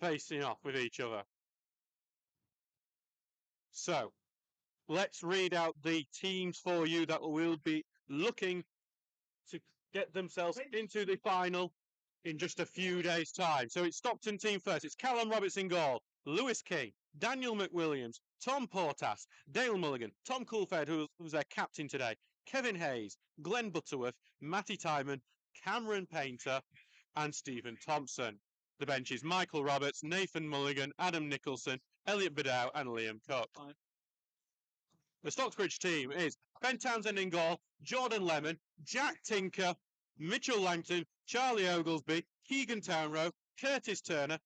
facing off with each other. So, let's read out the teams for you that will be looking to get themselves into the final in just a few days' time. So it's Stockton team first. It's Callum Roberts in goal, Lewis King, Daniel McWilliams, Tom Portas, Dale Mulligan, Tom Coulford, who was their captain today, Kevin Hayes, Glenn Butterworth, Matty Timon, Cameron Painter, and Stephen Thompson. The bench is Michael Roberts, Nathan Mulligan, Adam Nicholson, Elliot Bidow, and Liam Cook. The Stocksbridge team is Ben Townsend in goal, Jordan Lemon, Jack Tinker, Mitchell Langton, Charlie Oglesby, Keegan Townrow, Curtis Turner.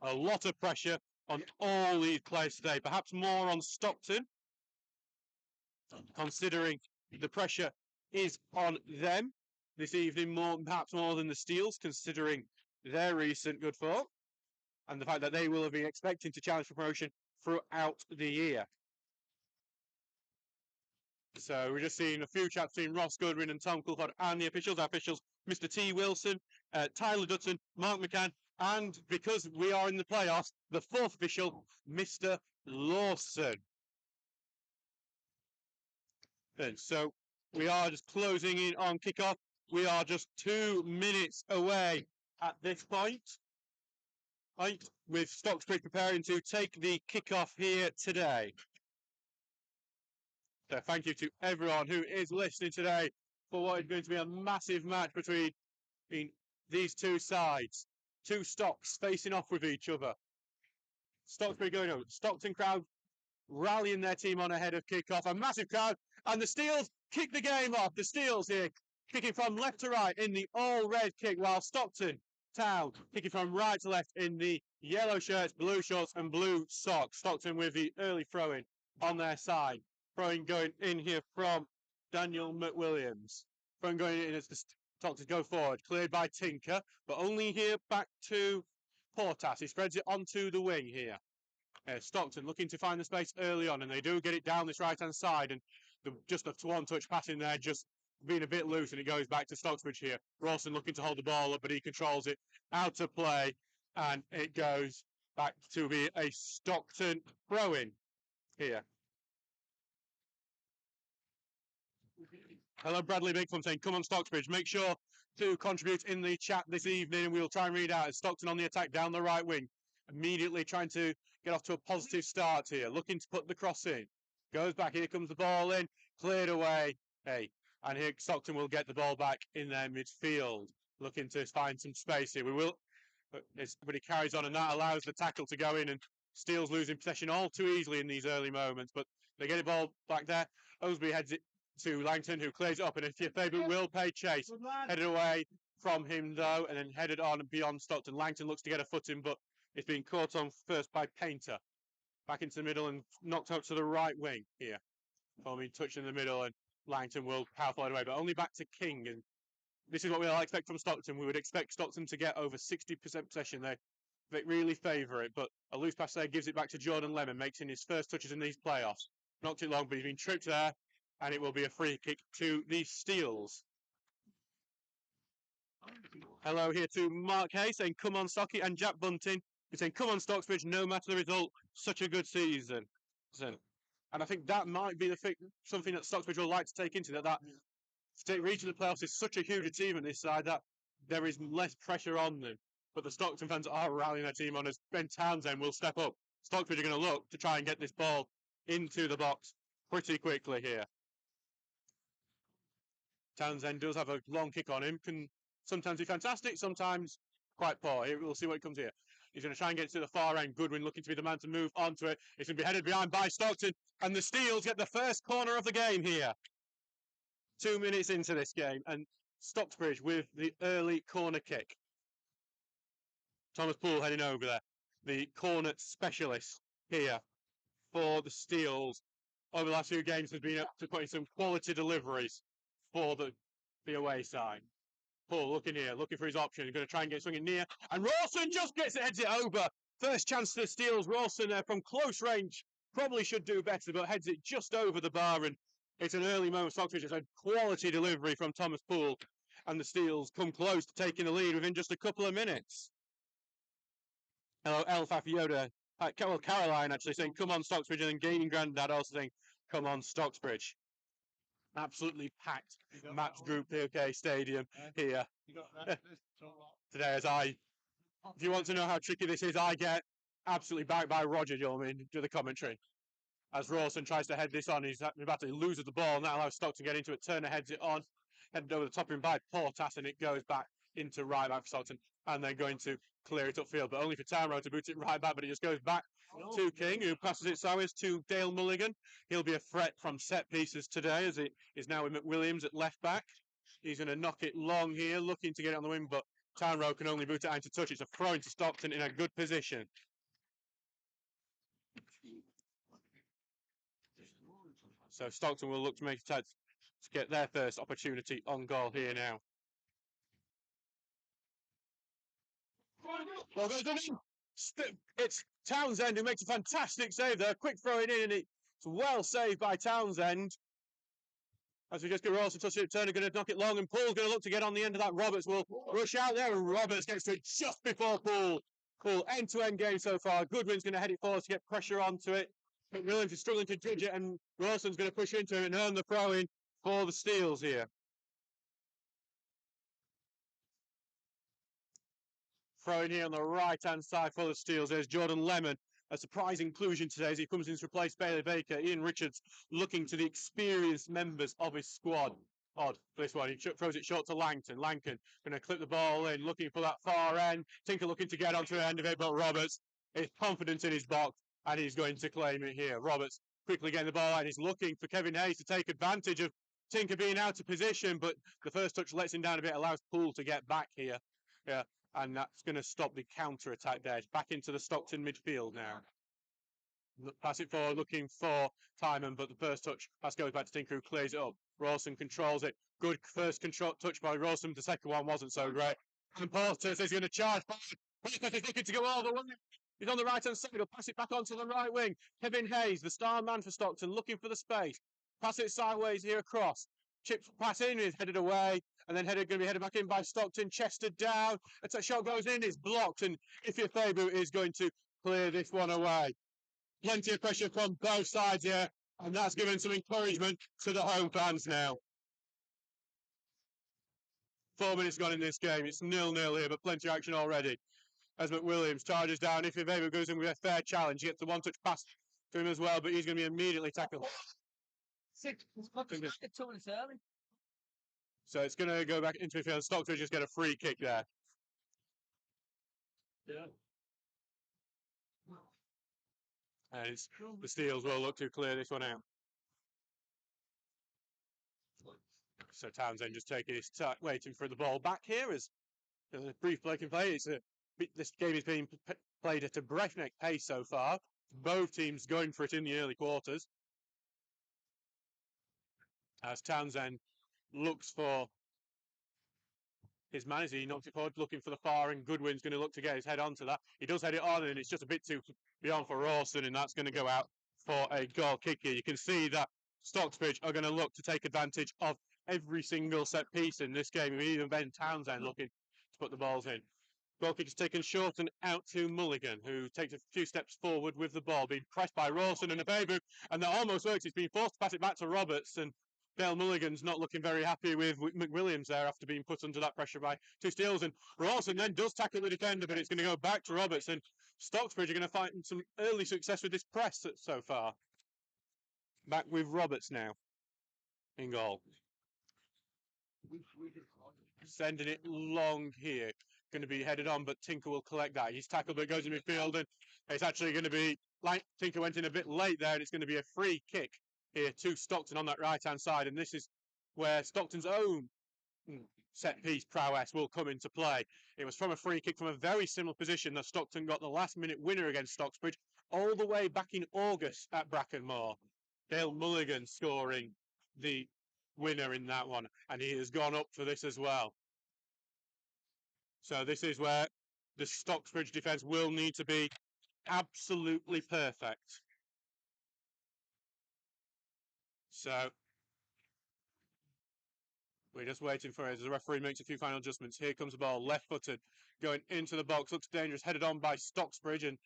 A lot of pressure on all these players today, perhaps more on Stockton, considering the pressure is on them this evening, perhaps more than the Steels, considering their recent good form and the fact that they will have been expecting to challenge for promotion throughout the year. So we're just seeing a few chats between Ross Goodwin and Tom Coulthard and the officials. Our officials, Mr. T. Wilson, Tyler Dutton, Mark McCann, and because we are in the playoffs, the fourth official, Mr. Lawson. And so we are just closing in on kickoff. We are just 2 minutes away at this point. Right, with Stocksbridge preparing to take the kickoff here today. So thank you to everyone who is listening today for what is going to be a massive match between these two sides. Two stocks facing off with each other. Stocksbridge going over. Stockton crowd rallying their team on ahead of kickoff. A massive crowd. And the Steels kick the game off. The Steels here kicking from left to right in the all-red kick, while Stockton Town kicking from right to left in the yellow shirts, blue shorts and blue socks. Stockton with the early throw-in on their side. Throwing going in here from Daniel McWilliams. Throwing going in as the Stockton go forward. Cleared by Tinker, but only here back to Portas. He spreads it onto the wing here. Stockton looking to find the space early on, and they do get it down this right-hand side. And just a one-touch pass in there, just being a bit loose, and it goes back to Stocksbridge here. Rawson looking to hold the ball up, but he controls it out of play, and it goes back to be a Stockton throw-in here. Hello, Bradley Bigford saying, come on, Stocksbridge. Make sure to contribute in the chat this evening, and we'll try and read out. As Stockton on the attack down the right wing. Immediately trying to get off to a positive start here. Looking to put the cross in. Goes back. Here comes the ball in. Cleared away. Hey, and here Stockton will get the ball back in their midfield. Looking to find some space here. But he carries on, and that allows the tackle to go in, and Steele's losing possession all too easily in these early moments. But they get the ball back there. Osby heads it to Langton, who clears it up, and if your favourite will pay chase. Headed away from him, though, and then headed on beyond Stockton. Langton looks to get a footing, but it's been caught on first by Painter. Back into the middle and knocked out to the right wing here. Forming touch in the middle, and Langton will power forward away, but only back to King. And this is what we all expect from Stockton. We would expect Stockton to get over 60% possession. They really favour it, but a loose pass there gives it back to Jordan Lemon, makes his first touches in these playoffs. Not too long, but he's been tripped there, and it will be a free kick to the Steels. Hello here to Mark Hayes saying, come on, Stocky, and Jack Bunting is saying, come on, Stocksbridge, no matter the result, such a good season. And I think that might be something that Stocksbridge will like to take into that reaching the playoffs is such a huge achievement this side that there is less pressure on them. But the Stockton fans are rallying their team on as Ben Townsend will step up. Stockbridge are going to look to try and get this ball into the box pretty quickly here. Townsend does have a long kick on him. Can sometimes be fantastic, sometimes quite poor. We'll see what comes here. He's going to try and get to the far end. Goodwin looking to be the man to move onto it. It's going to be headed behind by Stockton. And the Steels get the first corner of the game here. 2 minutes into this game. And Stocksbridge with the early corner kick. Thomas Poole heading over there. The corner specialist here for the Steels. Over the last few games has been up to putting some quality deliveries for the away side. Paul looking here, looking for his option. He's going to try and get swinging near. And Rawson just heads it over. First chance to the Steels. Rawson from close range. Probably should do better, but heads it just over the bar. And it's an early moment. Stockbridge has had quality delivery from Thomas Poole. And the Steels come close to taking the lead within just a couple of minutes. Hello, Elfaf Yoda. Well, Caroline actually saying, come on, Stocksbridge, and then Gaining Grandad also saying, come on, Stocksbridge. Absolutely packed match group POK Stadium here today. If you want to know how tricky this is, I get absolutely backed by Roger Gilman to the commentary. As Rawson tries to head this on, he's about to lose the ball, and that allows Stockton to get into it. Turner heads it on, headed over the top of him by Portas, and it goes back into right back for Stockton, and they're going to clear it upfield, but only for Tamro to boot it right back, but it just goes back to King, who passes it sideways to Dale Mulligan. He'll be a threat from set pieces today, as it is now with McWilliams at left back. He's going to knock it long here, looking to get it on the wing, but Tamro can only boot it out to touch. It's a throw into Stockton in a good position. So Stockton will look to make it to get their first opportunity on goal here now. Well, it's Townsend who makes a fantastic save there. Quick throw it in, and it's well saved by Townsend. As we just get Rawson touch it, Turner going to knock it long, and Pool's going to look to get on the end of that. Roberts will rush out there, and Roberts gets to it just before Pool. Pool end-to-end game so far. Goodwin's going to head it forward to get pressure onto it. McWilliams is struggling to judge it, and Rawson's going to push into it and earn the throw-in for the Steels here. Throwing here on the right-hand side for the Steels. There's Jordan Lemon. A surprise inclusion today as he comes in to replace Bailey Baker. Ian Richards looking to the experienced members of his squad. Odd for this one. He throws it short to Langton. Langton going to clip the ball in, looking for that far end. Tinker looking to get onto the end of it, but Roberts is confident in his box and he's going to claim it here. Roberts quickly getting the ball and he's looking for Kevin Hayes to take advantage of Tinker being out of position, but the first touch lets him down a bit, allows Poole to get back here. Yeah. And that's going to stop the counter-attack there. It's back into the Stockton midfield now. Pass it forward, looking for Timon, but the first touch, pass goes back to Tinker, who clears it up. Rawson controls it. Good first touch by Rawson. The second one wasn't so great. And Porter says he's going to charge forward. Porter is looking to go all the way. He's on the right-hand side. He'll pass it back onto the right wing. Kevin Hayes, the star man for Stockton, looking for the space. Pass it sideways here across. Chips pass in, is headed away, and then going to be headed back in by Stockton. Chester down. A shot goes in, it's blocked, and Ifeafabu is going to clear this one away. Plenty of pressure from both sides here, and that's given some encouragement to the home fans now. 4 minutes gone in this game. It's 0-0 here, but plenty of action already. As McWilliams charges down, Ifeafabu goes in with a fair challenge. He gets the one-touch pass to him as well, but he's going to be immediately tackled. So it's going to go back into midfield. Stockbridge just get a free kick there. Yeah. And the Steels will look to clear this one out. So Townsend just taking his time, waiting for the ball back here as a brief break in play. This game is being played at a breakneck pace so far. Both teams going for it in the early quarters. As Townsend looks for his man as he knocks it forward, looking for the far, and Goodwin's going to look to get his head onto that. He does head it on, and it's just a bit too beyond for Rawson, and that's going to go out for a goal kick here. You can see that Stocksbridge are going to look to take advantage of every single set piece in this game, even Ben Townsend looking to put the balls in. Goal kick is taken short and out to Mulligan, who takes a few steps forward with the ball, being pressed by Rawson and Ifeafabu, and that almost works. He's been forced to pass it back to Roberts, and Dale Mulligan's not looking very happy with McWilliams there after being put under that pressure by two Steels. And Rawson then does tackle the defender, but it's going to go back to Roberts. And Stocksbridge are going to find some early success with this press so far. Back with Roberts now in goal. Sending it long here. Going to be headed on, but Tinker will collect that. He's tackled, but it goes in midfield. And it's actually going to be, like Tinker went in a bit late there, and it's going to be a free kick here to Stockton on that right-hand side, and this is where Stockton's own set-piece prowess will come into play. It was from a free kick from a very similar position that Stockton got the last-minute winner against Stocksbridge all the way back in August at Brackenmore. Dale Mulligan scoring the winner in that one, and he has gone up for this as well. So this is where the Stocksbridge defence will need to be absolutely perfect. So We're just waiting for it as the referee makes a few final adjustments. Here comes the ball, left-footed, going into the box. Looks dangerous, headed on by Stocksbridge, and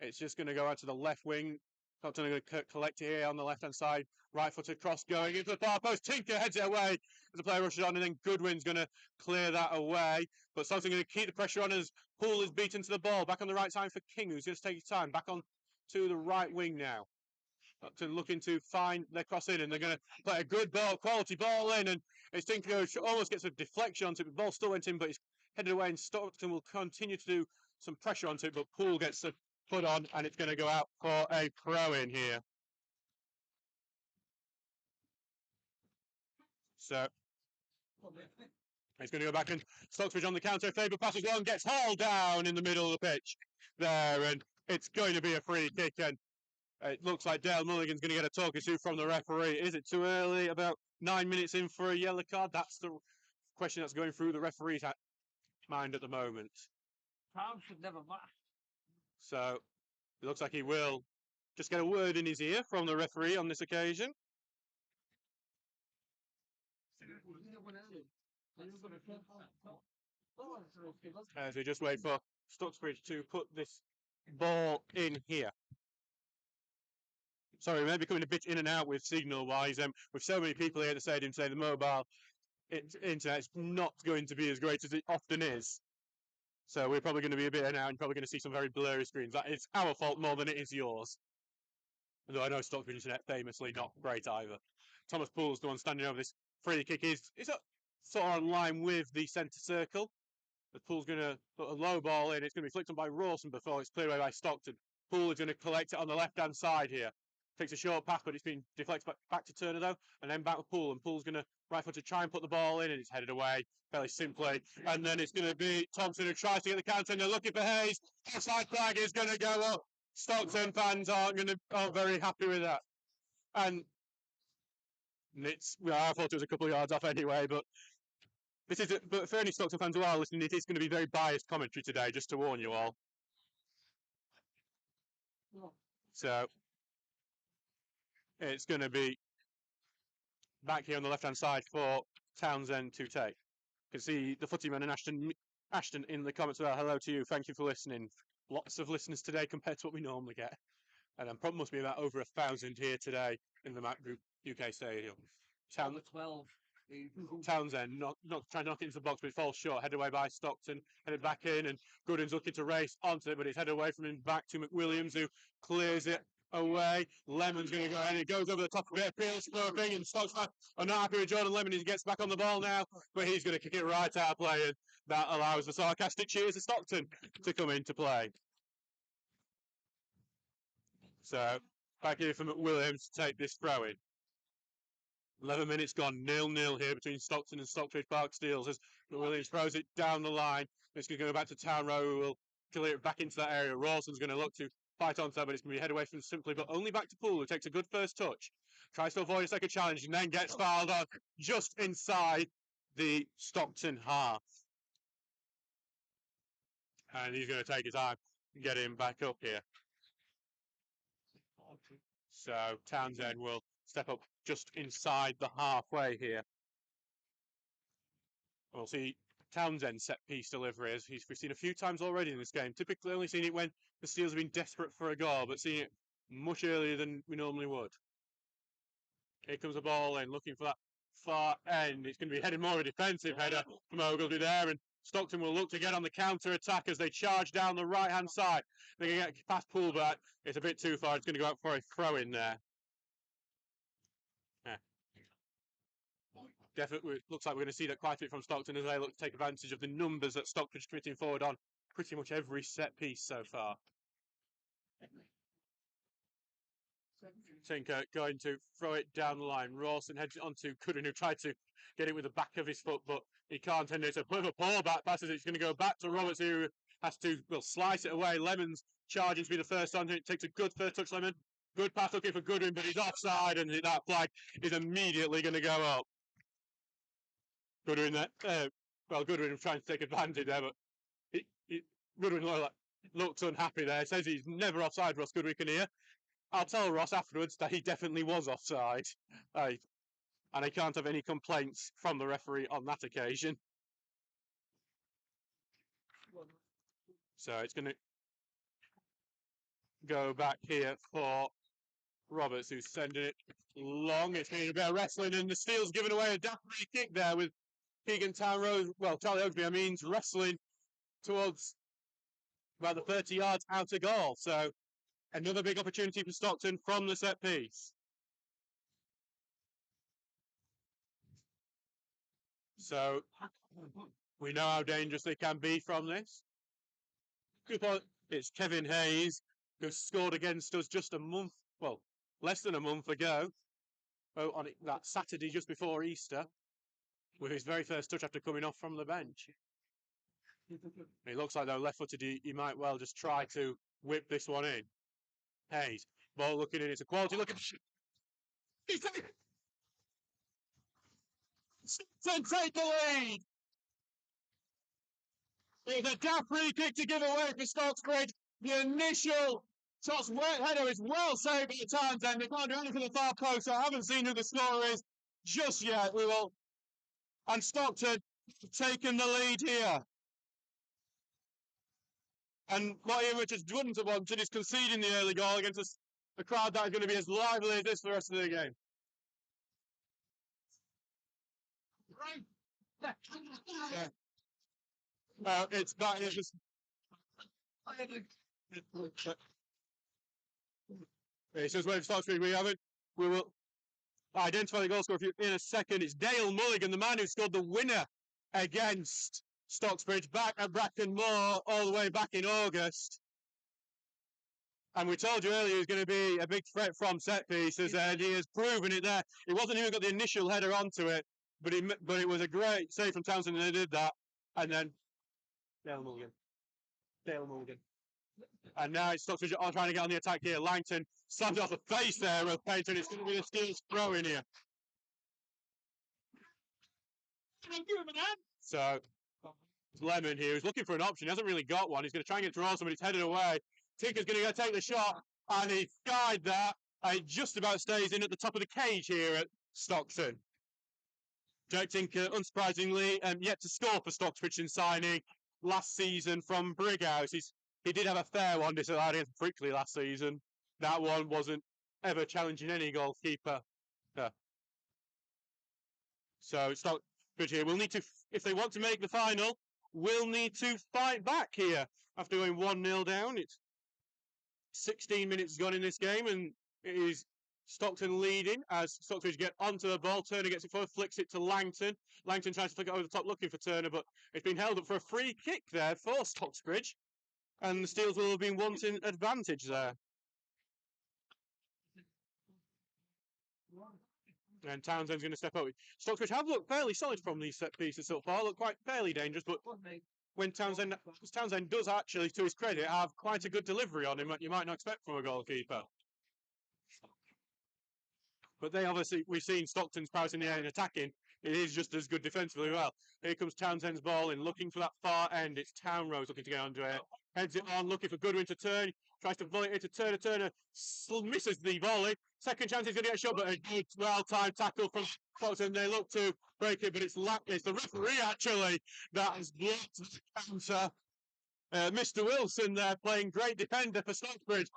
it's just going to go out to the left wing. Stockton going to collect it here on the left-hand side. Right-footed cross going into the far post. Tinker heads it away as the player rushes on, and then Goodwin's going to clear that away. But Stockton going to keep the pressure on as Poole is beaten to the ball. Back on the right side for King, who's going to take his time. Back on to the right wing now. Stockton looking to find their cross in, and they're going to play a good ball, quality ball in, and it's Tinker who almost gets a deflection onto it. The ball still went in, but it's headed away, and Stockton will continue to do some pressure onto it, but Poole gets the foot on, and it's going to go out for a throw in here. So it's going to go back, and Stocksbridge on the counter. Faber passes long, gets hauled down in the middle of the pitch there, and it's going to be a free kick. And it looks like Dale Mulligan's going to get a talking to from the referee. Is it too early? About 9 minutes in for a yellow card? That's the question that's going through the referee's mind at the moment. Time should never matter. So it looks like he will just get a word in his ear from the referee on this occasion. As we just wait for Stocksbridge to put this ball in here. Sorry, we may be coming a bit in and out with signal-wise. With so many people here at the stadium today, the mobile internet's not going to be as great as it often is. So we're probably going to be a bit in and out, and probably going to see some very blurry screens. That is our fault more than it is yours. Although I know Stockbridge internet famously not great either. Thomas Poole's the one standing over this free kick. Is sort of on line with the centre circle. The Poole's going to put a low ball in. It's going to be flicked on by Rawson before it's cleared away by Stockton. Poole is going to collect it on the left-hand side here. Takes a short pass, but it's been deflected back to Turner though, and then back to Poole. And Poole's going to right-foot to try and put the ball in, and it's headed away fairly simply. And then it's going to be Thompson who tries to get the counter, and they're looking for Hayes. Offside flag is going to go up. Stockton fans aren't very happy with that. And I thought it was a couple of yards off anyway, but but for any Stockton fans who are listening, it is going to be very biased commentary today, just to warn you all. So it's going to be back here on the left-hand side for Townsend to take. You can see the footy man and Ashton in the comments as well. Hello to you. Thank you for listening. Lots of listeners today compared to what we normally get. And probably must be about over 1,000 here today in the Mac Group UK Stadium. 12. Townsend not trying to knock it into the box, but it falls short. Headed away by Stockton, headed back in, and Goodwin's looking to race onto it, but it's headed away from him back to McWilliams, who clears it away. Lemon's going to go ahead. It goes over the top of it. Appeals for a thing, and Stockton are not happy with Jordan Lemon. He gets back on the ball now, but he's going to kick it right out of play, and that allows the sarcastic cheers of Stockton to come into play. So back here for McWilliams to take this throw in. 11 minutes gone, 0-0 here between Stockton and Stockbridge Park Steels as McWilliams throws it down the line. It's going to go back to Town Row, who will clear it back into that area. Rawson's going to look to fight on to that, but it's going to be head away from simply, but only back to Poole, who takes a good first touch. Tries to avoid a second challenge and then gets fouled on just inside the Stockton half. And he's going to take his time and get him back up here. So Townsend will step up just inside the halfway here. We'll see Townsend set piece delivery as we've seen a few times already in this game. Typically only seen it when the Steelers have been desperate for a goal, but seeing it much earlier than we normally would. Here comes the ball in, looking for that far end. It's going to be headed more of a defensive header from Ogilvie there, and Stockton will look to get on the counter-attack as they charge down the right-hand side. They're going to get past Poole, but it's a bit too far. It's going to go out for a throw-in there. Yeah. Definitely looks like we're going to see that quite a bit from Stockton as they look to take advantage of the numbers that Stockbridge committing forward on pretty much every set piece so far. Tinker going to throw it down the line. Rawson heads it onto Goodwin, who tried to get it with the back of his foot, but he can't. And it's a bit of a poor back pass as it's going to go back to Roberts, who has to slice it away. Lemon's charging to be the first on. It takes a good first touch, Lemon. Good pass looking for Goodwin, but he's offside, and that flag is immediately going to go up. Goodwin there. Goodwin trying to take advantage there, but Goodwin looks unhappy there. Says he's never offside, Ross Goodwin can hear. I'll tell Ross afterwards that he definitely was offside. I And I can't have any complaints from the referee on that occasion. So it's going to go back here for Roberts, who's sending it long. It's been a bit of wrestling, and the Steel's given away a daft free kick there with Keegan Townrose, well, Charlie Oaksby, I mean, wrestling towards about the 30 yards out of goal. So another big opportunity for Stockton from the set piece. So we know how dangerous they can be from this. It's Kevin Hayes, who scored against us just a month, well, less than a month ago, on that Saturday just before Easter, with his very first touch after coming off from the bench. It looks like, though, left-footed, he might well just try to whip this one in. Hayes, ball looking in, it's a quality look. Take the lead! It's a daft free kick to give away for Stocksbridge. The initial shot's header is well saved at the Townsend. They can't do anything to the far post, so I haven't seen who the scorer is just yet. We will. And Stockton taking the lead here. And what Ian Richards wouldn't have wanted is conceding the early goal against a crowd that is going to be as lively as this for the rest of the game. Yeah. It's that. It's just. It's just waiting for Stockbridge. We will identify the goal scorer in a second. It's Dale Mulligan, the man who scored the winner against Stocksbridge back at Bracken Moor all the way back in August. And we told you earlier he was going to be a big threat from set pieces, and he has proven it there. He wasn't even got the initial header onto it, but it was a great save from Townsend, and they did that. And then Dale Mulligan. And now it's Stockbridge are trying to get on the attack here. Langton slams off the face there of Payton. It's going to be the Steel's throw in here. So Lemon here is looking for an option. He hasn't really got one. He's going to try and get to Rawson, but it's headed away. Tinker's going to go take the shot, and he skied that. And it just about stays in at the top of the cage here at Stockton. Jake Tinker, unsurprisingly, yet to score for Stockbridge in signing last season from Brighouse. He did have a fair one disallowed against Brickley last season. That one wasn't ever challenging any goalkeeper. Yeah. So Stockbridge here will need to, if they want to make the final, will need to fight back here after going 1-0 down. It's 16 minutes gone in this game, and it is Stockton leading as Stockbridge get onto the ball. Turner gets it forward, flicks it to Langton. Langton tries to flick it over the top looking for Turner, but it's been held up for a free kick there for Stocksbridge. And the Steels will have been wanting advantage there. And Townsend's going to step up. Stocksbridge have looked fairly solid from these set pieces so far. Look quite fairly dangerous, but when Townsend does actually, to his credit, have quite a good delivery on him that you might not expect from a goalkeeper. But they obviously, we've seen Stockton's prowess in the air and attacking. It is just as good defensively well. Here comes Townsend's ball in, looking for that far end. It's Townrose looking to get onto it. Heads it on, looking for Goodwin to turn. Tries to volley it to Turner. Turner misses the volley. Second chance he's going to get a shot, but a good, well-timed tackle from Stockton. They look to break it, but it's the referee, actually, that has blocked the counter. Mr. Wilson there playing great defender for Stockbridge.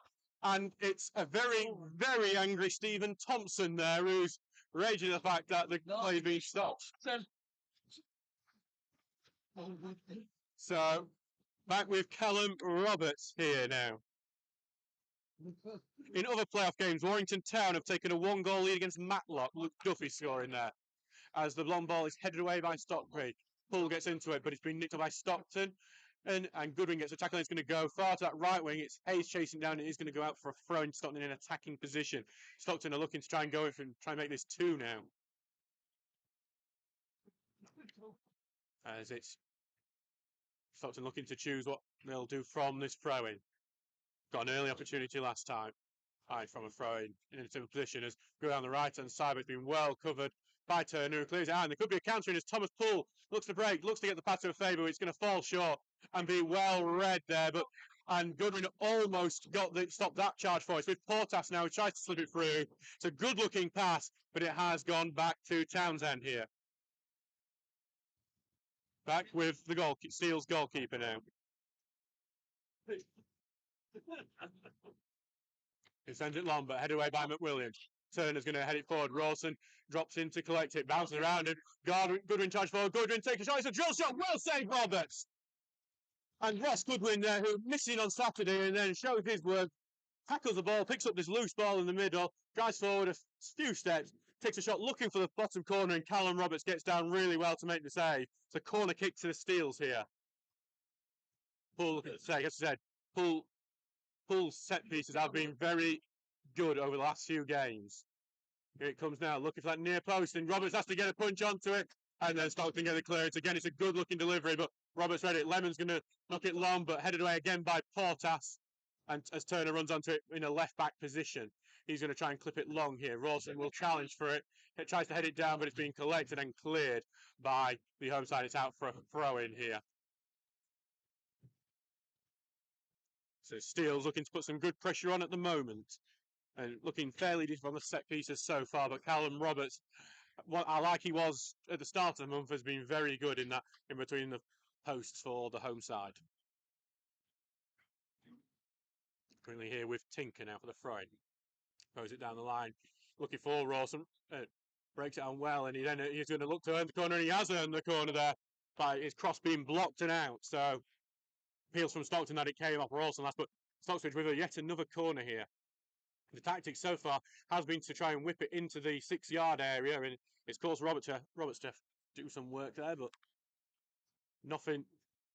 And it's a very, very angry Stephen Thompson there who's raging the fact that the play is being stopped. So, back with Callum Roberts here now. In other playoff games, Warrington Town have taken a 1-goal lead against Matlock. Luke Duffy scoring there. As the long ball is headed away by Stockbridge. Hull gets into it, but it's been nicked up by Stockton. And Goodwin gets a tackle. It's going to go far to that right wing. It's Hayes chasing down. It is going to go out for a throw in Stockton in an attacking position. Stockton are looking to try and go for and try and make this 2 now. As it's Stockton looking to choose what they'll do from this throw in. Got an early opportunity last time. From a throw in a similar position as go down the right hand side, but it's been well covered by Turner, who clears it out. And there could be a counter in as Thomas Poole looks to break, looks to get the pass to a Faber. It's going to fall short and be well read there. But And Goodwin almost stopped that charge for us. With Portas now, he tries to slip it through. It's a good-looking pass, but it has gone back to Townsend here. Back with the Steele's goalkeeper now. He sends it long, but headed away by McWilliams. Turner's going to head it forward. Rawson drops in to collect it, bounces around it. Goodwin charge forward. Goodwin takes a shot. It's a drill shot. Well saved, Roberts. And Ross Goodwin there, who missing on Saturday and then shows his work, tackles the ball, picks up this loose ball in the middle, drives forward a few steps, takes a shot looking for the bottom corner, and Callum Roberts gets down really well to make the save. It's a corner kick to the Steels here. As I said, Pool's set pieces have been very good over the last few games. Here it comes now, looking for that near post, and Roberts has to get a punch onto it, and then Stockton get the clearance. Again, it's a good-looking delivery, but Roberts read it. Lemon's going to knock it long, but headed away again by Portas, and as Turner runs onto it in a left-back position, he's going to try and clip it long here. Rawson will challenge for it. It tries to head it down, but it's being collected and cleared by the home side. It's out for a throw-in here. So Steele's looking to put some good pressure on at the moment, and looking fairly different on the set pieces so far. But Callum Roberts, what I like he was at the start of the month, has been very good in between the posts for the home side. Currently here with Tinker now for the throw. Throws it down the line, looking for Rawson. Breaks it on well, and he's going to look to earn the corner, and he has earned the corner there by his cross being blocked and out. So appeals from Stockton that it came off Rawson last, but Stocksbridge with yet another corner here. The tactic so far has been to try and whip it into the 6-yard area, and it's caused Roberts to do some work there, but nothing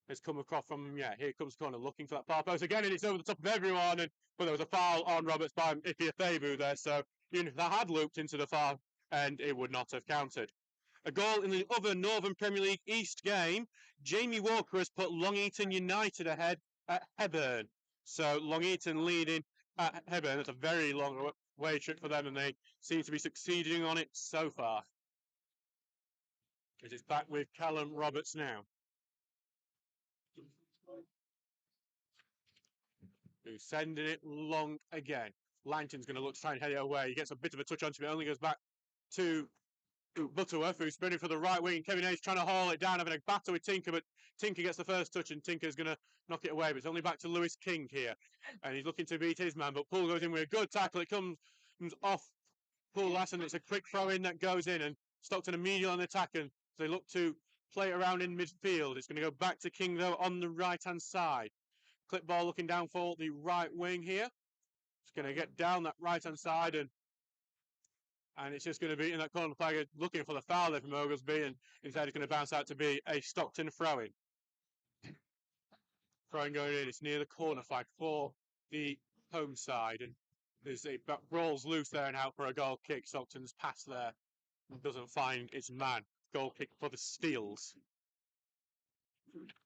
has come across from him yet. Here comes the corner, looking for that far post again, and it's over the top of everyone, but there was a foul on Roberts by Ifiafebu there, so even if that had looped into the far end, it would not have counted. A goal in the other Northern Premier League East game, Jamie Walker has put Long Eaton United ahead at Hebburn. So Long Eaton leading at Hebburn. That's a very long way trip for them, and they seem to be succeeding on it so far. It is back with Callum Roberts now, who's sending it long again. Langton's going to look to try and head it away. He gets a bit of a touch onto it, only goes back to Butterworth, who's spinning for the right wing. Kevin Hayes trying to haul it down, having a battle with Tinker, but Tinker gets the first touch, and Tinker's going to knock it away. But it's only back to Lewis King here, and he's looking to beat his man. But Poole goes in with a good tackle. It comes off Poole last, and it's a quick throw in that goes in, and Stockton immediately on the attack, and they look to play it around in midfield. It's going to go back to King though on the right hand side. Clip ball looking down for the right wing here. It's going to get down that right hand side, and it's just going to be in that corner flag, looking for the foul there from Oglesby, and instead it's going to bounce out to be a Stockton throw-in. Throw-in going in, it's near the corner flag for the home side, and there's a rolls loose there and out for a goal kick. Stockton's pass there doesn't find its man. Goal kick for the Steels.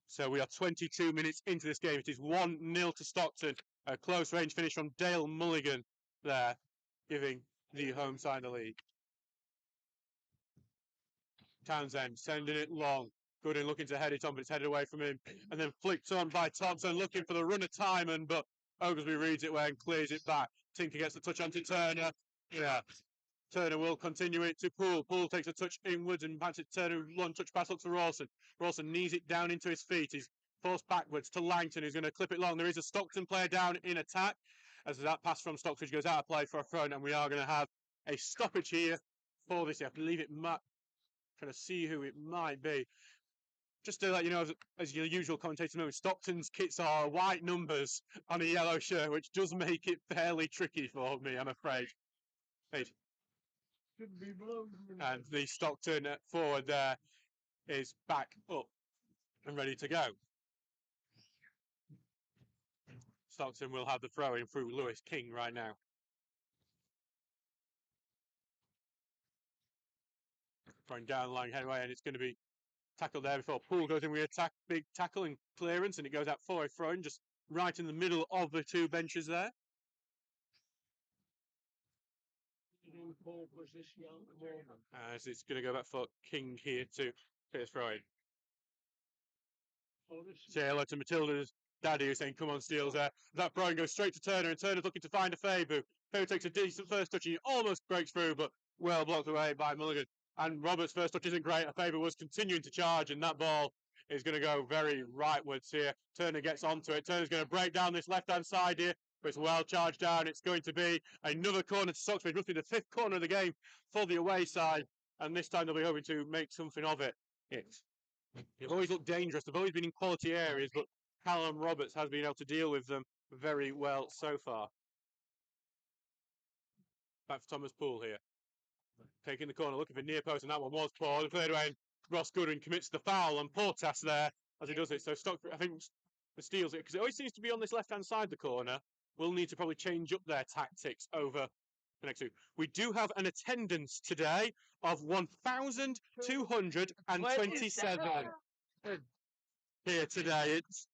So we are 22 minutes into this game. It is 1-0 to Stockton. A close range finish from Dale Mulligan there, giving the home side the lead. Townsend sending it long. Goodwin looking to head it on, but it's headed away from him. And then flicked on by Thompson, looking for the run of Timon, but Oglesby reads it well and clears it back. Tinker gets the touch onto Turner. Yeah. Turner will continue it to Poole. Poole takes a touch inwards and pats it. Turner, long touch pass up to Rawson. Rawson knees it down into his feet. He's forced backwards to Langton, who's going to clip it long. There is a Stockton player down in attack, as that pass from Stockbridge goes out of play for a throw, and we are going to have a stoppage here for this. I believe it might, trying to see who it might be. Just to let you know, as your usual commentator knows, Stockton's kits are white numbers on a yellow shirt, which does make it fairly tricky for me, I'm afraid. And the Stockton forward there is back up and ready to go. Stockton will have the throw-in through Lewis King right now. Throwing down the line headway, and it's going to be tackled there before Poole goes in with a big tackle and clearance, and it goes out for a throw-in, just right in the middle of the two benches there. As it's going to go back for King here to hit a throw-in. Say hello to Matilda's Daddy who's saying, come on, Steele's there. That throwing goes straight to Turner, and Turner's looking to find a Fabu. Fabu takes a decent first touch, and he almost breaks through, but well blocked away by Mulligan. And Roberts' first touch isn't great. Fabu was continuing to charge, and that ball is going to go very rightwards here. Turner gets onto it. Turner's going to break down this left-hand side here, but it's well charged down. It's going to be another corner to Stocksbridge, roughly the 5th corner of the game for the away side, and this time they'll be hoping to make something of it. They've always looked dangerous. They've always been in quality areas, but Callum Roberts has been able to deal with them very well so far. Back for Thomas Poole here. Taking the corner, looking for near post, and that one was poor. The third way, Ross Goodwin commits the foul on Portas there as he does it. So Stockbridge, I think, steals it because it always seems to be on this left-hand side the corner. We'll need to probably change up their tactics over the next two. We do have an attendance today of 1,227 here today. It's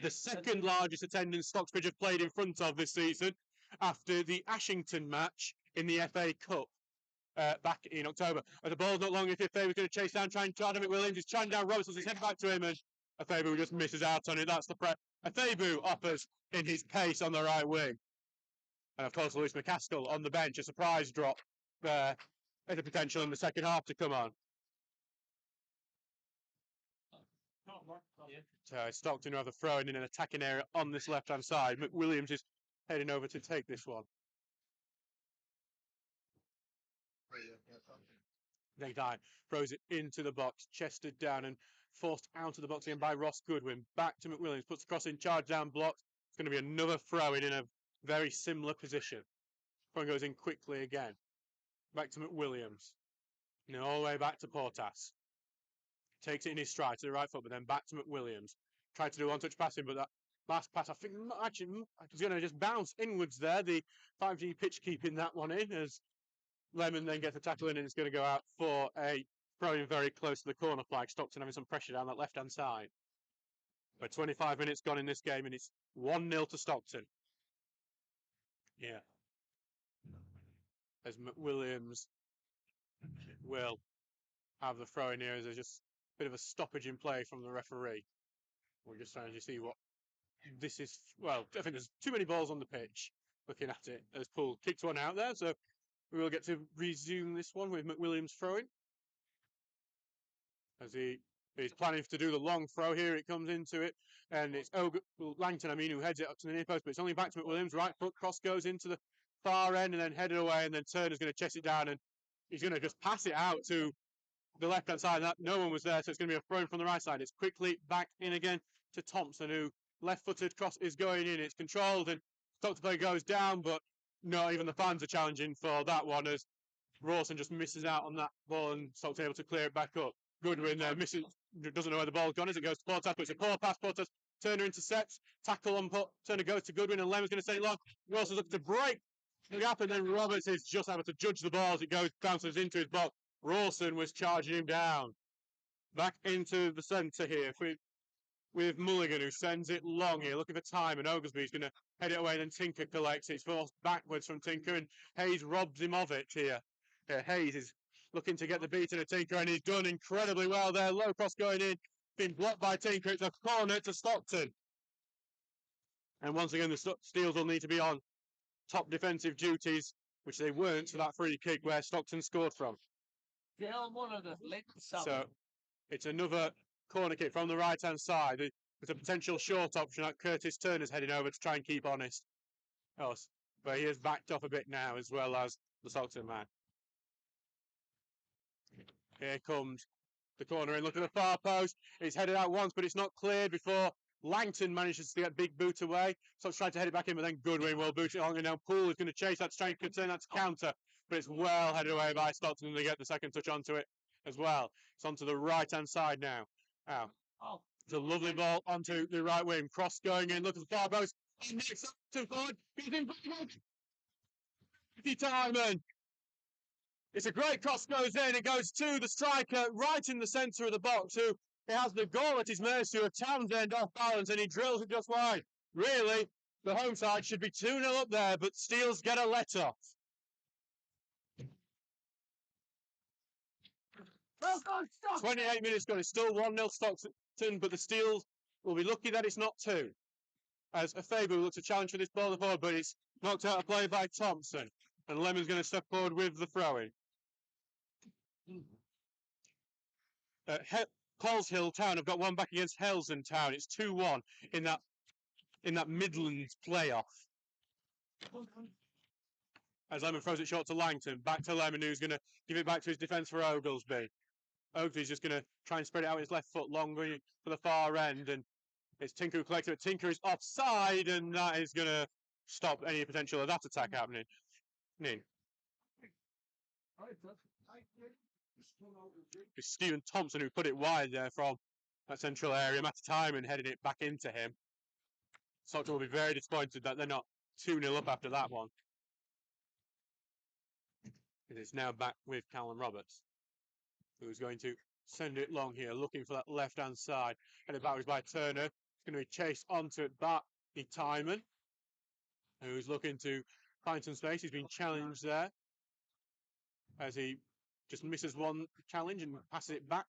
the second largest attendance Stocksbridge have played in front of this season after the Ashington match in the FA Cup back in October. And the ball's not long if Faber was going to chase down, try and charge him at Williams. He's trying down Roberts, he's heading back to him, and Faber just misses out on it. That's the prep. Faber offers in his pace on the right wing. And of course, Lewis McCaskill on the bench, a surprise drop there. There's a potential in the second half to come on. So Stockton rather throwing in an attacking area on this left-hand side. McWilliams is heading over to take this one. Negai throws it into the box, chested down and forced out of the box again by Ross Goodwin. Back to McWilliams, puts the cross in, charge down, blocked. It's going to be another throw-in a very similar position. Throw goes in quickly again. Back to McWilliams. And then all the way back to Portas. Takes it in his stride to the right foot, but then back to McWilliams. Tried to do one-touch passing, but that last pass, I think, actually, is going to just bounce inwards there. The 5G pitch keeping that one in as Lemon then gets the tackle in, and it's going to go out for a throw-in very close to the corner flag. Stockton having some pressure down that left-hand side. But 25 minutes gone in this game, and it's 1-0 to Stockton. Yeah. As McWilliams will have the throw-in here, as there's just a bit of a stoppage in play from the referee. We're just trying to see what this is. Well, I think there's too many balls on the pitch looking at it as Poole kicks one out there. So we will get to resume this one with McWilliams throwing. As he's planning to do the long throw here, it comes into it. And it's Langton, who heads it up to the near post. But it's only back to McWilliams. Right foot cross goes into the far end and then headed away. And then Turner's going to chest it down. And he's going to just pass it out to the left-hand side. That no one was there, so it's going to be a throw from the right side. It's quickly back in again to Thompson, who left-footed cross is going in. It's controlled, and Stockton play goes down, but not even the fans are challenging for that one, as Rawson just misses out on that ball, and Stockton able to clear it back up. Goodwin there misses, doesn't know where the ball's gone as it goes to Portas, but it's a poor pass. Portas, Turner intercepts, tackle on put. Turner goes to Goodwin, and Lemon's going to stay long. Rawson's looking to break the gap, and then Roberts is just able to judge the ball as it goes, bounces into his box. Rawson was charging him down. Back into the centre here with Mulligan, who sends it long here, looking for time, and Oglesby's going to head it away, and then Tinker collects it. It's forced backwards from Tinker, and Hayes robs him of it here. Hayes is looking to get the beat of Tinker, and he's done incredibly well there. Low cross going in, been blocked by Tinker. It's a corner to Stockton. And once again, the Steels will need to be on top defensive duties, which they weren't for that free kick where Stockton scored from. So it's another corner kick from the right-hand side. There's a potential short option that Curtis Turner's heading over to try and keep honest. But he has backed off a bit now, as well as the Stockton man. Here comes the corner in. Look at the far post. It's headed out once, but it's not cleared before Langton manages to get big boot away. So it's trying to head it back in, but then Goodwin will boot it on. And now Poole is going to chase that, trying to turn that to counter. But it's well headed away by Stockton, and they get the second touch onto it as well. It's onto the right-hand side now. It's a lovely ball onto the right wing. Cross going in. Look at the far post. Stockton forward. He's in time, and it's a great cross goes in. It goes to the striker right in the centre of the box, who has the goal at his mercy of Townsend off balance, and he drills it just wide. Really, the home side should be 2-0 up there, but Steels get a let-off. 28 minutes gone. It's still 1-0 Stockton, but the Steels will be lucky that it's not 2. As a Faber looks to challenge for this ball forward, but it's knocked out of play by Thompson. And Lemon's going to step forward with the throw-in. Coleshill Town have got one back against Helsden Town. It's 2-1 in that Midlands playoff. As Lemon throws it short to Langton, back to Lemon, who's going to give it back to his defence for Oglesby. Oglesby's just going to try and spread it out with his left foot long for the far end, and it's Tinker who collects it. Tinker is offside, and that is going to stop any potential of that attack happening. It's Stephen Thompson who put it wide there from that central area. Matt Timon heading it back into him. Stockton will be very disappointed that they're not 2-0 up after that one. It's now back with Callum Roberts, who's going to send it long here, looking for that left-hand side. Headed backwards by Turner. It's going to be chased onto it by Timon, who's looking to find some space. He's been challenged there as he just misses one challenge and passes it back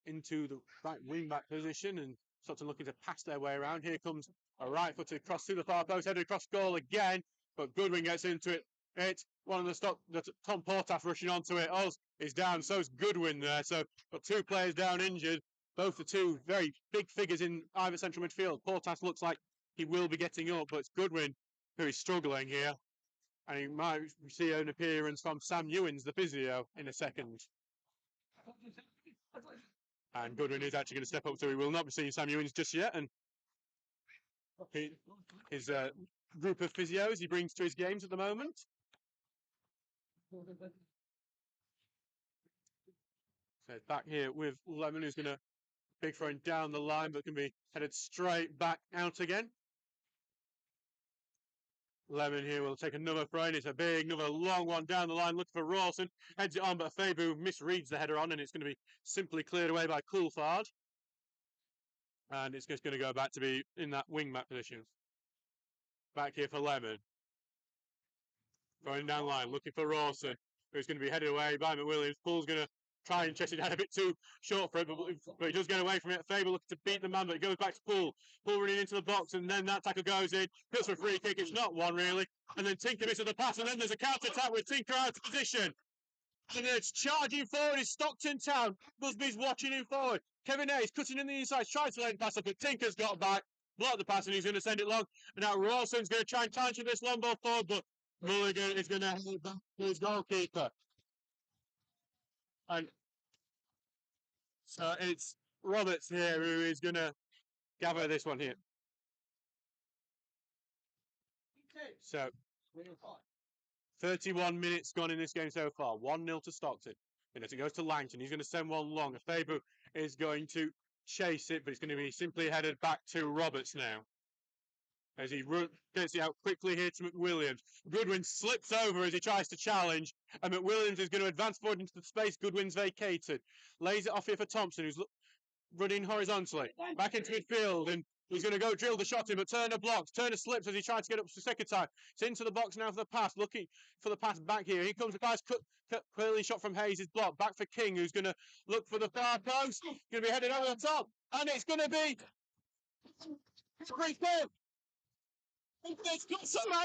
into the right wing-back position, and Stockton looking to pass their way around. Here comes a right-footed cross through the far post, headed across goal again, but Goodwin gets into it. It's one of the Tom Portas rushing onto it. Oz is down, so's Goodwin there. So got 2 players down injured. Both the 2 very big figures in either central midfield. Portas looks like he will be getting up, but it's Goodwin who is struggling here. And he might see an appearance from Sam Ewins, the physio, in a second. And Goodwin is actually going to step up, so we will not be seeing Sam Ewins just yet. And his group of physios he brings to his games at the moment. So back here with Lemon, who's going to big throwing down the line, but can be headed straight back out again. Lemon here will take another throw in. It's a big, another long one down the line, looking for Rawson. Heads it on, but Fabu misreads the header on, and it's going to be simply cleared away by Coulthard. And it's just going to go back to be in that wing-back position. Back here for Lemon. Going down the line, looking for Rawson, who's going to be headed away by McWilliams. Paul's going to try and chase it down a bit too short for it, but he does get away from it. Faber looking to beat the man, but it goes back to Poole. Poole running into the box, and then that tackle goes in. Goes for a free kick. It's not one, really. And then Tinker misses the pass, and then there's a counter-attack with Tinker out of position. And it's charging forward is Stockton Town. Busby's watching him forward. Kevin Hayes cutting in the inside, trying to let him pass up, but Tinker's got back, blocked the pass, and he's going to send it long. And now Rawson's going to try and challenge this long ball forward, but Mulligan is going to head back to his goalkeeper. And so it's Roberts here who is going to gather this one here. So 31 minutes gone in this game so far. 1-0 to Stockton. And as it goes to Langton, he's going to send one long. Fabu is going to chase it, but it's going to be simply headed back to Roberts now. As he gets it out quickly here to McWilliams. Goodwin slips over as he tries to challenge, and McWilliams is going to advance forward into the space Goodwin's vacated. Lays it off here for Thompson, who's running horizontally. Back into midfield, and he's going to go drill the shot in, but Turner blocks. Turner slips as he tries to get up for the second time. It's into the box now for the pass, looking for the pass back here. Here comes the pass, clearly shot from Hayes is blocked. Back for King, who's going to look for the far post. Going to be headed over the top, and it's going to be... It's a great goal. It's got somehow.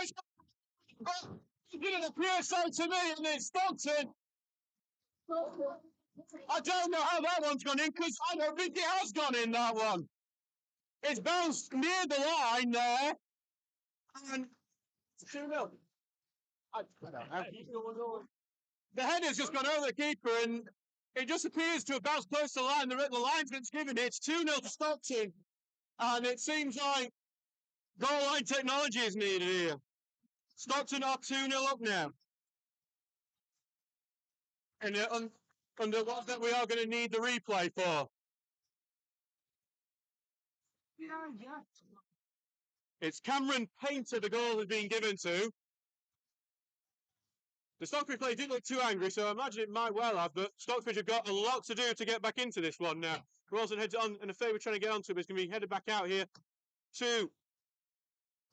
It didn't appear so to me, and it's Stockton. I don't know how that one's gone in, because I don't think it has gone in, that one. It's bounced near the line there, and it's 2-0. I don't know. The header's just gone over the keeper, and it just appears to have bounced close to the line. The linesman's given it. It's 2-0 to Stockton, and it seems like goal line technology is needed here. Stockton are 2-0 up now. And under what that we are going to need the replay for. It's Cameron Painter the goal has been given to. The Stockbridge play didn't look too angry, so I imagine it might well have, but Stockbridge have got a lot to do to get back into this one now. Rawson heads on, and a favour trying to get onto it, but it's going to be headed back out here to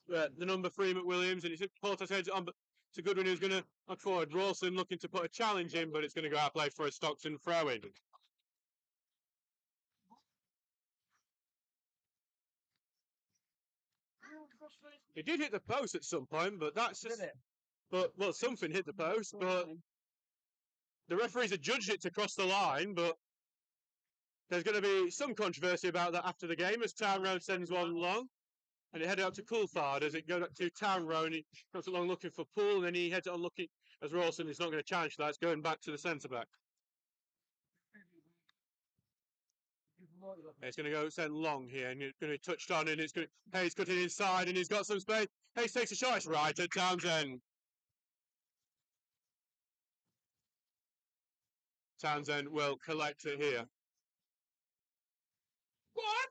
the number 3 McWilliams, and it's Portas heads it on, but to Goodwin who's going to look forward. Rawson looking to put a challenge in, but it's going to go out play for a Stockton throw-in. It did hit the post at some point, but that's just... Did it? But, well, something hit the post, but the referees had judged it to cross the line, but there's going to be some controversy about that after the game as Town Road sends one long. And it headed up to Coulthard as it goes up to Town Road, and he comes along looking for Poole, and then he heads on looking as Rawson is not going to challenge that. It's going back to the centre-back. It's going to go send long here, and it's going to be touched on, and it's going to... Hayes cutting inside, and he's got some space. Hayes takes a shot. It's right at Townsend. Townsend will collect it here. What?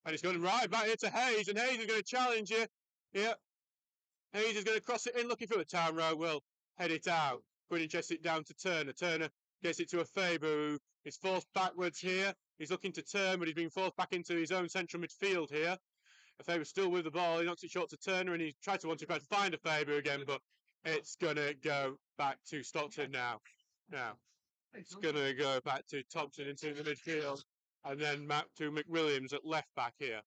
And it's going right back here to Hayes, and Hayes is going to challenge it. Yep. Hayes is going to cross it in, looking for the Town Road. Will head it out. Quinnan chests it down to Turner. Turner gets it to a Faber, who is forced backwards here. He's looking to turn, but he's being forced back into his own central midfield here. A Faber's still with the ball. He knocks it short to Turner, and he tries to find a Faber again, but it's going to go back to Stockton now. Now, it's going to go back to Thompson into the midfield, and then back to McWilliams at left back here.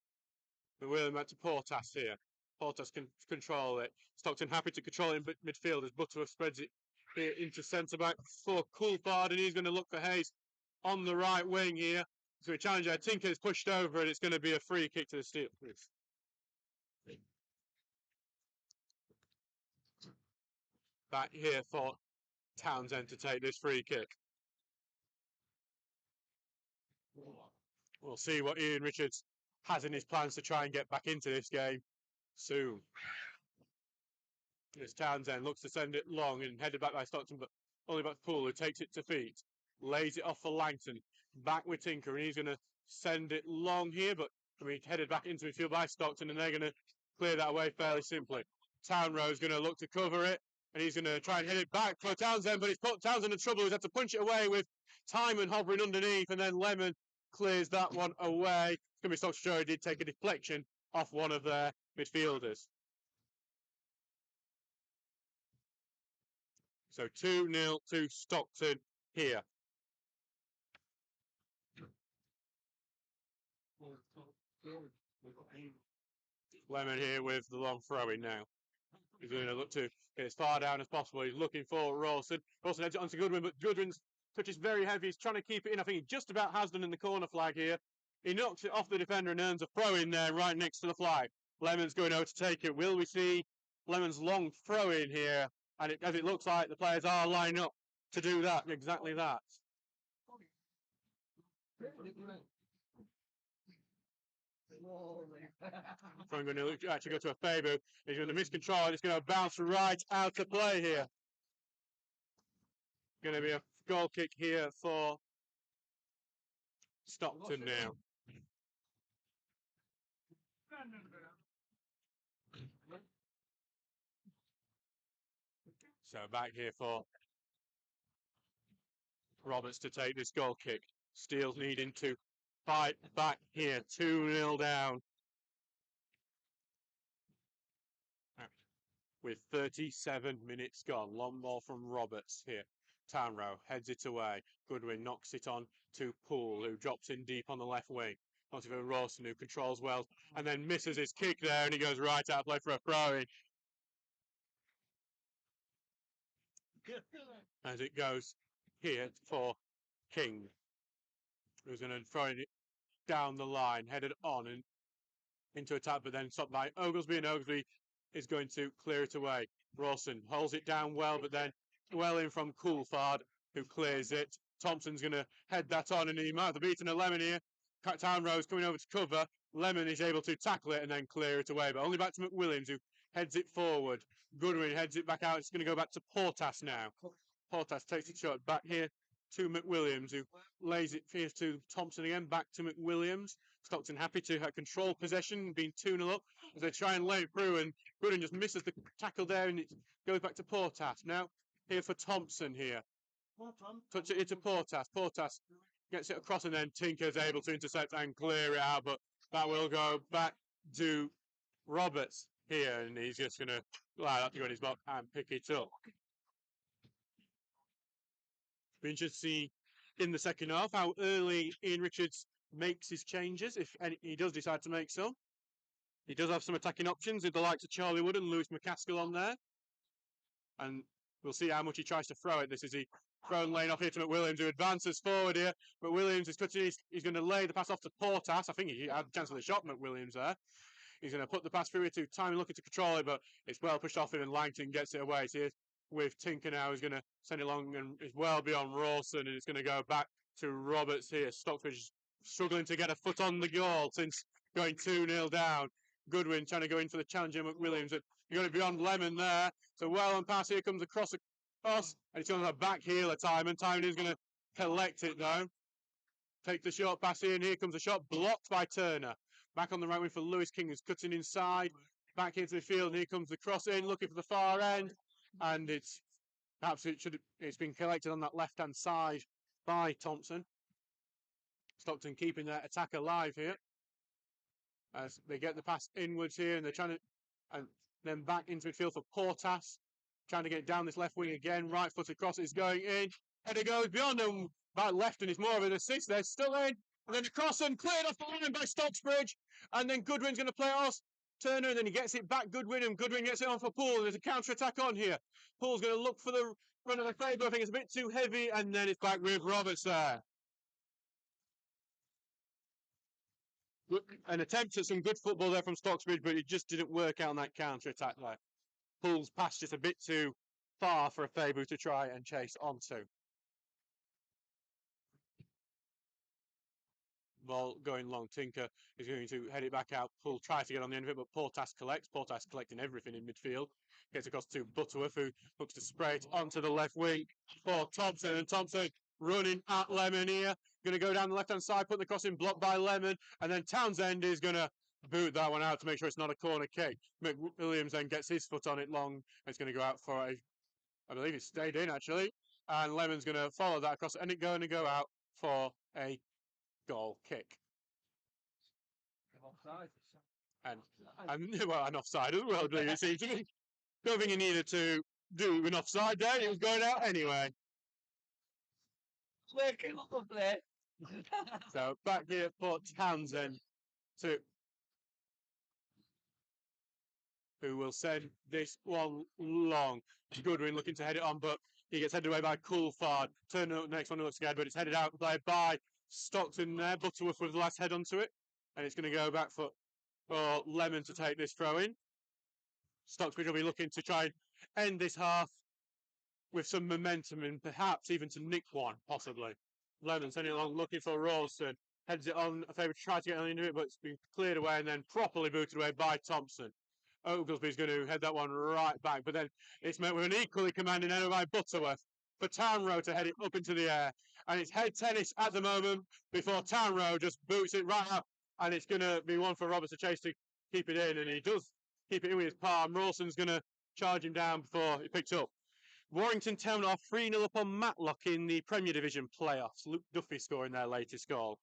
McWilliams back to Portas here. Portas can control it. Stockton happy to control it in midfield as Butterworth spreads it here into centre back for Coulthard, and he's going to look for Hayes on the right wing here. So a challenge there. Tinker is pushed over, and it's going to be a free kick to the Steel. Back here for Townsend to take this free kick. We'll see what Ian Richards has in his plans to try and get back into this game soon. As Townsend looks to send it long and headed back by Stockton, but only back to Poole, who takes it to feet. Lays it off for Langton. Back with Tinker, and he's going to send it long here, but can be headed back into midfield by Stockton, and they're going to clear that away fairly simply. Town Road's going to look to cover it, and he's going to try and hit it back for Townsend, but he's put Townsend in trouble. He's had to punch it away with Timon hovering underneath, and then Lemon clears that one away. It's going to be Stockton. He did take a deflection off one of their midfielders. So 2-0 to Stockton here. Lemon here with the long throw-in now. He's going to look to get as far down as possible. He's looking for Rawson. Rawson heads it onto Goodwin, but Goodwin's touch is very heavy. He's trying to keep it in. I think he just about has done in the corner flag here. He knocks it off the defender and earns a throw-in there right next to the flag. Lemon's going over to take it. Will we see Lemon's long throw-in here? And as it looks like the players are lining up to do that, exactly that. I'm going to actually go to a Faber. He's going to miscontrol and it's going to bounce right out of play here. Going to be a goal kick here for Stockton now. So back here for Roberts to take this goal kick. Steele's needing to fight back here. 2-0 down. With 37 minutes gone. Long ball from Roberts here. Townrow heads it away. Goodwin knocks it on to Poole, who drops in deep on the left wing. Not even Rawson, who controls well, and then misses his kick there, and he goes right out of play for a throw-in. As it goes here for King, who's going to throw it down the line, headed on and into attack, but then stopped by Oglesby, and Oglesby is going to clear it away. Rawson holds it down well, but then well in from Coulthard, who clears it. Thompson's going to head that on, and he might have beaten a Lemon here. Townrow's coming over to cover. Lemon is able to tackle it and then clear it away, but only back to McWilliams, who heads it forward. Goodwin heads it back out. It's going to go back to Portas now. Portas takes it short back here to McWilliams, who lays it here to Thompson again, back to McWilliams. Stockton happy to have control possession, being 2-0 up as they try and lay it through, and Goodwin just misses the tackle there, and it goes back to Portas. Now here for Thompson here. Touch it into Portas. Portas gets it across, and then Tinker's able to intercept and clear it out, but that will go back to Roberts here, and he's just going to allow that to go in his box and pick it up. Be interested to see in the second half how early Ian Richards makes his changes, if he does decide to make some. He does have some attacking options with the likes of Charlie Wood and Lewis McCaskill on there. And we'll see how much he tries to throw it. This is the thrown lane off here to McWilliams, who advances forward here. McWilliams is cutting. He's going to lay the pass off to Portas. I think he had a chance of the shot, McWilliams there. He's going to put the pass through here to Timing looking to control it, but it's well pushed off him, and Langton gets it away. So with Tinker now, he's going to send it along and is well beyond Rawson, and it's going to go back to Roberts here. Stockbridge struggling to get a foot on the goal since going 2-0 down. Goodwin trying to go in for the challenger, McWilliams. You got it beyond Lemon there. So well and pass here comes across, and it's on the back heel of Timon. Timon is going to collect it though. Take the short pass here, and here comes a shot blocked by Turner. Back on the right wing for Lewis King, who's cutting inside. Back here to the field, and here comes the cross in, looking for the far end. And it's been collected on that left-hand side by Thompson. Stockton keeping their attack alive here. As they get the pass inwards here, and they're trying to, and then back into midfield for Portas. Trying to get down this left wing again. Right footed cross is going in. Header goes beyond them. Back left, and it's more of an assist. They're still in. And then the cross and cleared off the line by Stocksbridge. And then Goodwin's going to play off Turner, and then he gets it back Goodwin, and Goodwin gets it on for Poole. There's a counter attack on here. Poole's going to look for the run of the play, but I think it's a bit too heavy, and then it's back with Roberts there. An attempt at some good football there from Stocksbridge, but it just didn't work out on that counter attack there. Poole's pass just a bit too far for a Fabu to try and chase onto. Ball going long. Tinker is going to head it back out. Poole tries to get on the end of it, but Portas collects. Portas collecting everything in midfield. Gets across to Butterworth, who looks to spray it onto the left wing for Thompson. And Thompson running at Lemon here. Going to go down the left-hand side, put the cross in, blocked by Lemon. And then Townsend is going to boot that one out to make sure it's not a corner kick. McWilliams then gets his foot on it long. It's going to go out for a, I believe it stayed in actually. And Lemon's going to follow that across, and it's going to go out for a goal kick. Offside. And well, an offside as well, do you see? Don't think he needed to do an offside there. He was going out anyway. So back here for Townsend, who will send this one long. Goodwin looking to head it on, but he gets headed away by Coulthard. Turner next one looks scared, but it's headed out by Stockton there. Butterworth with the last head onto it, and it's going to go back for Lemon to take this throw in. Stockbridge will be looking to try and end this half with some momentum and perhaps even to nick one, possibly. Lemon sending it along, looking for Ralston. Heads it on, a favour to try to get on into it, but it's been cleared away and then properly booted away by Thompson. Oglesby's going to head that one right back, but then it's met with an equally commanding header by Butterworth for Town Road to head it up into the air. And it's head tennis at the moment before Town Road just boots it right up. And it's going to be one for Roberts to chase to keep it in, and he does keep it in with his palm. Rawson's going to charge him down before he picks up. Warrington Town are 3-0 up on Matlock in the Premier Division playoffs. Luke Duffy scoring their latest goal.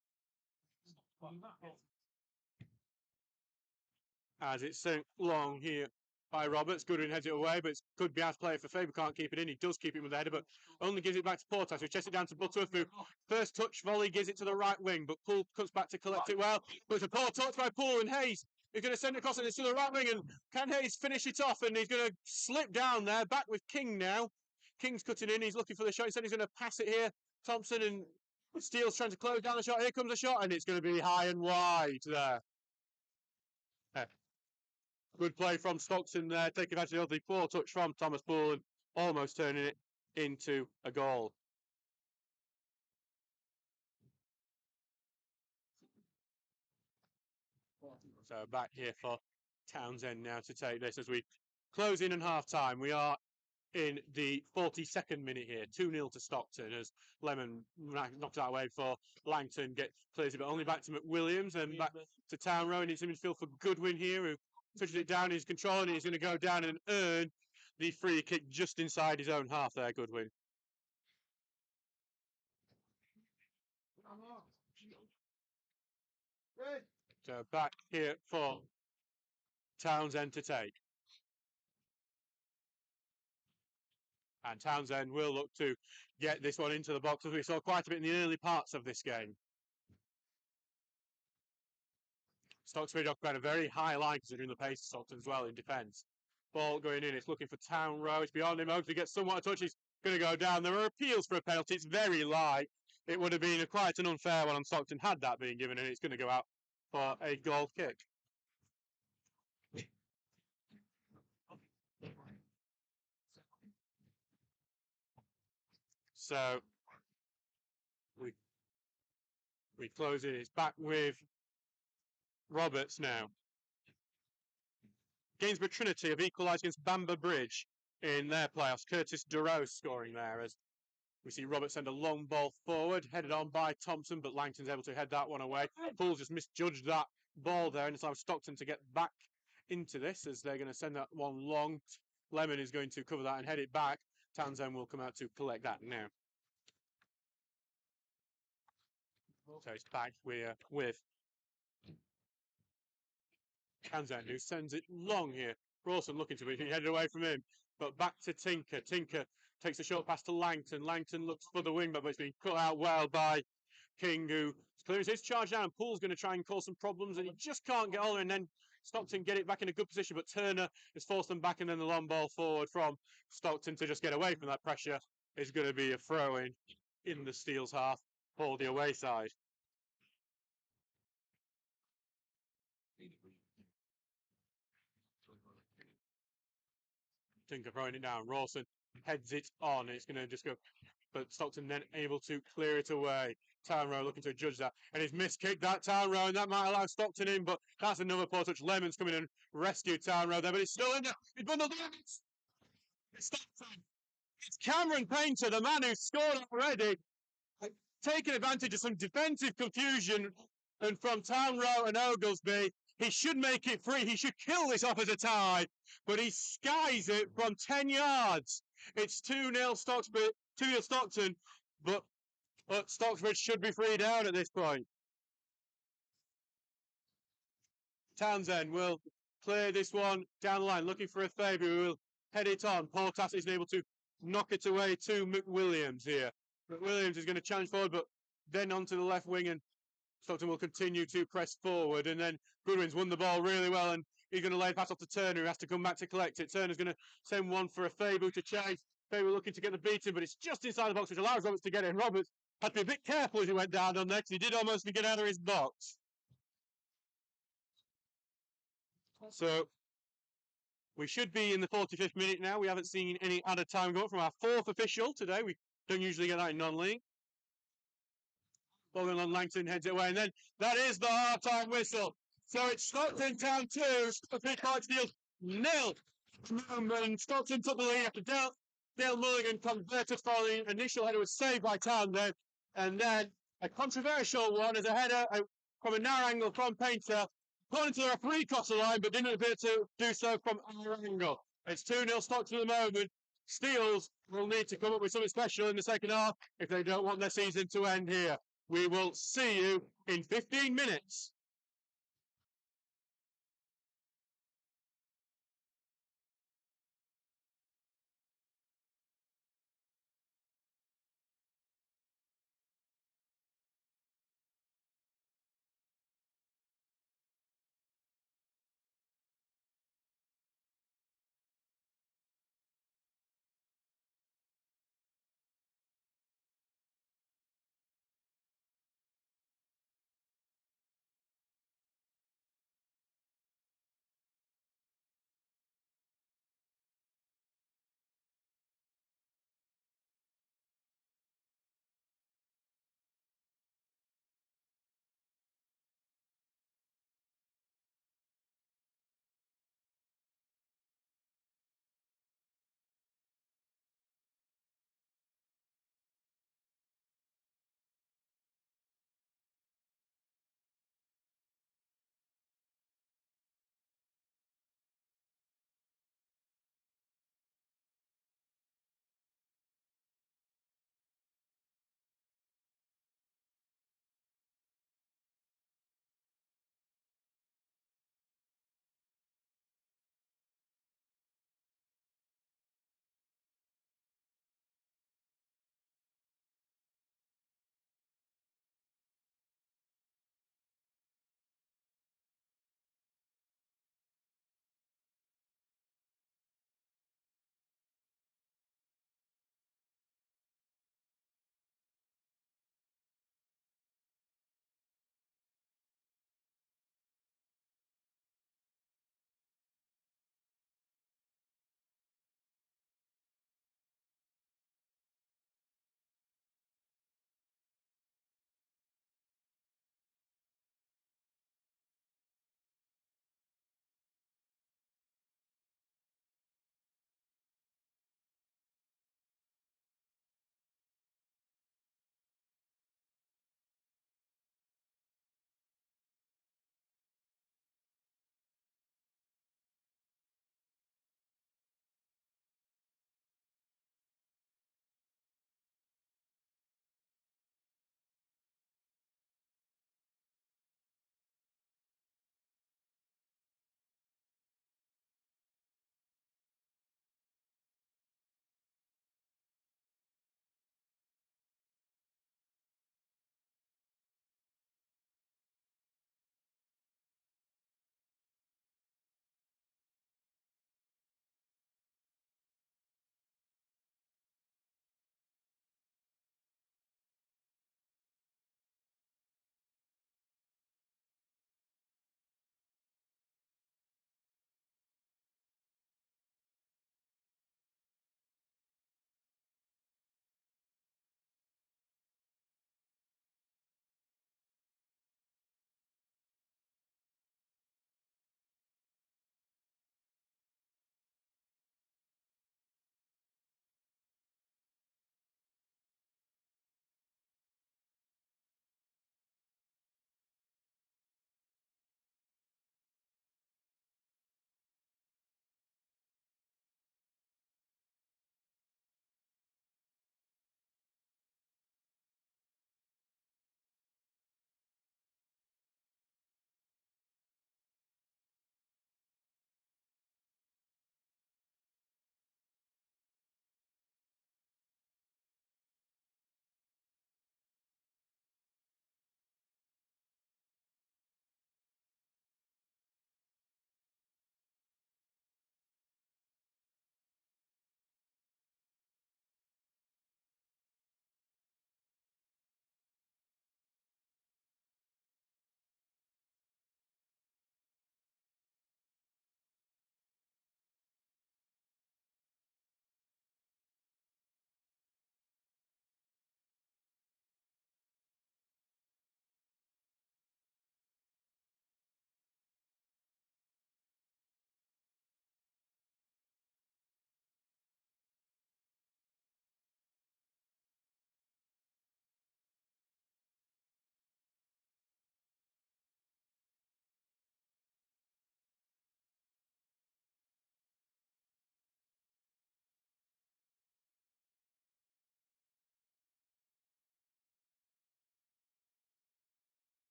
As it's sent long here by Roberts. Goodwin heads it away, but it could be out of play for Faber. Can't keep it in. He does keep it with the header, but only gives it back to Portas, who chests it down to Butterworth, who first touch volley gives it to the right wing, but Poole cuts back to collect it well. But it's a poor touch by Poole, and Hayes is going to send it across, and it's to the right wing, and can Hayes finish it off? And he's going to slip down there, back with King now. King's cutting in, he's looking for the shot. Instead, he's going to pass it here. Thompson and Steele's trying to close down the shot. Here comes a shot, and it's going to be high and wide there. Good play from Stockton there, taking advantage of the poor touch from Thomas Poole and almost turning it into a goal. So back here for Townsend now to take this as we close in half time. We are in the 42nd minute here, 2-0 to Stockton as Lemon knocks that away for Langton, clears it, but only back to McWilliams and back to Town Road. It's in midfield for Goodwin here, who touches it down, he's controlling it, he's going to go down and earn the free kick just inside his own half there, Goodwin. So back here for Townsend to take. And Townsend will look to get this one into the box, as we saw quite a bit in the early parts of this game. Stocksbridge occupying a very high line considering the pace of Stockton as well in defence. Ball going in, it's looking for Town Row, it's beyond him, hopefully gets somewhat a touch, he's going to go down. There are appeals for a penalty, it's very light. It would have been quite an unfair one on Stockton had that been given, and it's going to go out for a goal kick. So we close it. It's back with Roberts now. Gainsborough Trinity have equalised against Bamber Bridge in their playoffs. Curtis Durrow scoring there as we see Roberts send a long ball forward, headed on by Thompson, but Langton's able to head that one away. Poole just misjudged that ball there, and it's allowed Stockton to get back into this as they're going to send that one long. Lemon is going to cover that and head it back. Townsend will come out to collect that now. So it's back with Townsend, who sends it long here. Rawson looking to it, he headed away from him. But back to Tinker. Tinker takes a short pass to Langton. Langton looks for the wing, but it's been cut out well by King, who clears his charge down. Poole's going to try and cause some problems, and he just can't get on. And then Stockton get it back in a good position, but Turner has forced them back, and then the long ball forward from Stockton to just get away from that pressure is going to be a throw in the Steel's half for the away side. Tinker throwing it down. Rawson heads it on. It's going to just go, but Stockton then able to clear it away. Town Row looking to judge that, and he's miskicked that Town Row, and that might allow Stockton in, but that's another poor touch. Lemon's coming in and rescue Town Row there, but he's still in there. He's bundled in. It's Stockton. It's Cameron Painter, the man who scored already, taking advantage of some defensive confusion, and from Town Row and Oglesby, he should make it free. He should kill this off as a tie, but he skies it from 10 yards. It's 2-0 Stockbridge, 2-0 Stockton, but Stocksbridge should be free down at this point. Townsend will clear this one down the line, looking for a favour who will head it on. Portas isn't able to knock it away to McWilliams here. McWilliams is going to challenge forward, but then onto the left wing, and Stockton will continue to press forward. And then Goodwin's won the ball really well, and he's going to lay a pass off to Turner, who has to come back to collect it. Turner's going to send one for a Fabu to chase. Fabu looking to get the beating, but it's just inside the box, which allows Roberts to get in. Roberts had to be a bit careful as he went down on there, because he did almost get out of his box. So we should be in the 45th minute now. We haven't seen any added time go up from our fourth official today. We don't usually get that in non-league. Ball on Langton heads it away, and then that is the half-time whistle. So it's Stockton Town 2, Stockbridge Steels 0. And Stockton took the lead after Dale Mulligan converted following initial header was saved by Town then. And then a controversial one as a header from a narrow angle from Painter, according to the referee across the line, but didn't appear to do so from our angle. It's 2-0 Stockton at the moment. Steels will need to come up with something special in the second half if they don't want their season to end here. We will see you in 15 minutes.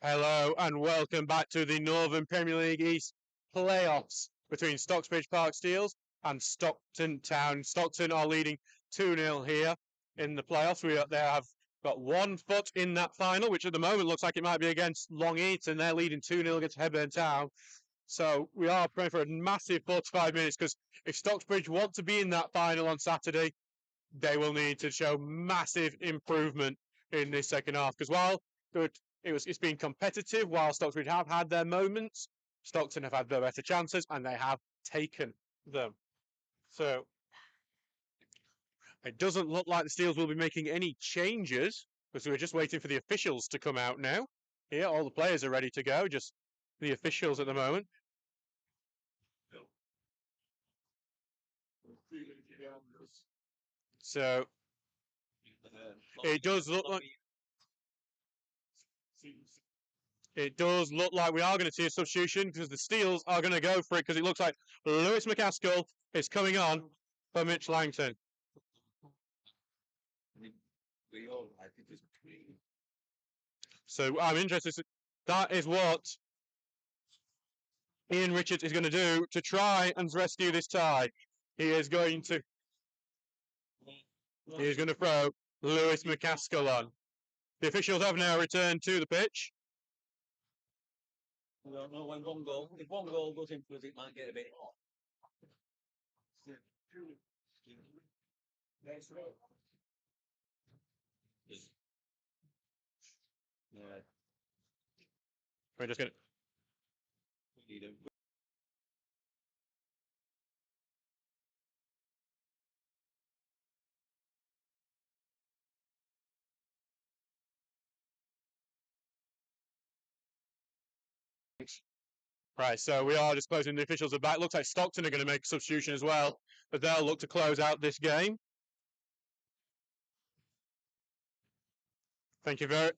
Hello and welcome back to the Northern Premier League East playoffs between Stocksbridge Park Steels and Stockton Town. Stockton are leading 2-0 here in the playoffs. They have got 1 foot in that final, which at the moment looks like it might be against Long Eaton. They're leading 2-0 against Hebburn Town. So we are praying for a massive 45 minutes, because if Stocksbridge want to be in that final on Saturday, they will need to show massive improvement in this second half. Because while it's been competitive, while Stocksbridge have had their moments, Stockton have had their better chances and they have taken them. So it doesn't look like the Steels will be making any changes, because we're just waiting for the officials to come out now. Here, all the players are ready to go, just the officials at the moment. So it does look like we are going to see a substitution, because the Steels are going to go for it, because it looks like Lewis McCaskill is coming on for Mitch Langton. So I'm interested. That is what Ian Richards is going to do to try and rescue this tie. He is going to throw Lewis McCaskill on. The officials have now returned to the pitch. I don't know when if one goal goes into us, it might get a bit hot. Yeah. We're just going to. Right, so we are just closing. The officials are back. Looks like Stockton are going to make a substitution as well, but they'll look to close out this game. Thank you very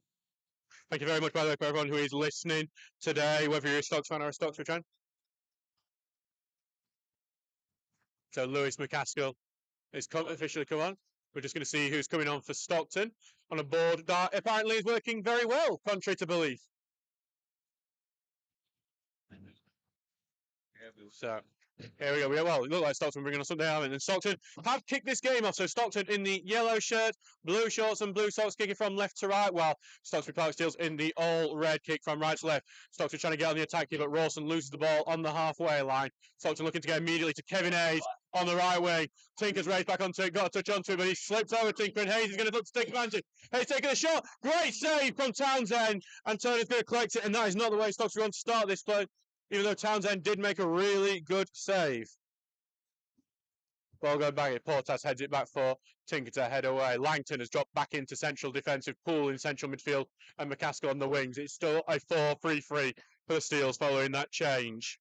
much, by the way, for everyone who is listening today, whether you're a Stocks fan or a Stocksbridge fan. So Lewis McCaskill is officially come on. We're just going to see who's coming on for Stockton on a board that apparently is working very well, contrary to belief. So here we go. Well, it looked like Stockton bringing us something out, and Stockton have kicked this game off. So Stockton in the yellow shirt, blue shorts and blue socks, kicking from left to right, while Stocksbridge Park Steels in the all red, kick from right to left. Stockton trying to get on the attack here, but Rawson loses the ball on the halfway line. Stockton looking to get immediately to Kevin Hayes on the right wing. Tinker's raised back onto it, got a touch onto it, but he slipped over Tinker, and Hayes is going to look to take advantage. Hayes taking a shot. Great save from Townsend, and Turner's going to collect it, and that is not the way Stockton want to start this play, even though Townsend did make a really good save. Ball going back, Portas heads it back for Tinker to head away. Langton has dropped back into central defensive pool in central midfield, and McCaskill on the wings. It's still a 4-3-3 for the Steels following that change,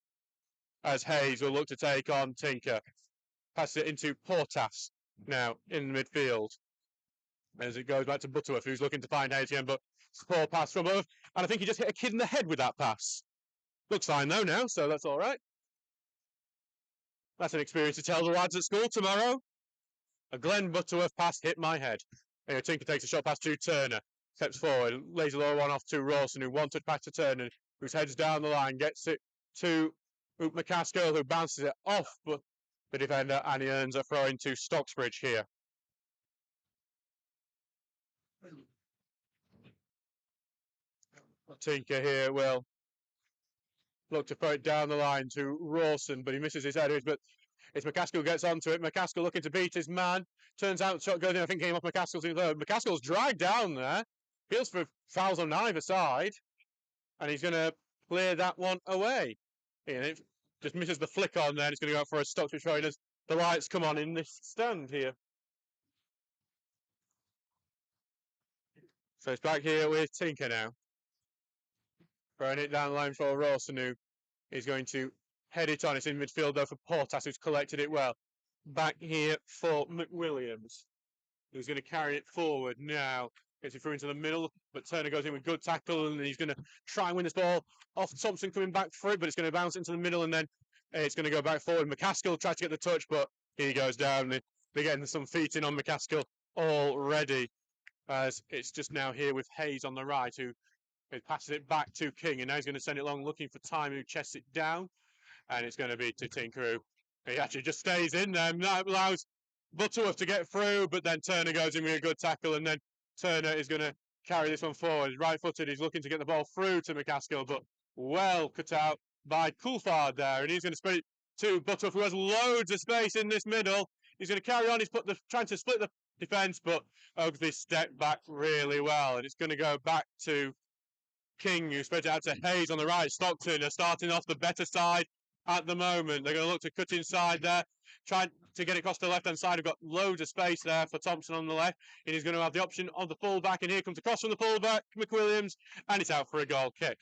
as Hayes will look to take on Tinker. Passes it into Portas now in the midfield, as it goes back to Butterworth, who's looking to find Hayes again, but it's a poor pass from above, and I think he just hit a kid in the head with that pass. Looks fine though now, so that's all right. That's an experience to tell the lads at school tomorrow. A Glenn Butterworth pass hit my head. Anyway, Tinker takes a shot pass to Turner. Steps forward, lays a low one off to Rawson, who wanted pass to Turner, who's heads down the line, gets it to McCaskill, who bounces it off the defender, and he earns a throw into Stocksbridge here. Tinker here will look to throw it down the line to Rawson, but he misses his headers. But it's McCaskill who gets onto it. McCaskill looking to beat his man. Turns out the shot goes in. I think came off McCaskill's in third. McCaskill's dragged down there. Feels for fouls on either side, and he's going to clear that one away. And it just misses the flick on there. It's going to go out for a Stocksbridge throw as the lights come on in this stand here. So it's back here with Tinker now. Throwing it down the line for Rawson, who is going to head it on. It's in midfield though for Portas, who's collected it well. Back here for McWilliams, who's going to carry it forward now. Gets it through into the middle, but Turner goes in with good tackle, and he's going to try and win this ball off Thompson coming back for it, but it's going to bounce into the middle, and then It's going to go back forward. McCaskill tried to get the touch, but he goes down. They're getting some feet in on McCaskill already, as it's just now here with Hayes on the right, who passes it back to King, and now he's going to send it long, looking for Time, who chests it down, and it's going to be to Tinker, who he actually just stays in there, and that allows Butterworth to get through, but then Turner goes in with a good tackle, and then Turner is going to carry this one forward. He's right-footed, he's looking to get the ball through to McCaskill, but well cut out by Coulthard there, and he's going to spread it to Butterworth, who has loads of space in this middle. He's going to carry on, he's trying to split the defence, but Oaksley stepped back really well, and it's going to go back to King, who spreads it out to Hayes on the right. Stockton are starting off the better side at the moment. They're going to look to cut inside there, trying to get it across the left-hand side. We've got loads of space there for Thompson on the left, and he's going to have the option of the full-back, and here comes the cross from the full-back, McWilliams, and it's out for a goal kick.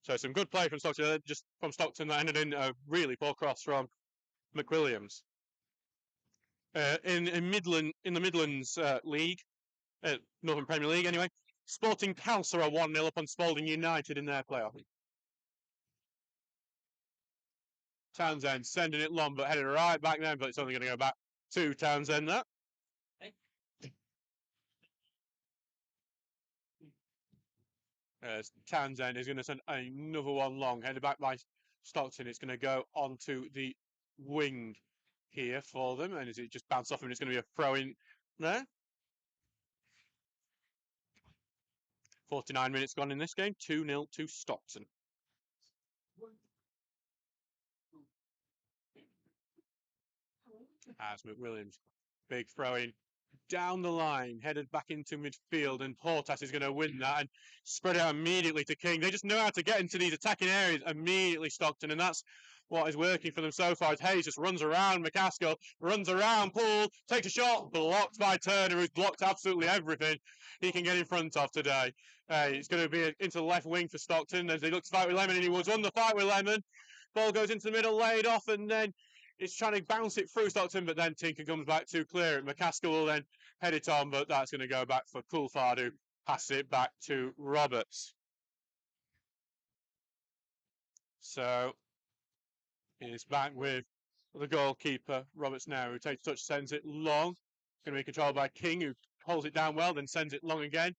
So some good play from Stockton, just from Stockton, that ended in a really poor cross from McWilliams. In the Midlands League, Northern Premier League anyway, Sporting Council are 1-0 up on Spalding United in their playoff. Townsend sending it long, but headed right back then, but it's only going to go back to Townsend there. Townsend is going to send another one long, headed back by Stockton. It's going to go onto the wing here for them, and as it just bounced off him, it's going to be a throw in there. 49 minutes gone in this game, 2-0 to Stockton. As McWilliams, big throw in down the line, headed back into midfield, and Portas is going to win that and spread it out immediately to King. They just know how to get into these attacking areas immediately, Stockton, and that's what is working for them so far. As Hayes just runs around McCaskill, runs around Poole, takes a shot, blocked by Turner, who's blocked absolutely everything he can get in front of today. It's going to be into the left wing for Stockton as he looks to fight with Lemon, and he was won the fight with Lemon. Ball goes into the middle, laid off, and then it's trying to bounce it through Stockton, but then Tinker comes back to clear it. McCaskill will then head it on, but that's going to go back for Coulthard, who passes it back to Roberts. So he's back with the goalkeeper, Roberts now, who takes touch, sends it long. It's going to be controlled by King, who holds it down well, then sends it long again.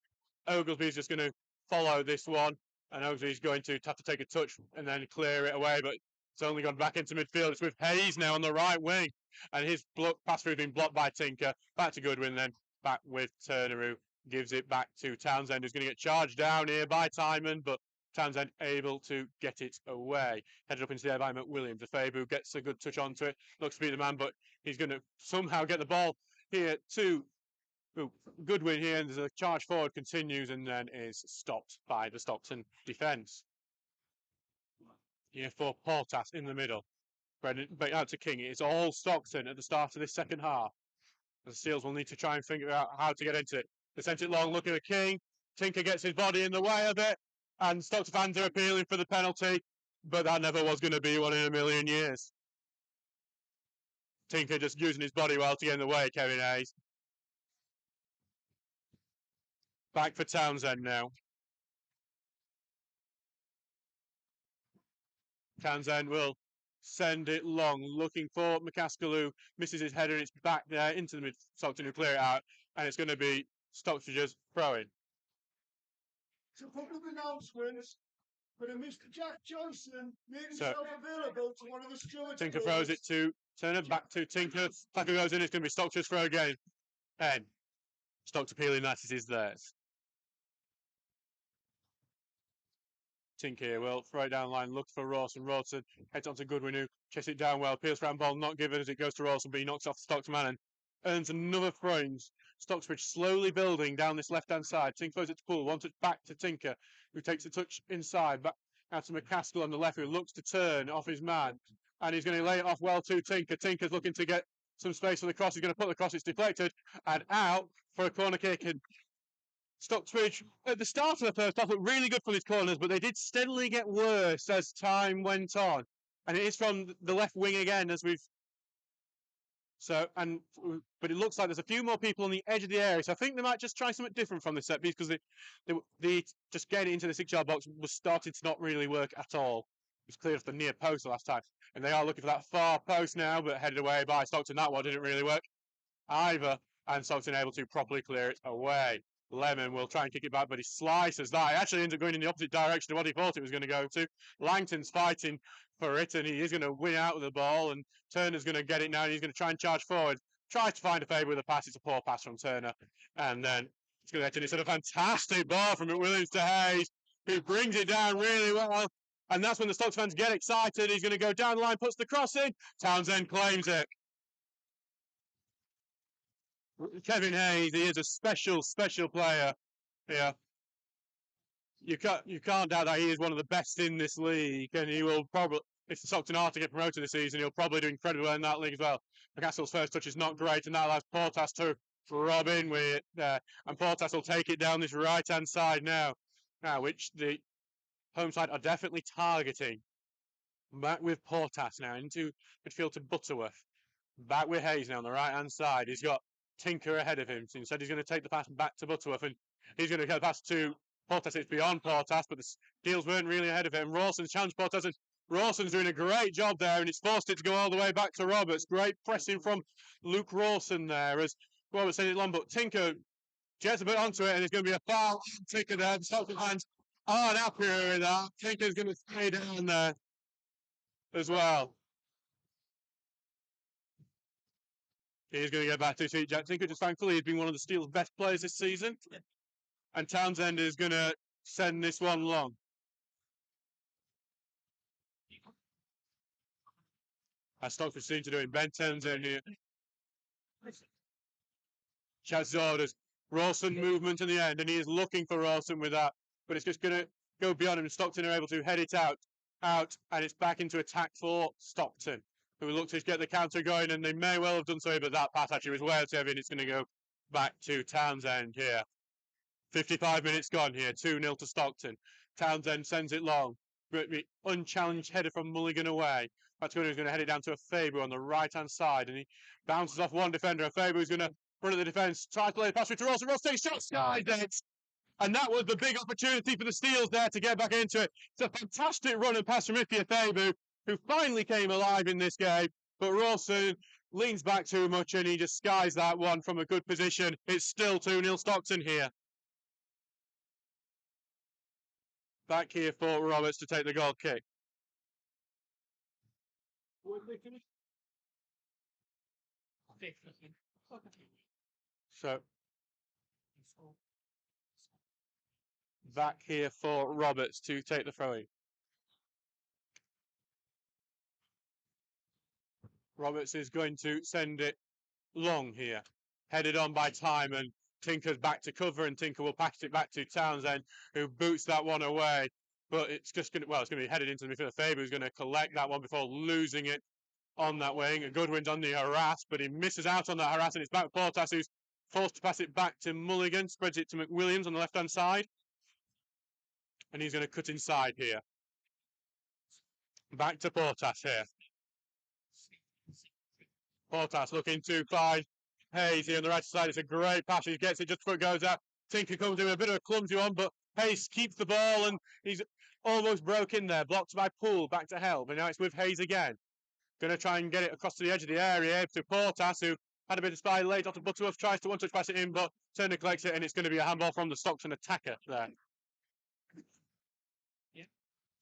Oglesby's just going to follow this one, and Oglesby's going to have to take a touch and then clear it away, but it's only gone back into midfield. It's with Hayes now on the right wing, and his pass through has been blocked by Tinker. Back to Goodwin, then back with Turner, who gives it back to Townsend, who's going to get charged down here by Timon, but Townsend able to get it away. Headed up into the air by McWilliams. Fabu gets a good touch onto it, looks to be the man, but he's going to somehow get the ball here to Goodwin here, and there's a charge forward, continues, and then is stopped by the Stockton defence. Here for Portas in the middle. But out to King. It's all Stockton at the start of this second half. The Seals will need to try and figure out how to get into it. They sent it long, looking at King. Tinker gets his body in the way of it, and Stockton fans are appealing for the penalty, but that never was going to be one in a million years. Tinker just using his body well to get in the way, Kevin Hayes. Back for Townsend now. Townsend will send it long, looking for McCaskill, who misses his header, and it's back there into the mid. Stockton who clear it out, and it's going to be Stockbridge's throw-in. So public announcements, but Mr. Jack Johnson made himself available to one of the stewards. Tinker throws it to Turner, back to Tinker. Tackle goes in, it's going to be Stockbridge's throw again. And Stockton appealing that it is theirs. Tinker will throw it down the line, looks for Rawson. Rawson heads on to Goodwin, who chests it down well. Peels round ball, not given as it goes to Rawson, but he knocks off the Stockton man and earns another throw-in. Stocksbridge slowly building down this left-hand side. Tinker throws it to Poole, one touch back to Tinker, who takes a touch inside, back out to McCaskill on the left, who looks to turn off his man, and he's going to lay it off well to Tinker. Tinker's looking to get some space for the cross. He's going to put the cross, it's deflected, and out for a corner kick. And Stockbridge, at the start of the first half, looked really good from his corners, but they did steadily get worse as time went on. And it is from the left wing again, as we've So, but it looks like there's a few more people on the edge of the area. So I think they might just try something different from this set piece, because they just getting into the 6-yard box was starting to not really work at all. It was cleared off the near post the last time. And they are looking for that far post now, but headed away by Stockton. That one didn't really work either. And Stockton able to properly clear it away. Lemon will try and kick it back, but he slices that. It actually ends up going in the opposite direction of what he thought it was going to go to. Langton's fighting for it, and he is going to win out with the ball, and Turner's going to get it now, and he's going to try and charge forward. Tries to find a favour with a pass. It's a poor pass from Turner. And then it's going to hit, and it's a fantastic ball from McWilliams to Hayes, who brings it down really well. And that's when the Stokes fans get excited. He's going to go down the line, puts the cross in. Townsend claims it. Kevin Hayes, he is a special player. Yeah. You can't doubt that he is one of the best in this league, and he will probably, if the Stockton are to get promoted this season, he'll probably do incredibly well in that league as well. McCastle's first touch is not great, and that allows Portas to rob in with it there. And Portas will take it down this right-hand side now, which the home side are definitely targeting. Back with Portas now into midfield to Butterworth. Back with Hayes now on the right-hand side. He's got Tinker ahead of him. So instead, he's going to take the pass back to Butterworth, and he's going to get the pass to Portas. It's beyond Portas, but the Steels weren't really ahead of him. Rawson's challenged Portas, and Rawson's doing a great job there, and it's forced it to go all the way back to Roberts. Great pressing from Luke Rawson there as Roberts sent it long, but Tinker gets a bit onto it, and there's going to be a foul. Tinker there. The Stockton fans aren't happy with that. Tinker's going to stay down there as well. He's going to get back to his feet. Jack Tinker, just thankfully, he's been one of the Steel's best players this season. And Townsend is going to send this one long. As Stockbridge seem to do in Ben Townsend here. Chad's orders. Rawson movement in the end, and he is looking for Rawson with that. But it's just going to go beyond him. Stockton are able to head it out, and it's back into attack for Stockton, who will look to get the counter going, and they may well have done so, but that pass actually was well too heavy, and it's going to go back to Townsend here. 55 minutes gone here, 2-0 to Stockton. Townsend sends it long. Unchallenged header from Mulligan away. That's going to head it down to a Faber on the right-hand side, and he bounces off one defender. And Faber is going to run at the defence, try to play the pass through to Ross, and Ross takes shot, skies it. And that was the big opportunity for the Steels there to get back into it. It's a fantastic run and pass from Ifia Faber, who finally came alive in this game, but Rawson leans back too much, and he just skies that one from a good position. It's still 2-0 Stockton here. Back here for Roberts to take the goal kick. So back here for Roberts to take the throw-in. Roberts is going to send it long here. Headed on by Timon. Tinker's back to cover, and Tinker will pass it back to Townsend, who boots that one away. But it's just going to, it's going to be headed into the midfield. Faber who's going to collect that one before losing it on that wing. And Goodwin's on the harass, but he misses out on that harass, and it's back to Portas, who's forced to pass it back to Mulligan, spreads it to McWilliams on the left-hand side. And he's going to cut inside here. Back to Portas here. Portas looking to find Hayes here on the right side. It's a great pass. He gets it just before it goes out. Tinker comes in with a bit of a clumsy one, but Hayes keeps the ball, and he's almost broke in there. Blocked by Poole, back to help. And now it's with Hayes again. Going to try and get it across to the edge of the area to Portas, who had a bit of spy late. Dr. Butterworth tries to one-touch pass it in, but Turner collects it, and it's going to be a handball from the Stockton attacker there.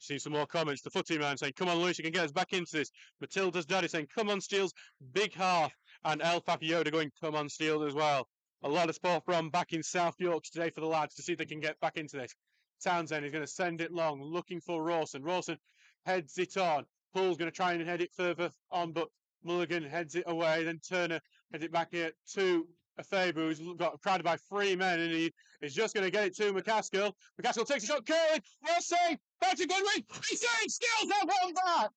See some more comments. The footy man saying, come on, Lewis, you can get us back into this. Matilda's daddy saying, come on, Steels, big half. And El Papioda going, come on, Steels as well. A lot of sport from back in South Yorkshire today for the lads to see if they can get back into this. Townsend is going to send it long, looking for Rawson. Rawson heads it on. Poole's going to try and head it further on, but Mulligan heads it away. Then Turner heads it back here to Faber, who's got crowded by 3 men, and he is just going to get it to McCaskill. McCaskill takes a shot, curling, well saved, back to Goodwin, he's saved, Steels have one back!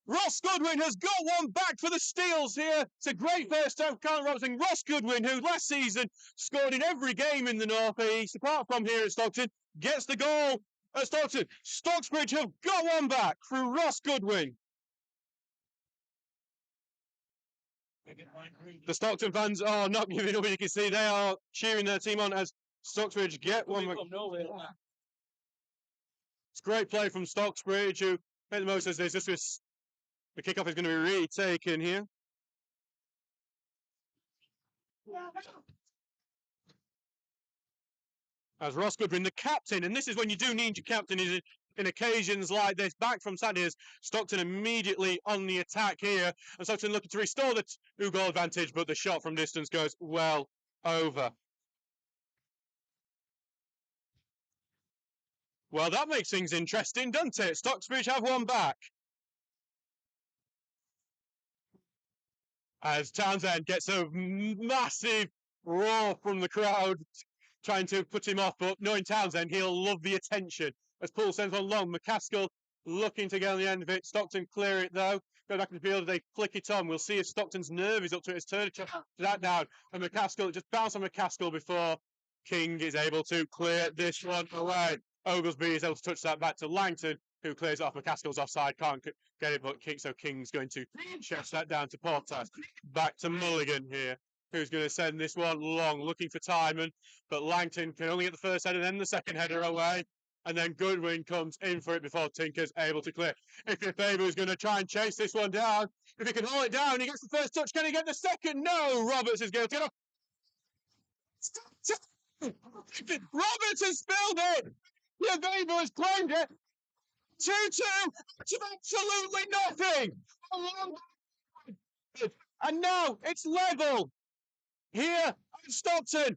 Ross Goodwin has got one back for the Steels here. It's a great first time for Colin Robertson. Ross Goodwin, who last season scored in every game in the North East, apart from here at Stockton, gets the goal at Stockton. Stocksbridge have got one back through Ross Goodwin. The Stockton fans are not giving up. You can see they are cheering their team on as Stockbridge get one. It's great play from Stocksbridge, who made the most of this. The kickoff is going to be retaken here. As Ross Goodwin, the captain, and this is when you do need your captain, is in occasions like this. Back from Sanders, Stockton immediately on the attack here, and Stockton looking to restore the 2-goal advantage, but the shot from distance goes well over. Well, that makes things interesting, doesn't it? Stocksbridge have one back. As Townsend gets a massive roar from the crowd, trying to put him off, but knowing Townsend, he'll love the attention. As Poole sends one long, McCaskill looking to get on the end of it. Stockton clear it though. Go back in the field, they flick it on. We'll see if Stockton's nerve is up to it. It's turned that down, and McCaskill just bounced on McCaskill before King is able to clear this one away. Oglesby is able to touch that back to Langton, who clears it off. McCaskill's offside, can't get it, but so King's going to chest that down to Portas. Back to Mulligan here, who's going to send this one long, looking for Timon, but Langton can only get the first header, then the second header away, and then Goodwin comes in for it before Tinker's able to clear. If Faber is going to try and chase this one down, if he can hold it down, he gets the first touch. Can he get the second? No, Roberts is going to get off. Roberts has spilled it. Yeah, Faber has claimed it. 2-2 to absolutely nothing. And now it's level here at Stockton.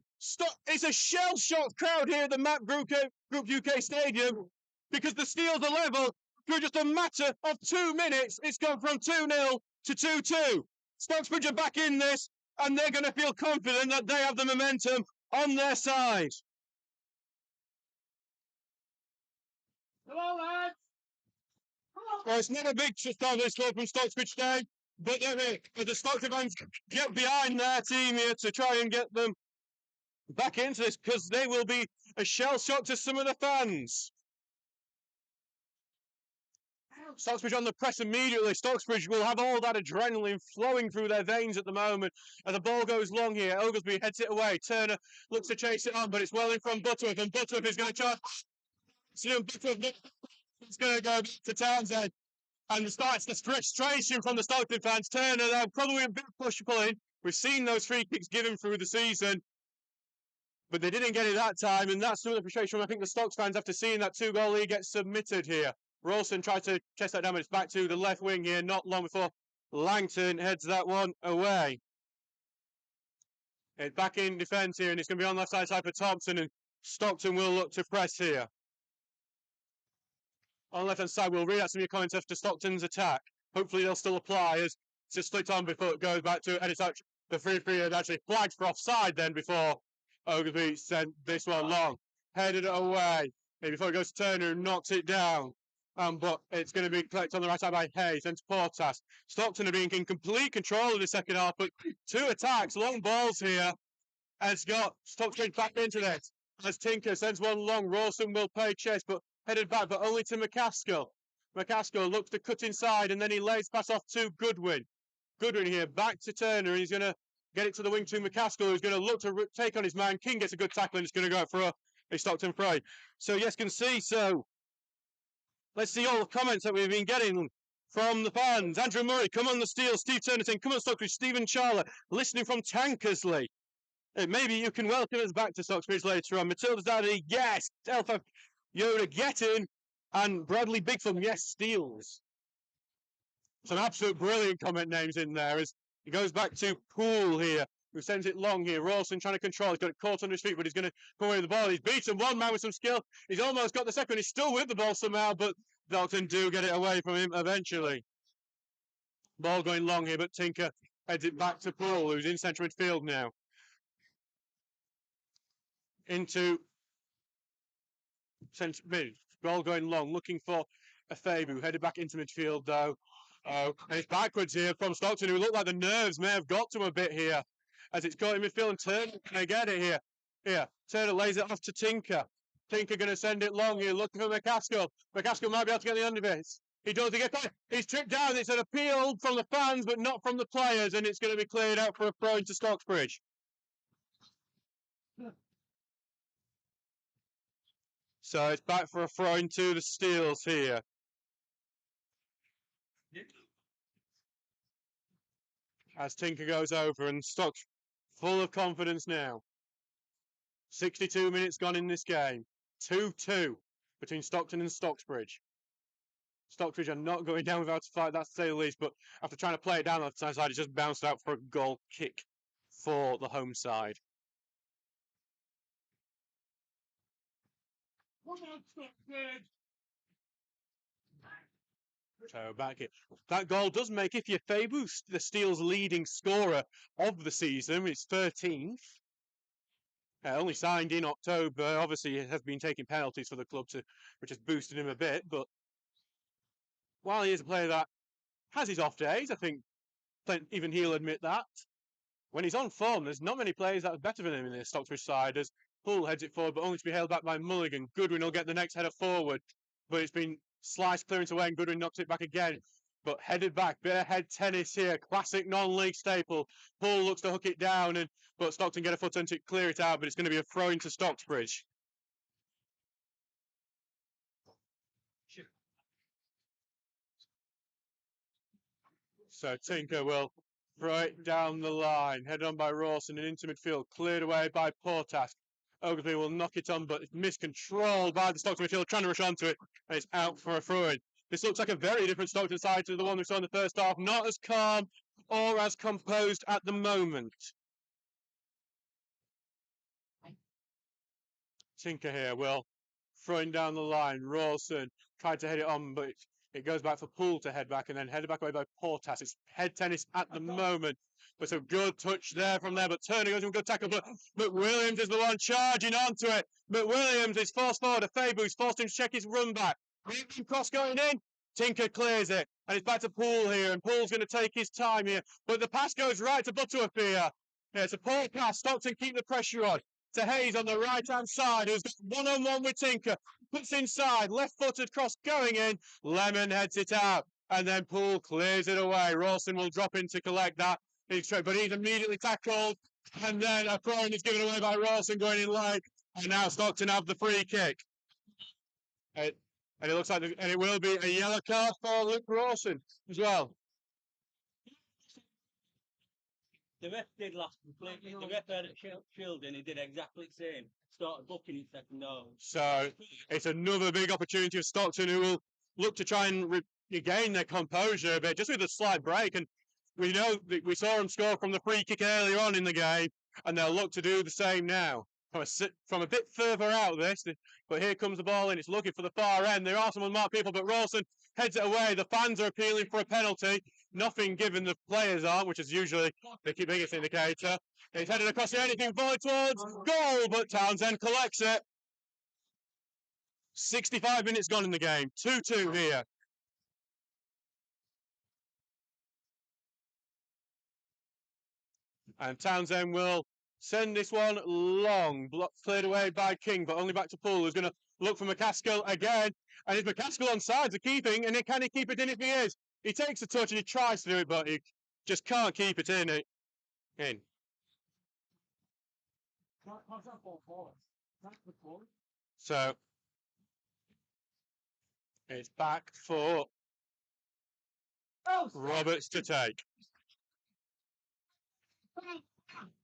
It's a shell-shocked crowd here at the Map Group UK Stadium because the Steels are level through just a matter of 2 minutes. It's gone from 2-0 to 2-2. Stocksbridge are back in this, and they're going to feel confident that they have the momentum on their side. Hello, lads. Well, it's not a big start this score from Stocksbridge today, but the Stockton fans get behind their team here to try and get them back into this because they will be a shell shock to some of the fans. Stocksbridge on the press immediately. Stocksbridge will have all that adrenaline flowing through their veins at the moment as the ball goes long here. Oglesby heads it away. Turner looks to chase it on, but it's well in from Butterworth, and Butterworth is going to charge. It's going to go to Townsend, and starts the frustration from the Stockton fans. Turner, they're probably a bit push-pulling. We've seen those free kicks given through the season, but they didn't get it that time, and that's some of the frustration I think the Stocks fans after seeing that 2-goal lead get submitted here. Rawson tried to chest that down, but it's back to the left wing here, not long before Langton heads that one away. It's back in defence here, and it's going to be on the left side for Thompson, and Stockton will look to press here. On the left-hand side, we'll read out some of your comments after Stockton's attack. Hopefully they'll still apply as it's just flicked on before it goes back to it. And it's actually, the free had actually flagged for offside then before Oglesby sent this one long. Headed it away. Maybe before it goes to Turner and knocks it down. But it's going to be collected on the right side by Hayes and Portas. Stockton are being in complete control of the second half, but 2 attacks, long balls here. And it's got Stockton back into this. As Tinker sends one long, Rawson will play chase, but headed back, but only to McCaskill. McCaskill looks to cut inside, and then he lays pass off to Goodwin. Goodwin here, back to Turner, and he's going to get it to the wing to McCaskill, who's going to look to take on his man. King gets a good tackle, and it's going to go out for a Stockton fray. So, yes, can see, so let's see all the comments that we've been getting from the fans. Andrew Murray, come on the Steel. Steve Turner saying, come on Stockbridge. Stephen Charler, listening from Tankersley. Maybe you can welcome us back to Stocksbridge later on. Matilda's Daddy, yes. Alpha Yoda, get in. And Bradley Bigthumb, yes, Steels. Some absolute brilliant comment names in there as he goes back to Poole here, who sends it long here. Rawson trying to control. He's got it caught under his feet, but he's going to come away with the ball. He's beaten one man with some skill. He's almost got the second. He's still with the ball somehow, but Dalton do get it away from him eventually. Ball going long here, but Tinker heads it back to Poole, who's in central midfield now. Into central mid. Ball going long, looking for a Fabu, headed back into midfield though. And it's backwards here from Stockton, who looked like the nerves may have got to him a bit here. As it's going in midfield, and Turner can get it here. Here, Turner lays it off to Tinker. Tinker going to send it long here, looking for McCaskill. McCaskill might be able to get the end of it. He does get back. He's tripped down. It's an appeal from the fans, but not from the players, and it's going to be cleared out for a throw into Stocksbridge. So it's back for a throw into the Steels here. As Tinker goes over, and Stock's full of confidence now. 62 minutes gone in this game. 2-2 between Stockton and Stocksbridge. Stockbridge are not going down without a fight, that's to say the least, but after trying to play it down on the side, it just bounced out for a goal kick for the home side. So back it. That goal does make Ifya Fabu the Steel's leading scorer of the season. It's 13th. Only signed in October. Obviously, he has been taking penalties for the club, which has boosted him a bit. But while he is a player that has his off days, I think even he'll admit that. When he's on form, there's not many players that are better than him in the Stocksbridge side. As Hull heads it forward, but only to be held back by Mulligan. Goodwin will get the next header forward, but it's been sliced clearance away, and Goodwin knocks it back again. But headed back, bit of head tennis here, classic non-league staple. Hull looks to hook it down, but Stockton get a foot into it, clear it out, but it's going to be a throw into Stocksbridge. So Tinker will throw it down the line, headed on by Rawson and into midfield, cleared away by Portas. Ogilvie will knock it on, but it's miscontrolled by the Stockton midfield, trying to rush onto it, and it's out for a throw-in. This looks like a very different Stockton side to the one we saw in the first half. Not as calm or as composed at the moment. Tinker here will throwing down the line. Rawson tried to head it on, but it goes back for Poole to head back, and then headed back away by Portas. It's head tennis at the moment. But a good touch there from there, but Turner goes to a good tackle, but McWilliams is the one charging onto it. McWilliams is forced forward. A Fabu's forced him to check his run back. Cross going in. Tinker clears it, and it's back to Poole here, and Poole's going to take his time here, but the pass goes right to Butterfield. Yeah, it's a poor pass. Stockton keep the pressure on. To Hayes on the right-hand side, who's got one-on-one with Tinker. Puts inside, left-footed cross going in. Lemon heads it out, and then Poole clears it away. Rawson will drop in to collect that. But he's immediately tackled, and then a throw-in is given away by Rawson going in late, and now Stockton have the free kick. And it looks like, and it will be a yellow card for Luke Rawson as well. The ref did last completely. The ref had it shielding. He did exactly the same. Started booking it second goal. So it's another big opportunity for Stockton, who will look to try and regain their composure a bit, just with a slight break. And we know that we saw them score from the free kick earlier on in the game, and they'll look to do the same now. From a bit further out this, but here comes the ball in. It's looking for the far end. There are some unmarked people, but Rawson heads it away. The fans are appealing for a penalty. Nothing given, the players aren't, which is usually the biggest indicator. He's headed across the anything forward towards goal, but Townsend collects it. 65 minutes gone in the game. 2-2 here. And Townsend will send this one long, cleared away by King, but only back to Poole, who's going to look for McCaskill again. And is McCaskill on sides of keeping, and can he keep it in if he is? He takes a touch and he tries to do it, but he just can't keep it in. So it's back for Roberts to take.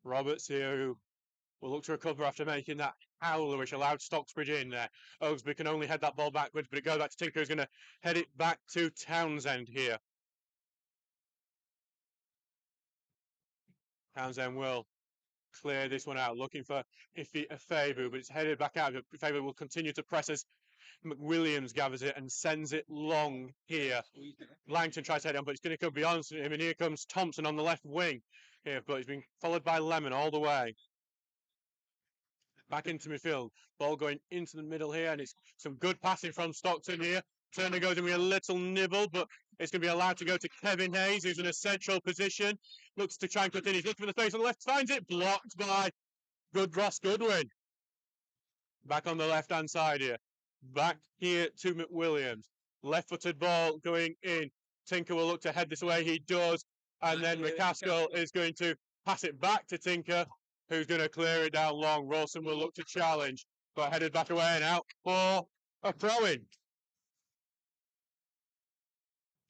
Roberts here, who will look to recover after making that howler, which allowed Stocksbridge in there. Oaksby can only head that ball backwards, but it goes back to Tinker, who's going to head it back to Townsend here. Townsend will clear this one out, looking for Ifebu, but it's headed back out. Ifebu will continue to press as McWilliams gathers it and sends it long here. Langton tries to head on, but it's going to come beyond him, and here comes Thompson on the left wing here, but he's been followed by Lemon all the way. Back into midfield. Ball going into the middle here, and it's some good passing from Stockton here. Turner goes in with a little nibble, but it's going to be allowed to go to Kevin Hayes, who's in a central position. Looks to try and cut in. He's looking for the face on the left, finds it, blocked by Ross Goodwin. Back on the left-hand side here. Back here to McWilliams. Left-footed ball going in. Tinker will look to head this away. He does. And then McCaskill is going to pass it back to Tinker, who's going to clear it down long. Rawson will look to challenge, but headed back away and out for a throw-in.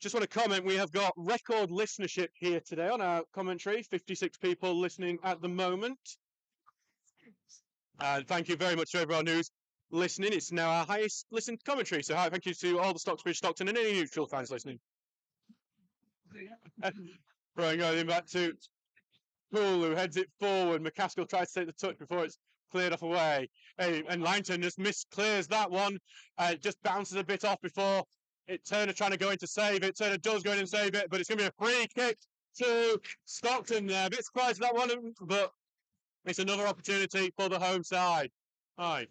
Just want to comment, we have got record listenership here today on our commentary. 56 people listening at the moment. And thank you very much to everyone who's listening. It's now our highest listened commentary. So thank you to all the Stocksbridge, Stockton and any neutral fans listening. Throwing it back to Poole, who heads it forward. McCaskill tries to take the touch before it's cleared off away. And Langton just clears that one. It just bounces a bit off before Turner trying to go in to save it. Turner does go in and save it, but it's going to be a free kick to Stockton there. A bit surprised at that one, but it's another opportunity for the home side. Aye.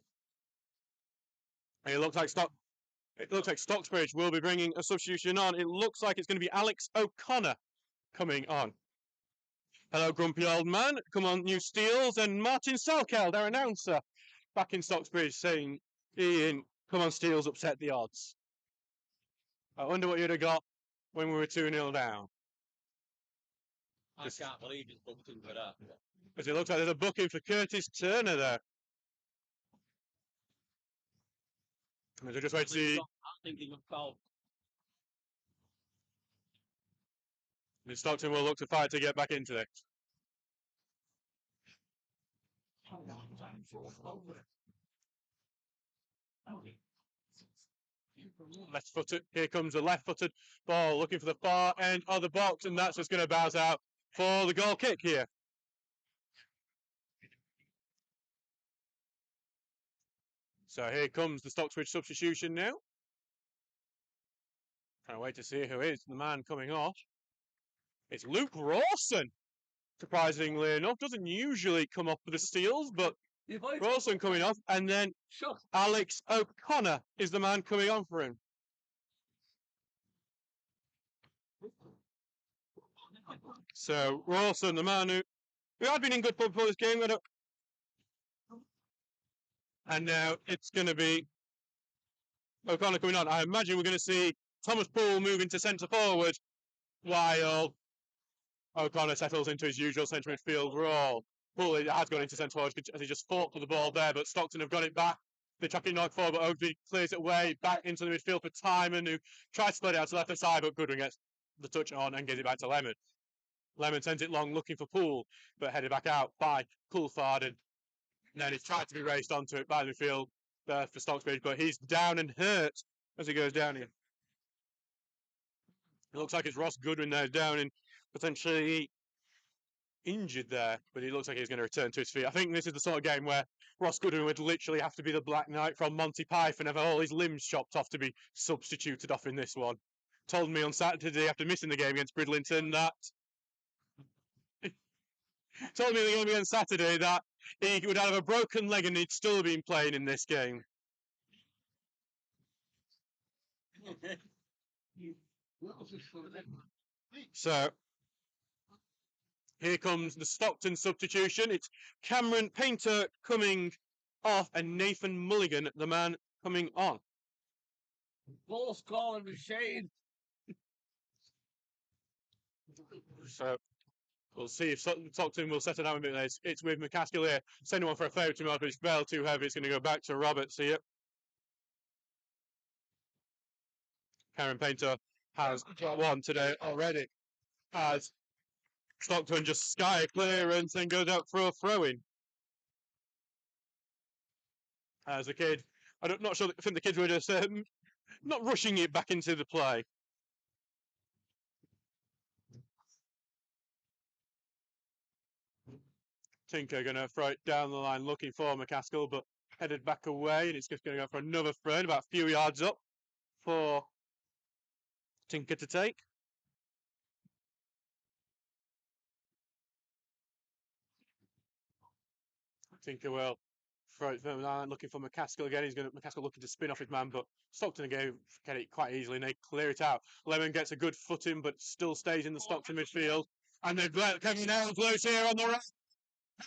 It looks like Stocksbridge will be bringing a substitution on. It looks like it's going to be Alex O'Connor coming on. Hello, grumpy old man. Come on, new steals. And Martin Salkeld, our announcer, back in Stocksbridge, saying, Ian, come on, steals, upset the odds. I wonder what you'd have got when we were 2-0 down. I can't believe he's booked him for that. Because it looks like there's a booking for Curtis Turner there. As I just wait to see. I think he got fouled. Stockton will look to fight to get back into it. Left-footed. Here comes the left-footed ball, looking for the far end of the box, and that's just going to bounce out for the goal kick here. So here comes the Stocksbridge substitution now. Trying to wait to see who is the man coming off. It's Luke Rawson, surprisingly enough. Doesn't usually come off for the steals, but Rawson coming off. And then Alex O'Connor is the man coming on for him. So Rawson, the man who had been in good form for this game. And now it's going to be O'Connor coming on. I imagine we're going to see Thomas Poole moving to centre forward while O'Connor settles into his usual centre midfield role. Poole has gone into centre forward as he just fought for the ball there, but Stockton have got it back. They're tracking knock forward, but Oakley clears it away back into the midfield for Timon, who tries to split it out to the left side, but Goodwin gets the touch on and gives it back to Lemon. Lemon sends it long looking for Poole, but headed back out by Coulthard, and then it's tried to be raced onto it by the midfield for Stocksbridge, but he's down and hurt as he goes down here. It looks like it's Ross Goodwin there down and potentially injured there, but he looks like he's going to return to his feet. I think this is the sort of game where Ross Goodwin would literally have to be the Black Knight from Monty Python and have all his limbs chopped off to be substituted off in this one. Told me on Saturday after missing the game against Bridlington that told me the game against Saturday that he would have a broken leg and he'd still been playing in this game. So here comes the Stockton substitution. It's Cameron Painter coming off and Nathan Mulligan, the man coming on. Ball's calling the shade. So we'll see if Stockton will settle down a bit. It's with McCaskill here. Sending one for a favour to Mark, but it's fell too heavy. It's going to go back to Roberts here. Cameron Painter has got one today already. As Stockton just sky clearance and goes out for a throw-in. As a kid, I'm not sure. I think the kids were just not rushing it back into the play. Tinker going to throw it down the line looking for McCaskill, but headed back away, and it's just going to go for another throw about a few yards up for Tinker to take. Tinker will throw it down the line looking for McCaskill again. McCaskill looking to spin off his man, but Stockton again get it quite easily and they clear it out. Lemon gets a good footing, but still stays in the Stockton midfield. And then Kevin Ells loose here on the right.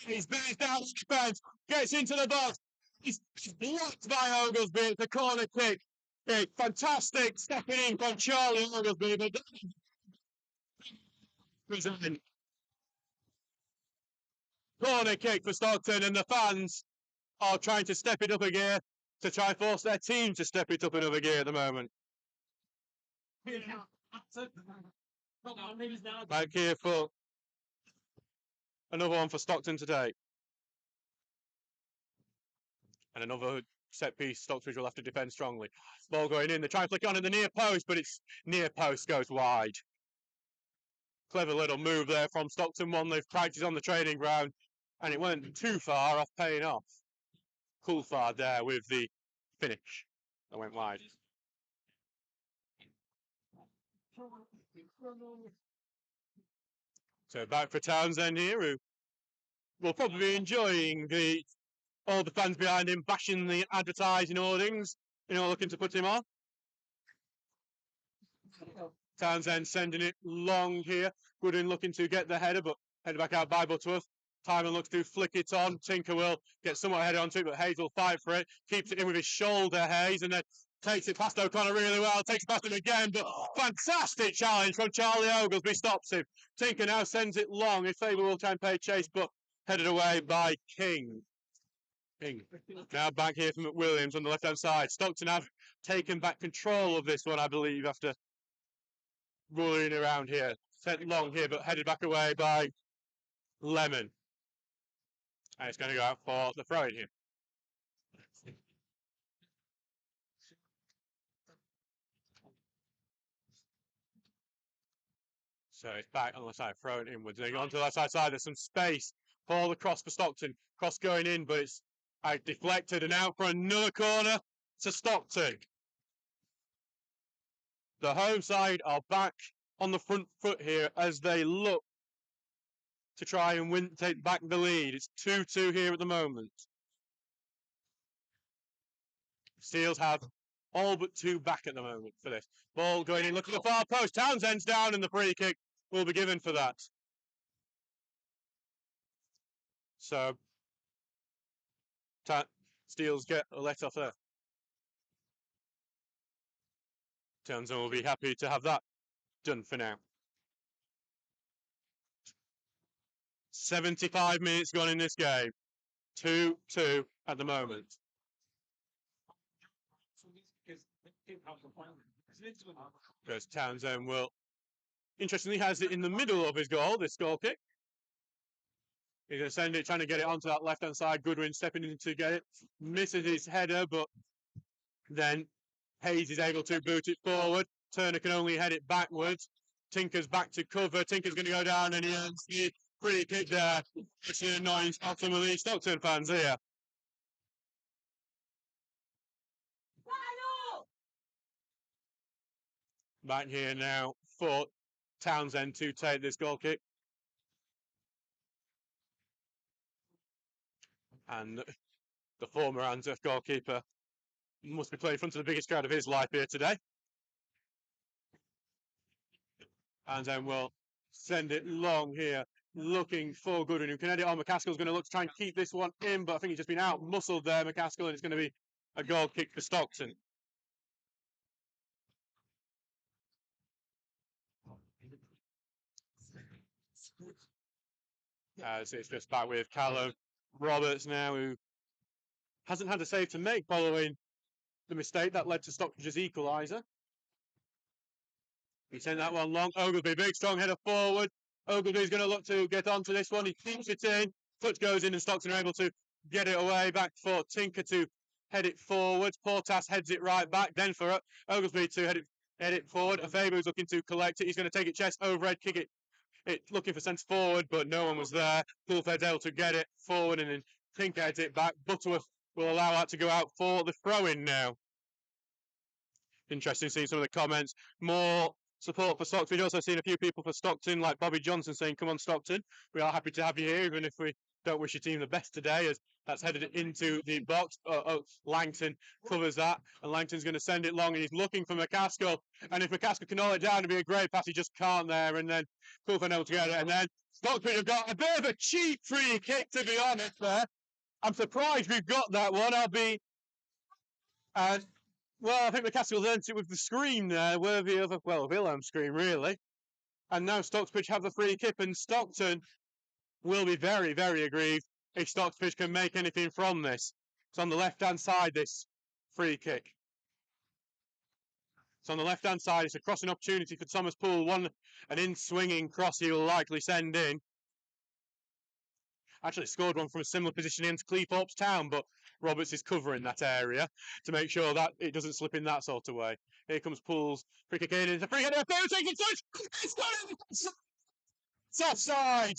He's bears down the defence, gets into the box. He's blocked by Oglesby. It's a corner kick A fantastic stepping in from Charlie Oglesby, but present corner kick for Stockton, and the fans are trying to step it up a gear to try and force their team to step it up another gear at the moment. Back here for another one for Stockton today. And another set piece, Stocksbridge will have to defend strongly. Ball going in, they try and flick on in the near post, but it's near post goes wide. Clever little move there from Stockton, one they've practiced on the training ground, and it went too far off paying off. Coulthard there with the finish that went wide. So back for Townsend here, who will probably be enjoying all the fans behind him bashing the advertising hoardings, looking to put him on. Townsend sending it long here. Goodwin looking to get the header, but headed back out by Butterworth. Timon looks to flick it on. Tinker will get somewhat headed onto it, but Hayes will fight for it. Keeps it in with his shoulder, Hayes, and then takes it past O'Connor really well. Takes it past him again, but fantastic challenge from Charlie Oglesby. Stops him. Tinker now sends it long. If Faber will try and pay chase, but headed away by King. Now back here from McWilliams on the left-hand side. Stockton have taken back control of this one, I believe, after rolling around here. Sent long here, but headed back away by Lemon. And it's going to go out for the throw-in here. So it's back on the side, thrown inwards. They go onto the left side. There's some space for the cross for Stockton. Cross going in, but it's deflected and out for another corner to Stockton. The home side are back on the front foot here as they look to try and take back the lead. It's 2-2 here at the moment. Steels have all but two back at the moment for this. Ball going in, look at the far post. Townsend's down and the free kick will be given for that. So Steels get a let off there. Townsend will be happy to have that done for now. 75 minutes gone in this game. 2-2 at the moment. Because Townsend will, interestingly, has it in the middle of his goal, this goal kick. He's going to send it, trying to get it onto that left-hand side. Goodwin stepping in to get it. Misses his header, but then Hayes is able to boot it forward. Turner can only head it backwards. Tinker's back to cover. Tinker's going to go down and he earns the free kick there. It's an annoyance of some of the Stockton fans here. Back here now for Townsend to take this goal kick. And the former Anzac goalkeeper must be playing in front of the biggest crowd of his life here today. And then we'll send it long here, looking for Goodwin, who can head it on. McCaskill's going to look to try and keep this one in, but I think he's just been out-muscled there, McCaskill, and it's going to be a goal kick for Stockton. As it's just back with Callum Roberts now, who hasn't had a save to make following the mistake that led to Stockbridge's equaliser. He sent that one long. Oglesby, big strong header forward. Oglesby's going to look to get onto this one. He keeps it in. Touch goes in and Stockton are able to get it away. Back for Tinker to head it forward. Portas heads it right back. Then for Oglesby to head it forward. Faber's looking to collect it. He's going to take it chest overhead, kick it. Looking for centre forward, but no one was there. Coulthard's able to get it forward and then Tinker heads it back. Butterworth will allow that to go out for the throw-in now. Interesting seeing some of the comments. More support for Stockton. We've also seen a few people for Stockton, like Bobby Johnson saying, come on Stockton. We are happy to have you here, even if we don't wish your team the best today, as that's headed into the box. Langton covers that, and Langton's going to send it long, and he's looking for McCaskill. And if McCaskill can haul it down, it'd be a great pass. He just can't there, and then Coulthard able to get it. And then Stockbridge have got a bit of a cheap free kick, to be honest there. I'm surprised we've got that one. And Well, I think McCaskill's earned it with the scream there, worthy of a, well, a Wilhelm scream, really. And now Stocksbridge have the free kick, and Stockton will be very, very aggrieved if Stocksbridge can make anything from this. It's on the left-hand side, this free kick. It's on the left-hand side. It's a crossing opportunity for Thomas Poole. An in-swinging cross he will likely send in. Actually scored one from a similar position into Cleethorpes Town, but Roberts is covering that area to make sure that it doesn't slip in that sort of way. Here comes Poole's free kick in. It's a free kick. It's offside.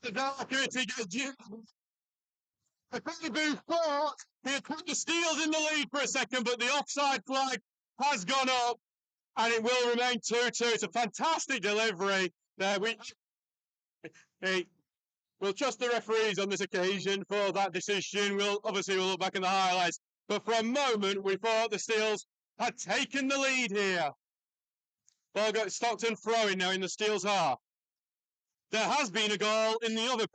The Valkyrie gets you. The Boo thought he had put the Steels in the lead for a second, but the offside flag has gone up and it will remain 2-2. It's a fantastic delivery there. We'll trust the referees on this occasion for that decision. We'll look back in the highlights. But for a moment, we thought the Steels had taken the lead here. Ball got Stockton throwing now in the Steels' half. There has been a goal in the other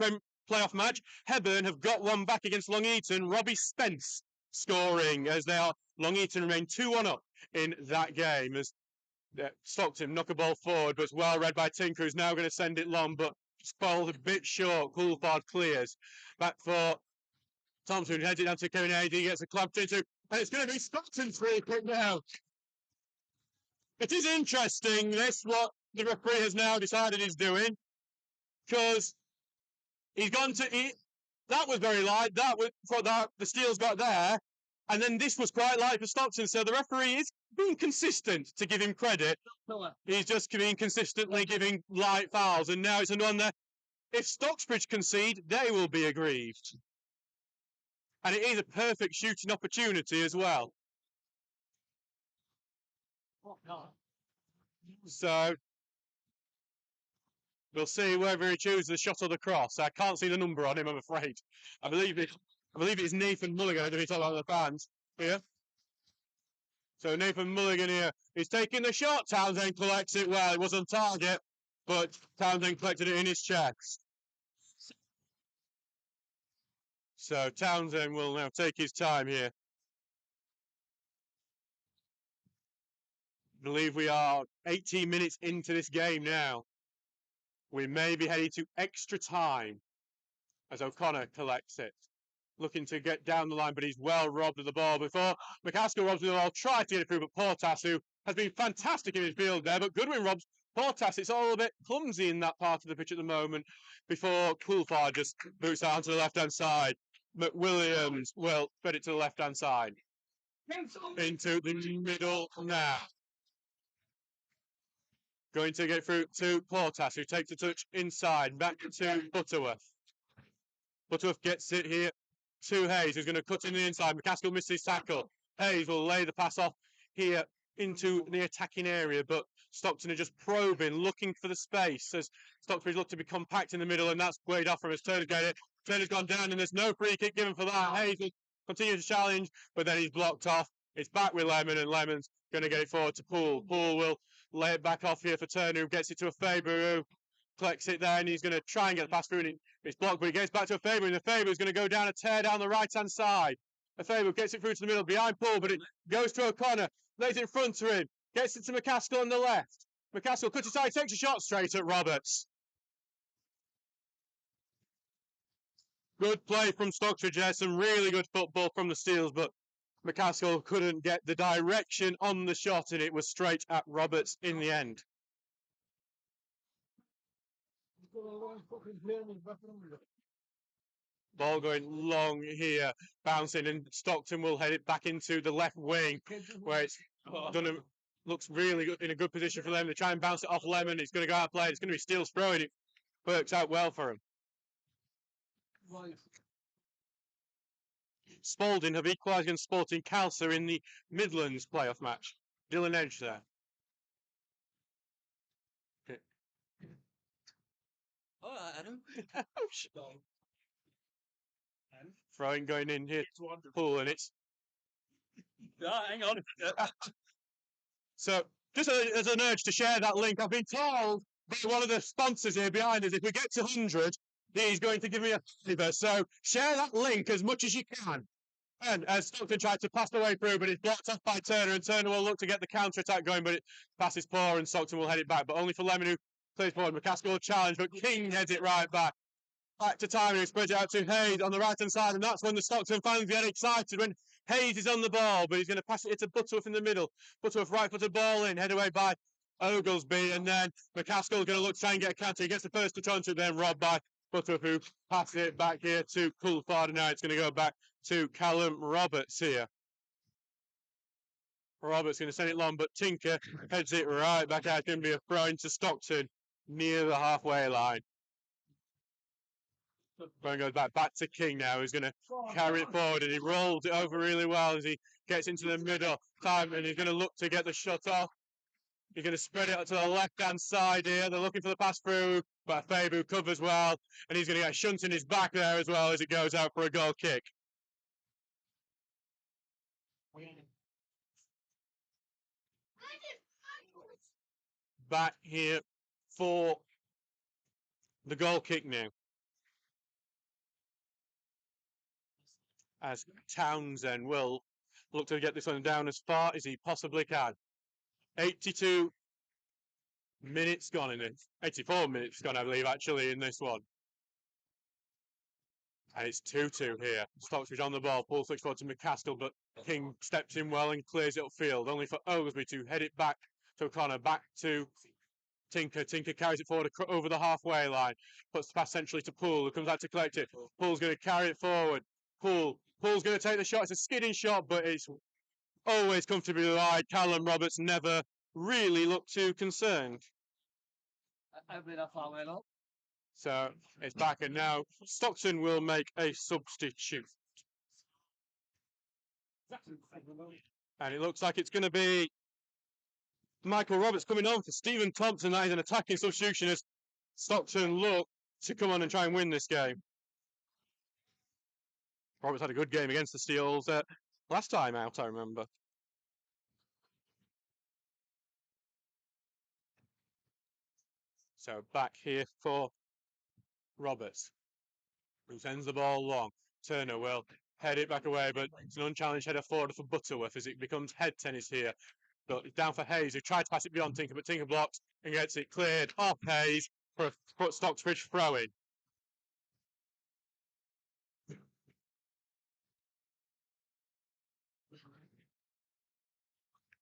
playoff match. Hebburn have got one back against Long Eaton. Robbie Spence scoring as Long Eaton remain 2-1 up in that game. As Stockton knock a ball forward, but it's well read by Tinker, who's now going to send it long, but falls a bit short. Coulthard clears. Back for Thompson, who heads it down to Kevin A. He gets a clamped into, and it's going to be Stockton's free kick now. It is interesting, what the referee has now decided he's doing, because he's gone to. That was very light. That was for that the Steels got there, and then this was quite light for Stockton. So the referee is being consistent, to give him credit. He's just being consistently giving light fouls, and now it's another one there. If Stocksbridge concede, they will be aggrieved. And it is a perfect shooting opportunity as well. So we'll see whether he chooses the shot or the cross. I can't see the number on him, I'm afraid. I believe it is Nathan Mulligan, if he's talking about the fans here. So Nathan Mulligan here is taking the shot. Townsend collects it well. It was on target, but Townsend collected it in his chest. So Townsend will now take his time here. I believe we are 18 minutes into this game now. We may be heading to extra time as O'Connor collects it. Looking to get down the line, but he's well robbed of the ball before. McCaskill robs the ball, tries to get it through, but Portas, who has been fantastic in his field there, but Goodwin robs Portas. It's all a bit clumsy in that part of the pitch at the moment before Coulthard just boots out onto the left-hand side. McWilliams will spread it to the left-hand side. Into the middle now. Going to get through to Portas, who takes a touch inside, back to Butterworth. Butterworth gets it here to Hayes, who's going to cut in the inside. McCaskill misses his tackle. Hayes will lay the pass off here into the attacking area, but Stockton are just probing, looking for the space as Stockbridge look to be compact in the middle, and that's played off from his Turner get it. Turner's gone down, and there's no free kick given for that. Hayes will continue to challenge, but then he's blocked off. It's back with Lemon, and Lemon's going to get it forward to Poole. Poole will lay it back off here for Turner, who gets it to a Faber, who collects it there, and he's going to try and get the pass through, and it's blocked, but he gets back to a Faber, and the Faber is going to go down a tear down the right-hand side. A Faber gets it through to the middle, behind Poole, but it goes to O'Connor, lays it in front of him, gets it to McCaskill on the left. McCaskill cuts aside, takes a shot straight at Roberts. Good play from Stockbridge there, some really good football from the Steels, but McCaskill couldn't get the direction on the shot, and it was straight at Roberts in the end. Ball going long here, bouncing, and Stockton will head it back into the left wing, where it's done. Looks really good, in a good position for them. They try and bounce it off Lemon. It's going to go out of play. It's going to be Steele's throwing. It works out well for him. Spalding have equalised against Sporting Calcer in the Midlands playoff match. Dylan Edge there. Oh, Adam. Throwing going in here. Poole, and it's. Oh, hang on. So, just as an urge to share that link, I've been told by one of the sponsors here behind us, if we get to 100, he's going to give me a favour. So, share that link as much as you can. And as Stockton tried to pass the way through, but it's blocked off by Turner, and Turner will look to get the counter-attack going, but it passes poor, and Stockton will head it back, but only for Lemon, who plays forward. McCaskill will challenge, but King heads it right back. Back to Tyler, who spreads it out to Hayes on the right-hand side, and that's when the Stockton fans get excited, when Hayes is on the ball, but he's going to pass it to Butterworth in the middle. Butterworth right-footed ball in, head away by Oglesby, and then McCaskill's going to look to try and get a counter. He gets the first touch onto it, then robbed by Butterworth, who passes it back here to Coulthard, and now it's going to go back to Callum Roberts here. Roberts going to send it long, but Tinker heads it right back out. It's going to be a throw into Stockton near the halfway line. Throw goes back to King now, who's going to carry it forward, and he rolls it over really well as he gets into the middle time, and he's going to look to get the shot off. He's going to spread it out to the left-hand side here. They're looking for the pass through, but Fabu covers well, and he's going to get a shunt in his back there as well as it goes out for a goal kick. Back here for the goal kick now, as Townsend will look to get this one down as far as he possibly can. 82 minutes gone in it. 84 minutes gone, I believe, actually, in this one. And it's 2-2 here. Stocksbridge on the ball, pulls switch forward to McCaskill, but King steps in well and clears it upfield, only for Oglesby to head it back to O'Connor, back to Tinker. Tinker carries it forward over the halfway line, puts the pass centrally to Poole, who comes out to collect it. Poole's going to carry it forward. Poole's going to take the shot. It's a skidding shot, but it's always comfortably wide. Callum Roberts never really looked too concerned. So it's back, and now Stockton will make a substitute. And it looks like it's going to be Michael Roberts coming on for Stephen Thompson. That is an attacking substitution as Stockton look to come on and try and win this game. Roberts had a good game against the Steels last time out, I remember. So back here for Roberts, who sends the ball long. Turner will head it back away, but it's an unchallenged header forward for Butterworth as it becomes head tennis here. But it's down for Hayes, who tried to pass it beyond Tinker, but Tinker blocks and gets it cleared off Hayes for a Stocksbridge throw-in.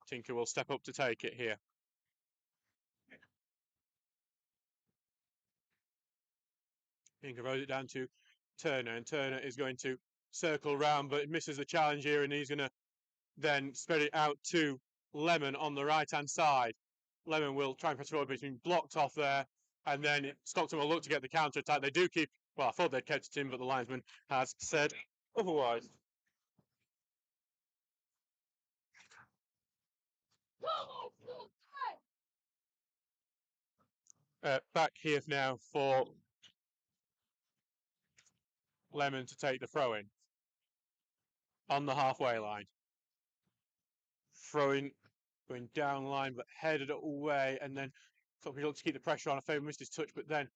Tinker will step up to take it here. Tinker throws it down to Turner, and Turner is going to circle round, but misses the challenge here, and he's going to then spread it out to Lemon on the right-hand side. Lemon will try and press forward, but it's been blocked off there, and then Stockton will look to get the counter-attack. They do keep, well, I thought they'd kept it in, but the linesman has said otherwise. Back here now for Lemon to take the throw-in on the halfway line. Throwing, going down line, but headed away, and then Stockbridge looked to keep the pressure on. Faber missed his touch, but then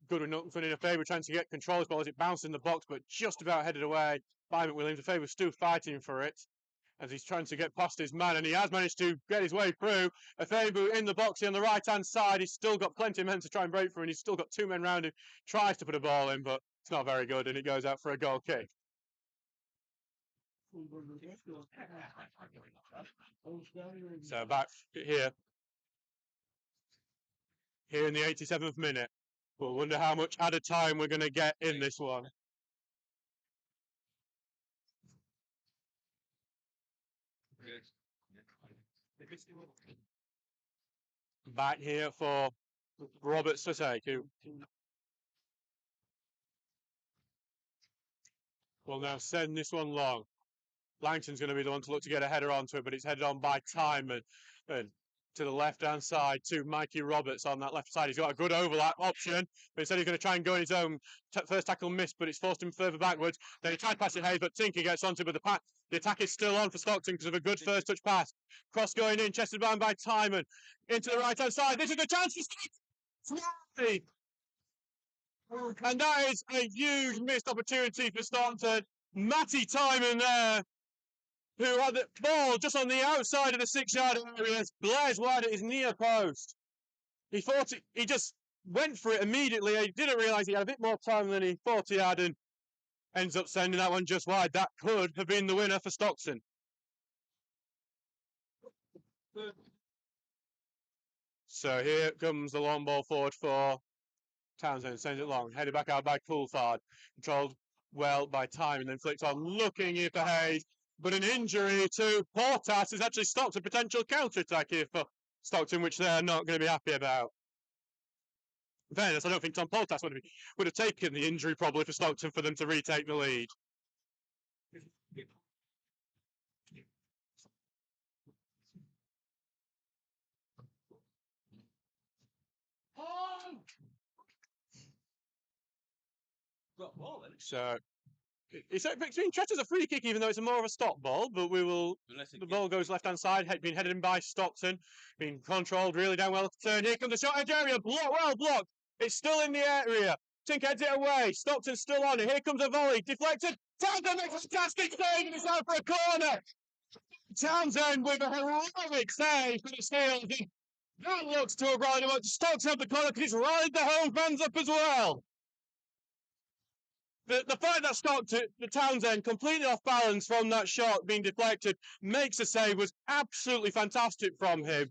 Goodwin in a favour, trying to get control as well as it bounced in the box, but just about headed away by McWilliams. A favour still fighting for it as he's trying to get past his man, and he has managed to get his way through. Afebu in the box on the right-hand side. He's still got plenty of men to try and break through, and he's still got two men round him. Tries to put a ball in, but it's not very good, and it goes out for a goal kick. So back here in the 87th minute. We'll wonder how much added time we're going to get in this one. Back here for Roberts to take, who will now send this one long. Langton's going to be the one to look to get a header onto it, but it's headed on by Timon. And to the left-hand side to Mikey Roberts on that left side. He's got a good overlap option, but instead he's going to try and go in his own. First tackle missed, but it's forced him further backwards. Then he tried to pass it Hayes, but Tinker gets onto it, but the attack is still on for Stockton because of a good first touch pass. Cross going in, chested down by Timon. Into the right-hand side. This is a chance for Stockton! And that is a huge missed opportunity for Stockton. Matty Timon there, who had the ball just on the outside of the 6-yard area, blares wide at his near post. He thought he just went for it immediately. He didn't realise he had a bit more time than he thought he had, and ends up sending that one just wide. That could have been the winner for Stockton. So here comes the long ball forward for Townsend, sends it long, headed back out by Coulthard, controlled well by Time, and then flicked on, looking here for Hayes, but an injury to Portas has actually stopped a potential counter-attack here for Stockton, which they're not going to be happy about. In fairness, I don't think Tom Portas would have taken the injury probably for Stockton for them to retake the lead. So it's being treated as a free kick, even though it's more of a stop ball. But the ball goes left hand side, being headed in by Stockton, being controlled really down well. Turn here comes the shot edge area, well blocked. It's still in the area. Tink heads it away. Stockton's still on it. Here comes a volley, deflected. Townsend makes a fantastic save, and it's out for a corner. Townsend with a heroic save for the Steels. That looks to have rallied him up. Stockton up the corner because he's rallied the home fans up as well. The fact that Stockton, the Townsend, completely off balance from that shot being deflected, makes a save was absolutely fantastic from him.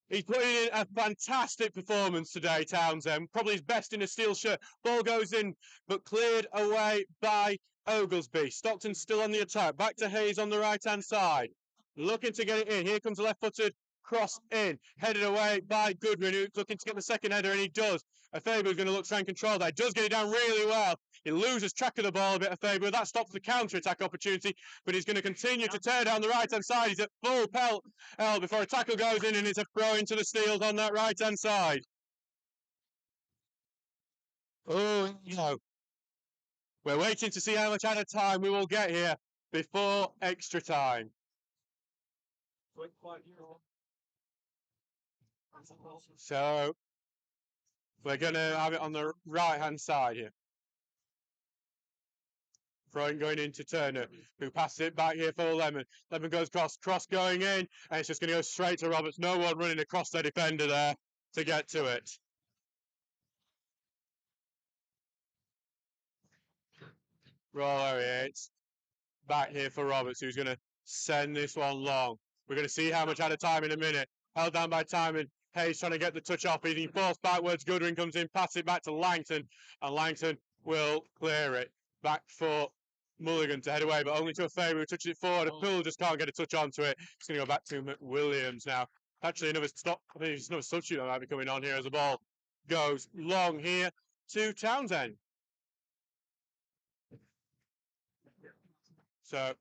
He's putting in a fantastic performance today, Townsend. Probably his best in a steel shirt. Ball goes in, but cleared away by Oglesby. Stockton still on the attack. Back to Hayes on the right-hand side. Looking to get it in. Here comes a left-footed cross in. Headed away by Goodwin, who's looking to get the second header, and he does. Afebu's going to look to try and control that. He does get it down really well. He loses track of the ball a bit, Afebu. That stops the counter-attack opportunity, but he's going to continue to tear down the right-hand side. He's at full pelt before a tackle goes in, and it's a throw into the Steels on that right-hand side. Oh, we're waiting to see how much out of time we will get here before extra time. So we're going to have it on the right-hand side here. Throwing going into Turner, who passes it back here for Lemon. Lemon goes cross going in, and it's just going to go straight to Roberts. No one running across their defender there to get to it. Roll it's back here for Roberts, who's going to send this one long. We're going to see how much out of time in a minute. Held down by Timon. Hayes trying to get the touch off. He's forced backwards. Goodwin comes in, passes it back to Langton, and Langton will clear it. Back for Mulligan to head away, but only to a favour who touches it forward. Poole just can't get a touch onto it. It's going to go back to McWilliams now. Actually, another stop. I think it's another substitute that might be coming on here as the ball goes long here to Townsend. So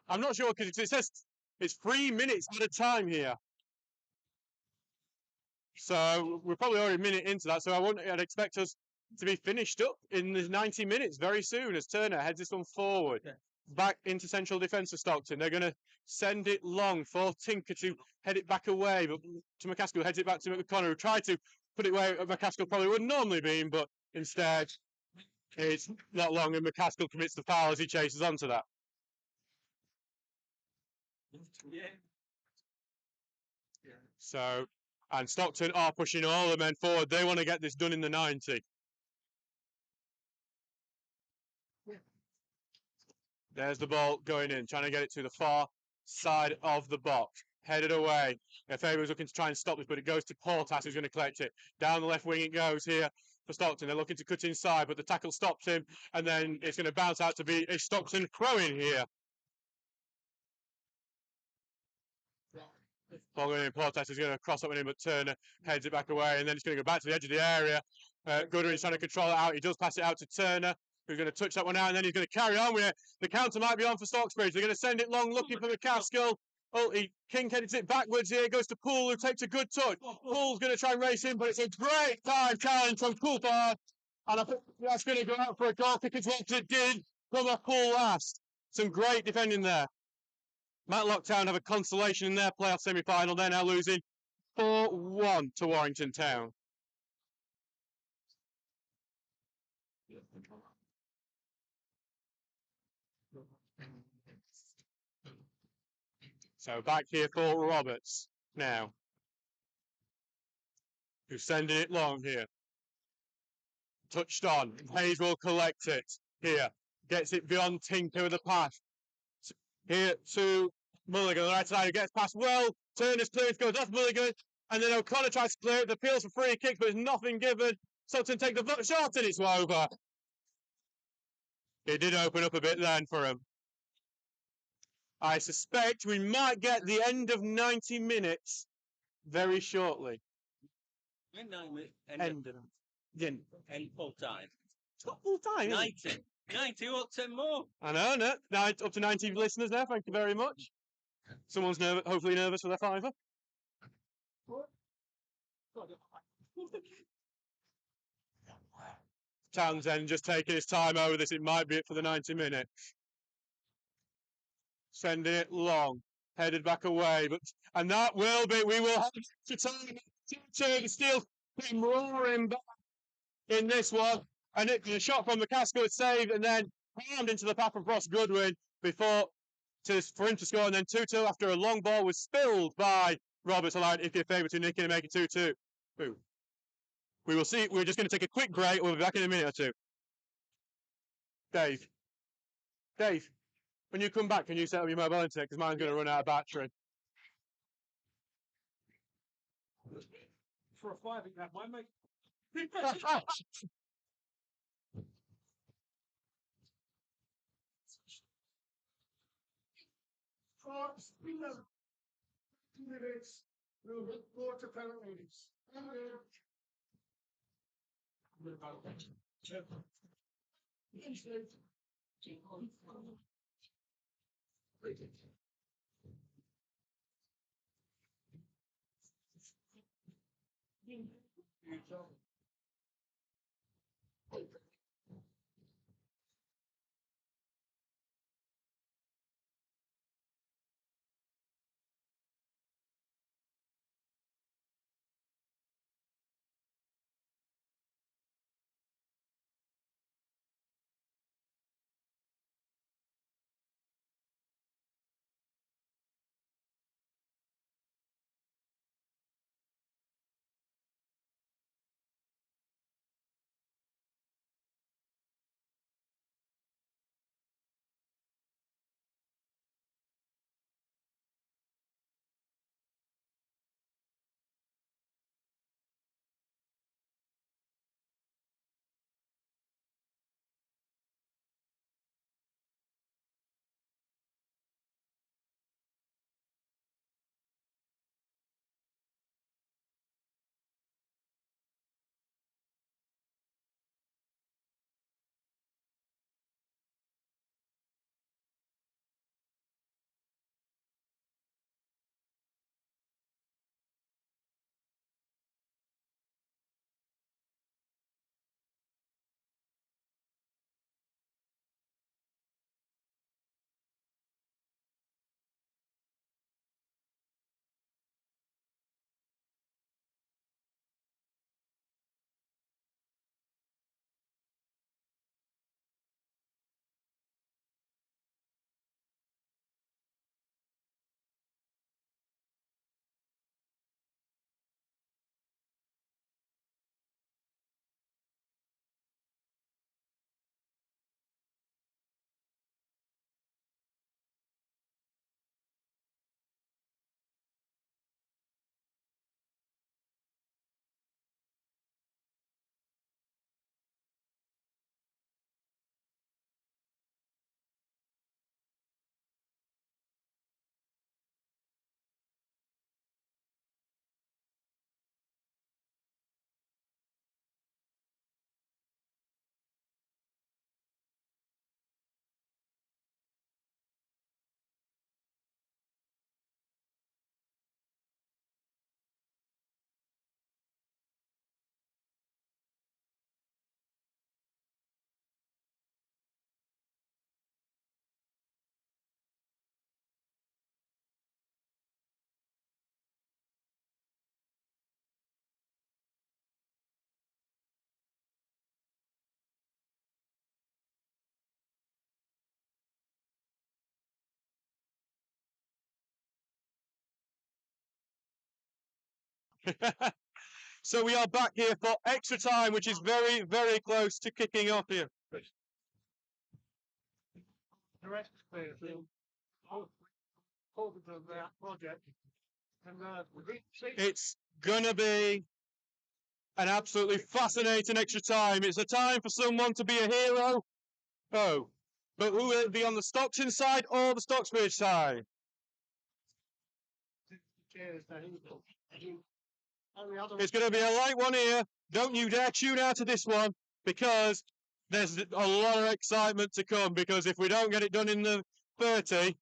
I'm not sure because it says it's 3 minutes at a time here. So we're probably already a minute into that. So I'd expect us to be finished up in the 90 minutes very soon as Turner heads this one forward. Yeah. Back into central defence of Stockton. They're going to send it long for Tinker to head it back away, but to McCaskill, heads it back to McConnor, who tried to put it where McCaskill probably would normally be, but instead it's not long and McCaskill commits the foul as he chases onto that. Yeah. So, and Stockton are pushing all the men forward. They want to get this done in the 90. There's the ball going in, trying to get it to the far side of the box. Headed away. Faber's looking to try and stop this, but it goes to Portas, who's going to collect it. Down the left wing it goes here for Stockton. They're looking to cut inside, but the tackle stops him, and then it's going to bounce out to be a Stockton throw-in here. Ball going in, Portas is going to cross up with him, but Turner heads it back away, and then it's going to go back to the edge of the area. Goodwin's trying to control it out. He does pass it out to Turner, who's going to touch that one out, and then he's going to carry on with it. The counter might be on for Stocksbridge. They're going to send it long, looking for McCaskill. Oh, King heads it backwards here, goes to Poole, who takes a good touch. Poole's going to try and race in, but it's a great time challenge from Coulthard. And I think that's going to go out for a goal kick as well, because it did from a Poole last. Some great defending there. Matlock Town have a consolation in their playoff semi-final. They're now losing 4-1 to Warrington Town. So back here for Roberts now, who's sending it long here. Touched on. Hayes will collect it here. Gets it beyond Tinker with a pass. Here to Mulligan on the right side, who gets past well. Turner's clearance goes off Mulligan, and then O'Connor tries to clear it. The appeals for free kick, but it's nothing given. Stockton take the shot, and it's over. It did open up a bit then for him. I suspect we might get the end of 90 minutes very shortly. End full time. It's not full time, is 90. it? 90, what, 10 more? I know, no. Now it's up to 90 listeners now. Thank you very much. Someone's hopefully nervous for their fiver. Townsend just taking his time over this. It might be it for the 90 minutes. Sending it long, headed back away, and that will be. We will have to time to Steel came roaring back in this one, and a shot from McCaskill is saved, and then palmed into the path of Ross Goodwin for him to score, and then 2-2 after a long ball was spilled by Roberts, allowing Icky Favour to nick in and make it 2-2. Boom. We will see. We're just going to take a quick break. We'll be back in a minute or two. Dave, when you come back, can you set up your mobile internet? Because mine's going to run out of battery. For a five, that might make. For 3 minutes, we'll go to penalties. So we are back here for extra time, which is very, very close to kicking off here. The rest of that project. And It's gonna be an absolutely fascinating extra time. It's a time for someone to be a hero. Oh, but who will it be on the Stockton side or the Stocksbridge side? It's going to be a light one here. Don't you dare tune out of this one, because there's a lot of excitement to come, because if we don't get it done in the 30,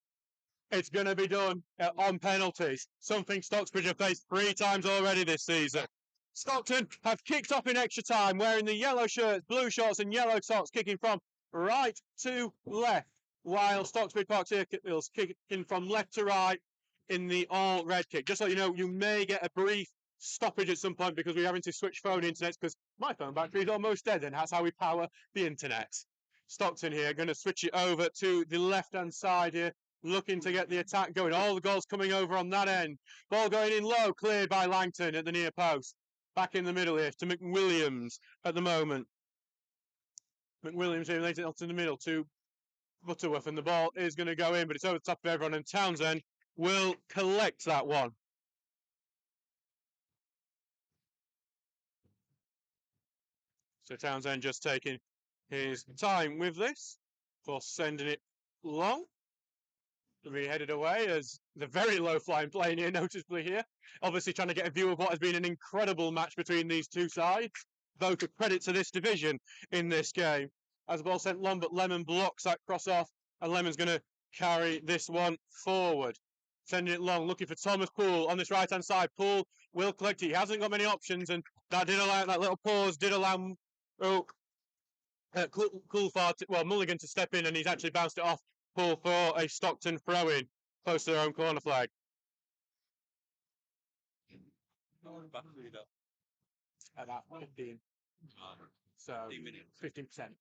it's going to be done on penalties. Something Stocksbridge have faced 3 times already this season. Stockton have kicked off in extra time, wearing the yellow shirts, blue shorts and yellow socks, kicking from right to left, while Stocksbridge Park Circles kicking from left to right in the all red kick. Just so you know, you may get a brief stoppage at some point because we're having to switch phone internets, because my phone battery is almost dead, and that's how we power the internet. Stockton here going to switch it over to the left hand side here, looking to get the attack going. All the goals coming over on that end. Ball going in low, cleared by Langton at the near post. Back in the middle here to McWilliams at the moment. McWilliams here lays it out in the middle to Butterworth, and the ball is going to go in, but it's over the top of everyone, and Townsend will collect that one. So Townsend just taking his time with this for sending it long. We headed away as the very low flying plane here, noticeably here. Obviously trying to get a view of what has been an incredible match between these two sides. Both a credit to this division in this game. As the ball sent long, but Lemon blocks that cross off, and Lemon's going to carry this one forward. Sending it long, looking for Thomas Poole on this right-hand side. Poole will collect it. He hasn't got many options, and that did allow, that little pause did allow Mulligan to step in, and he's actually bounced it off Poole for a Stockton throw-in close to their own corner flag. About 15. So 15%.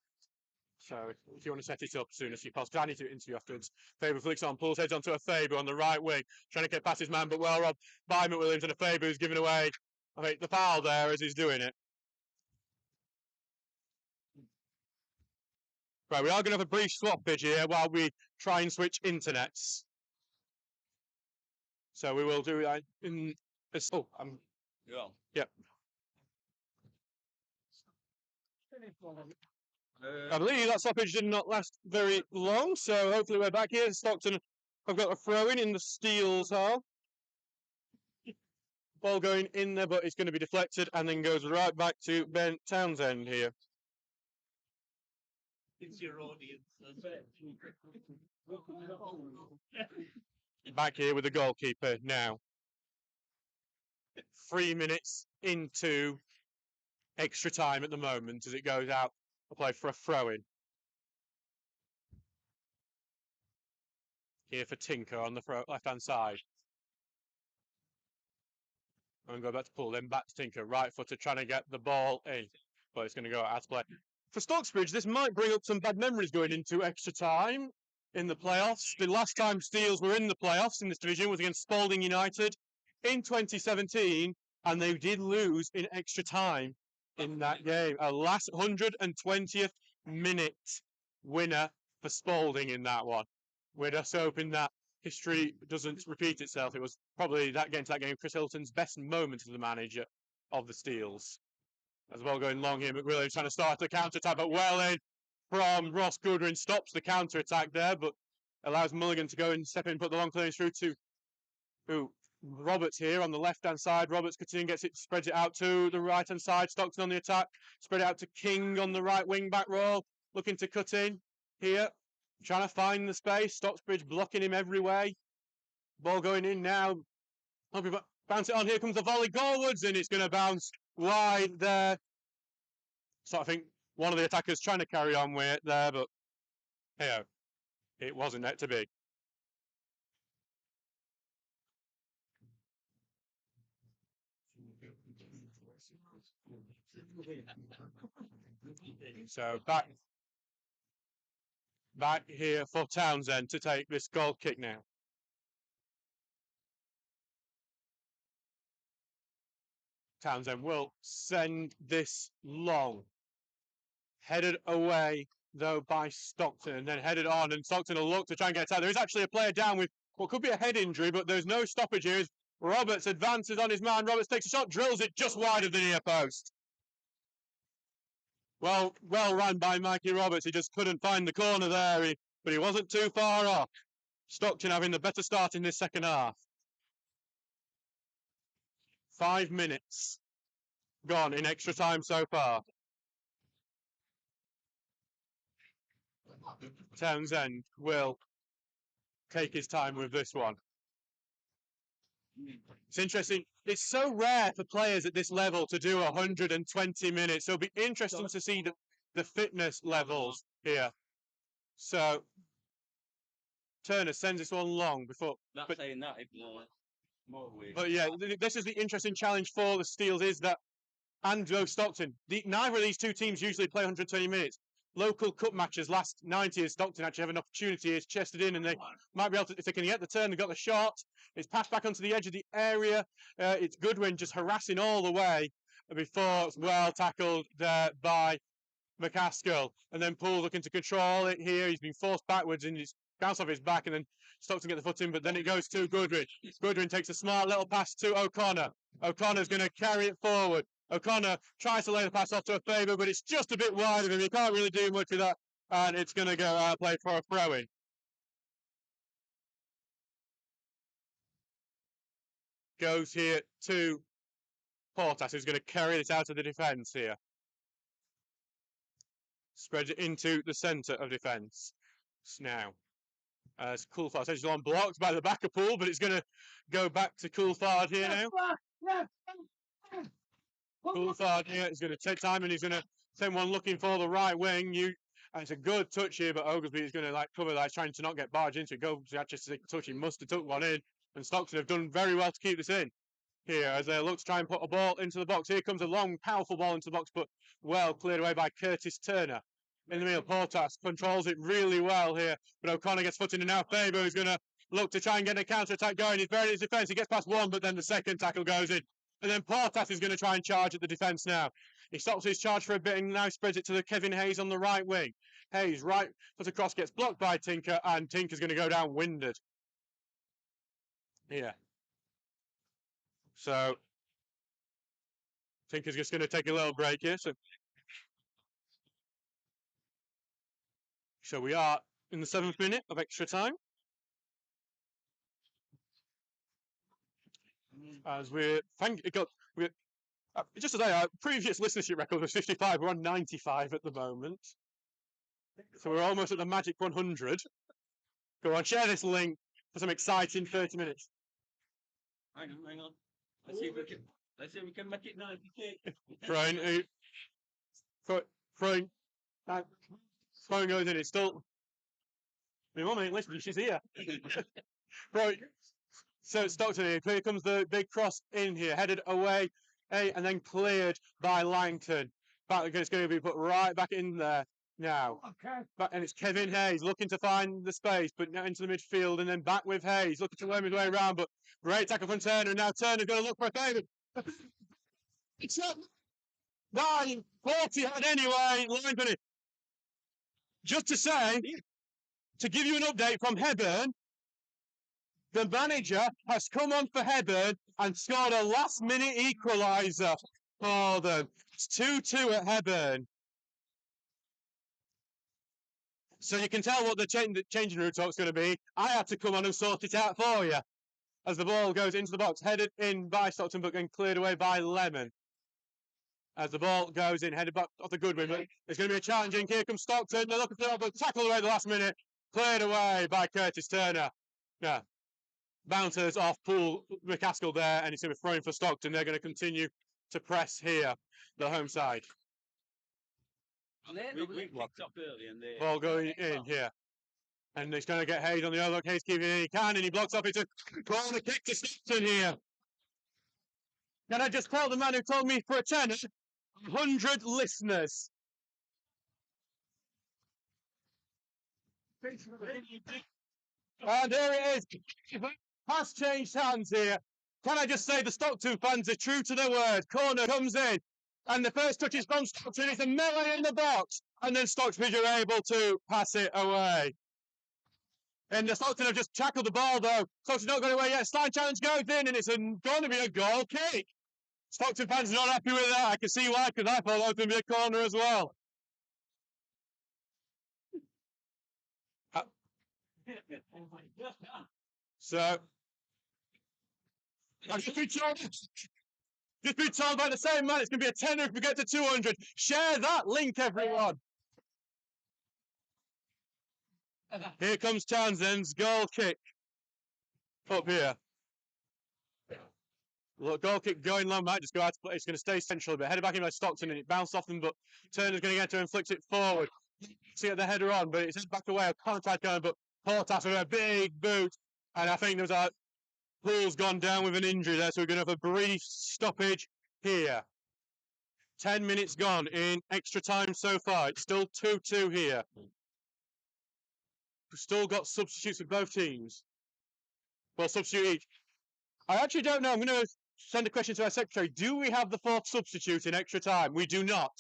So if you want to set it up as soon as you possibly, I need to interview afterwards. Faber flicks on, Pulls heads onto a Faber on the right wing, trying to get past his man, but well robbed by McWilliams, and a Faber who's giving away, I think, the foul there as he's doing it. Right, we are going to have a brief swappage here while we try and switch internets. So we will do that in this. Oh, Yep. I believe that stoppage did not last very long, so hopefully we're back here. Stockton have got a throw in the Steel's half. Ball going in there, but it's going to be deflected and then goes right back to Ben Townsend here. It's your audience. Back here with the goalkeeper now. 3 minutes into extra time at the moment as it goes out to play for a throw-in. Here for Tinker on the left-hand side. And go back to Poole, then back to Tinker. Right footer trying to get the ball in, but it's going to go out to play. For Stocksbridge, this might bring up some bad memories going into extra time in the playoffs. The last time Steels were in the playoffs in this division was against Spalding United in 2017, and they did lose in extra time in that game. A last 120th minute winner for Spalding in that one. We're just hoping that history doesn't repeat itself. It was probably that getting to that game Chris Hilton's best moment as the manager of the Steels. As the ball going long here, McWilliams trying to start the counter-attack, but well in from Ross Goodwin, stops the counter-attack there, but allows Mulligan to go and step in, put the long clearance through to Roberts here on the left-hand side. Roberts continuing, gets it, spreads it out to the right-hand side. Stockton on the attack, spread it out to King on the right wing-back roll, looking to cut in here, trying to find the space. Stocksbridge blocking him every way. Ball going in now. Bounce it on, here comes the volley goalwards, and it's going to bounce wide there. So I think one of the attackers trying to carry on with it there, but hey, it wasn't meant to be. So back here for Townsend to take this goal kick now. Townsend will send this long. Headed away, though, by Stockton, and then headed on, and Stockton will look to try and get out. There is actually a player down with what could be a head injury, but there's no stoppage here. Roberts advances on his man. Roberts takes a shot, drills it just wide of the near post. Well run by Mikey Roberts. He just couldn't find the corner there, but he wasn't too far off. Stockton having the better start in this second half. 5 minutes gone in extra time so far. Townsend will take his time with this one. It's interesting. It's so rare for players at this level to do 120 minutes. So it'll be interesting to see the fitness levels here. So Turner sends this one long before. But saying that, but yeah, this is the interesting challenge for the Steels is that Andrew Stockton. Neither of these two teams usually play 120 minutes. Local cup matches last 90 as Stockton actually have an opportunity. It's chested in and they might be able to, if they can get the turn, they've got the shot. It's passed back onto the edge of the area. It's Goodwin just harassing all the way before it's well tackled there by McCaskill. And then Poole looking to control it here. He's been forced backwards and he's bounced off his back and then Stockton get the foot in, but then it goes to Goodwin. Goodwin takes a smart little pass to O'Connor. O'Connor's going to carry it forward. O'Connor tries to lay the pass off to a favour, but it's just a bit wide of him. He can't really do much with that. And it's going to go outplayed for a throw-in. Goes here to Portas, who's going to carry this out of the defence here. Spreads it into the centre of defence. Now, as Coulthard says, he's on blocked by the back of Poole, but it's going to go back to Coulthard here now. Coulthard here is going to take time and he's going to send one looking for the right wing. And it's a good touch here, but Oglesby is going to cover that, trying to not get barged into it. Go to actually touch. He must have took one in, and Stockton have done very well to keep this in here as they look to try and put a ball into the box. Here comes a long, powerful ball into the box, but well cleared away by Curtis Turner. In the middle, Portas controls it really well here, but O'Connor gets foot in, and now Faber is going to look to try and get a counter attack going. He's buried his defence. He gets past one, but then the second tackle goes in. And then Portas is going to try and charge at the defence now. He stops his charge for a bit and now spreads it to the Kevin Hayes on the right wing. Hayes, right foot across, gets blocked by Tinker, and Tinker's going to go down winded. Here. So, Tinker's just going to take a little break here. So we are in the 7th minute of extra time. As just today, our previous listenership record was 55. We're on 95 at the moment. So we're almost at the magic 100. Go on, share this link for some exciting 30 minutes. Hang on. Let's see if we can make it 96. Throwing goes in. It's still. My mum ain't listening. She's here. Right. So Stockton here comes the big cross in here, headed away, and then cleared by Langton. It's going to be put right back in there now. Okay. And it's Kevin Hayes looking to find the space, but now into the midfield, and then back with Hayes, looking to worm his way around, but great tackle from Turner, and now Turner's going to look for a favour. It's up. 9:40 anyway, Langton. Just to say, to give you an update from Hebburn, the manager has come on for Hebburn and scored a last-minute equaliser for them. It's 2-2 at Hebburn. So you can tell what the changing room talk's going to be. I had to come on and sort it out for you. As the ball goes into the box, headed in by Stockton, but then cleared away by Lemon. As the ball goes in, headed back off the Goodwin, but it's going to be a challenging. Here comes Stockton. They're looking for the tackle away at the last minute. Cleared away by Curtis Turner. Yeah. Bouncers off Poole, McCaskill there, and he's going to be throwing for Stockton. They're going to continue to press here, the home side. We kicked up early and they ball going in here. And it's going to get Hayes on the other. Look, Hayes keeping it. He can, and he blocks off. It's a corner kick to Stockton here. Can I just tell the man who told me for a tenner, 100 listeners. And there it is. Has changed hands here. Can I just say the Stockton fans are true to their word? Corner comes in, and the first touch is from Stockton. It's a melee in the box, and then Stocksbridge are able to pass it away. And the Stockton have just tackled the ball, though. Stockton's not going away yet. Slide challenge goes in, and it's going to be a goal kick. Stockton fans are not happy with that. I can see why, because I thought that was going to be a corner as well. So, I've just been told by the same man it's going to be a tenner if we get to 200. Share that link, everyone. Here comes Townsend's goal kick. Up here. Look, goal kick going long, might just go out to play. It's going to stay central, but headed back in by Stockton, and it bounced off them, but Turner's going to get to inflict it forward. See the header on, but it's back away. Contact going, but Portas with a big boot, and I think there's a Pool's gone down with an injury there, so we're going to have a brief stoppage here. 10 minutes gone in extra time so far. It's still 2-2 here. We've still got substitutes for both teams. Well, substitute each. I actually don't know. I'm going to send a question to our secretary. Do we have the fourth substitute in extra time? We do not.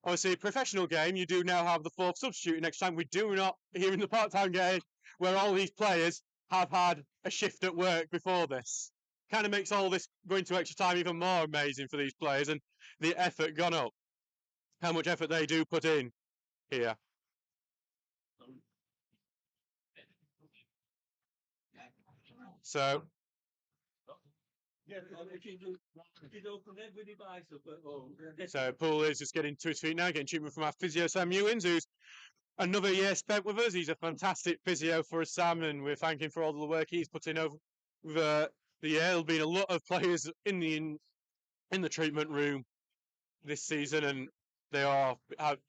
Obviously, professional game, you do now have the fourth substitute in extra time. We do not here in the part-time game, where all these players have had a shift at work before this. Kind of makes all this going to extra time even more amazing for these players, and the effort gone up. How much effort they do put in here. So Poole is just getting to his feet now, getting treatment from our physio Sam Ewins, who's another year spent with us. He's a fantastic physio for us, Sam, and we're thanking for all the work he's put in over the year. There'll be a lot of players in the treatment room this season, and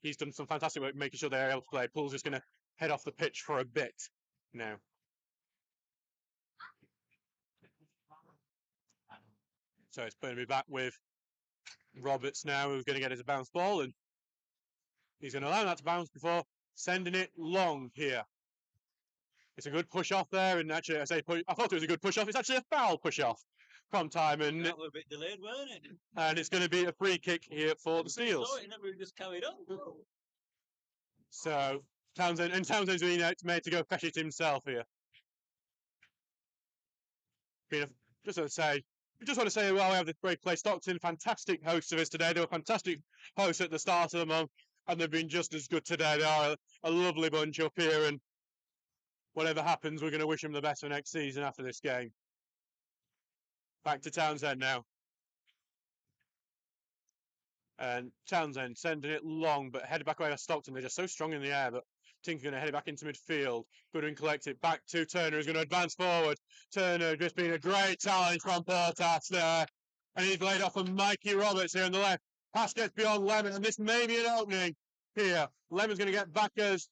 he's done some fantastic work making sure they're able to play. Poole's just going to head off the pitch for a bit now. So it's going to be back with Roberts now, who's going to get his bounce ball, and he's going to allow that to bounce before sending it long here. It's a good push off there, and actually, I thought it was a good push off. It's actually a foul push off from time, and that was a bit delayed, weren't it? And it's going to be a free kick here for the Seals. We just carried on. So Townsend's being made to go fetch it himself here. Just want to say while we have this great play, Stockton, fantastic hosts of us today. They were fantastic hosts at the start of the month, and they've been just as good today. They are a lovely bunch up here, and whatever happens, we're going to wish them the best for next season after this game. Back to Townsend now. And Townsend sending it long, but headed back away to Stockton. They're just so strong in the air that Tinker's going to head it back into midfield. Good and collect it back to Turner, who's going to advance forward. Turner just being a great challenge from Portas there. And he's laid off from Mikey Roberts here on the left. Pass gets beyond Lemon, and this may be an opening here. Lemon's going to get back as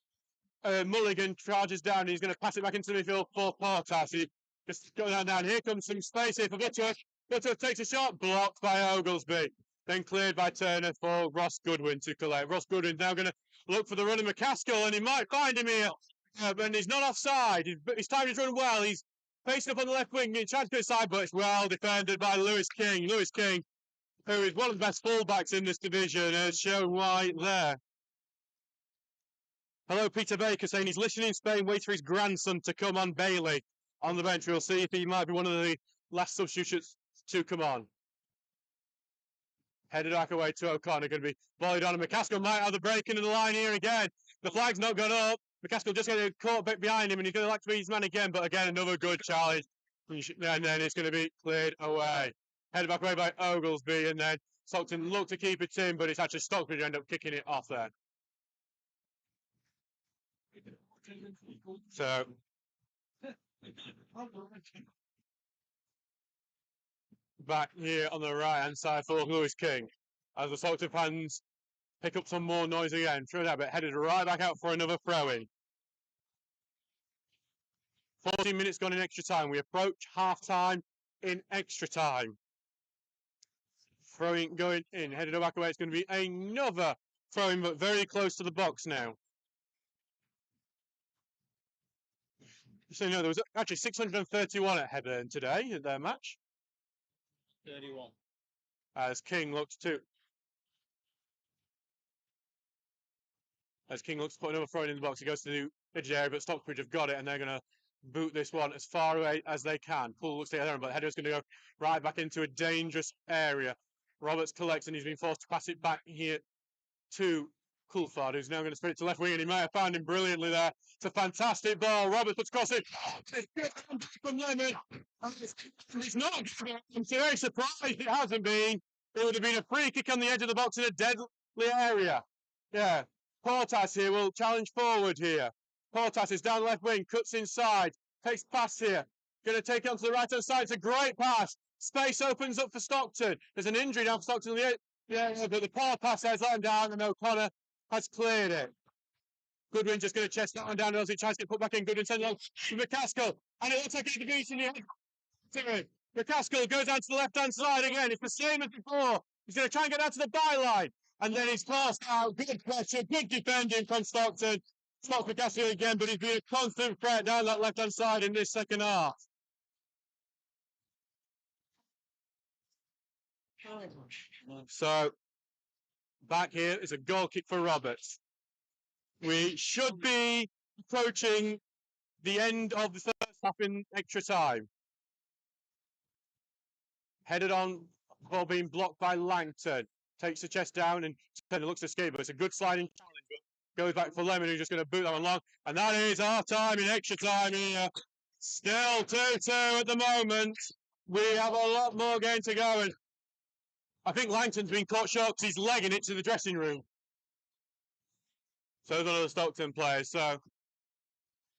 Mulligan charges down, and he's going to pass it back into the midfield for Portas. He just goes down. Here comes some space here for Butcher. Butcher takes a shot, blocked by Oglesby. Then cleared by Turner for Ross Goodwin to collect. Ross Goodwin's now going to look for the run of McCaskill, and he might find him here. And he's not offside. He's timed his run well. He's facing up on the left wing. He's trying to go side, but it's well defended by Lewis King. Lewis King, who is one of the best fullbacks in this division, has shown why there. Hello, Peter Baker saying he's listening in Spain, waiting for his grandson to come on. Bailey on the bench. We'll see if he might be one of the last substitutes to come on. Headed back away to O'Connor, going to be volleyed on, and McCaskill might have the break into the line here again. The flag's not gone up. McCaskill just getting caught back behind him, and he's going to like to be his man again, but again, another good challenge. And then it's going to be cleared away. Headed back away by Oglesby, and then Stockton looked to keep it in, but it's actually Stockbridge who end up kicking it off there. So back here on the right hand side for Lewis King as the Stockton fans pick up some more noise again. Throw that bit, headed right back out for another throw-in. 14 minutes gone in extra time. We approach half time in extra time. Throwing going in, headed back away. It's going to be another throw-in, but very close to the box now. So, no, there was actually 631 at Hebburn today at their match. 31. As King looks to put another throw in the box. He goes to the edge area, but Stockbridge have got it, and they're going to boot this one as far away as they can. Poole looks to the other, but header's going to go right back into a dangerous area. Roberts collects, and he's been forced to pass it back here to Coulthard, who's now going to spin it to left wing, and he might have found him brilliantly there. It's a fantastic ball. Roberts puts across it. From Lemon. It's not. I'm very surprised it hasn't been. It would have been a free kick on the edge of the box in a deadly area. Yeah. Portas here will challenge forward here. Portas is down left wing, cuts inside, takes pass here. Going to take it onto the right hand side. It's a great pass. Space opens up for Stockton. There's an injury now for Stockton on the edge. Yeah, but the poor pass has let him down, and O'Connor has cleared it. Goodwin just going to chest that one down as he tries to get put back in. Goodwin sends it on to McCaskill, and it looks like he's beating the head. McCaskill goes down to the left-hand side again. It's the same as before. He's going to try and get out to the byline, and then he's passed out. Good pressure, good defending from Stockton. Stops McCaskill again, but he's been a constant threat down that left-hand side in this second half. So, back here is a goal kick for Roberts. We should be approaching the end of the first half in extra time. Headed on, ball being blocked by Langton. Takes the chest down and looks to escape, but it's a good sliding challenge. Goes back for Lemon, who's just going to boot that one long. And that is our time in extra time here. Still 2-2 at the moment. We have a lot more game to go. And I think Langton's been caught short because he's legging it to the dressing room. So one of the Stockton players. So,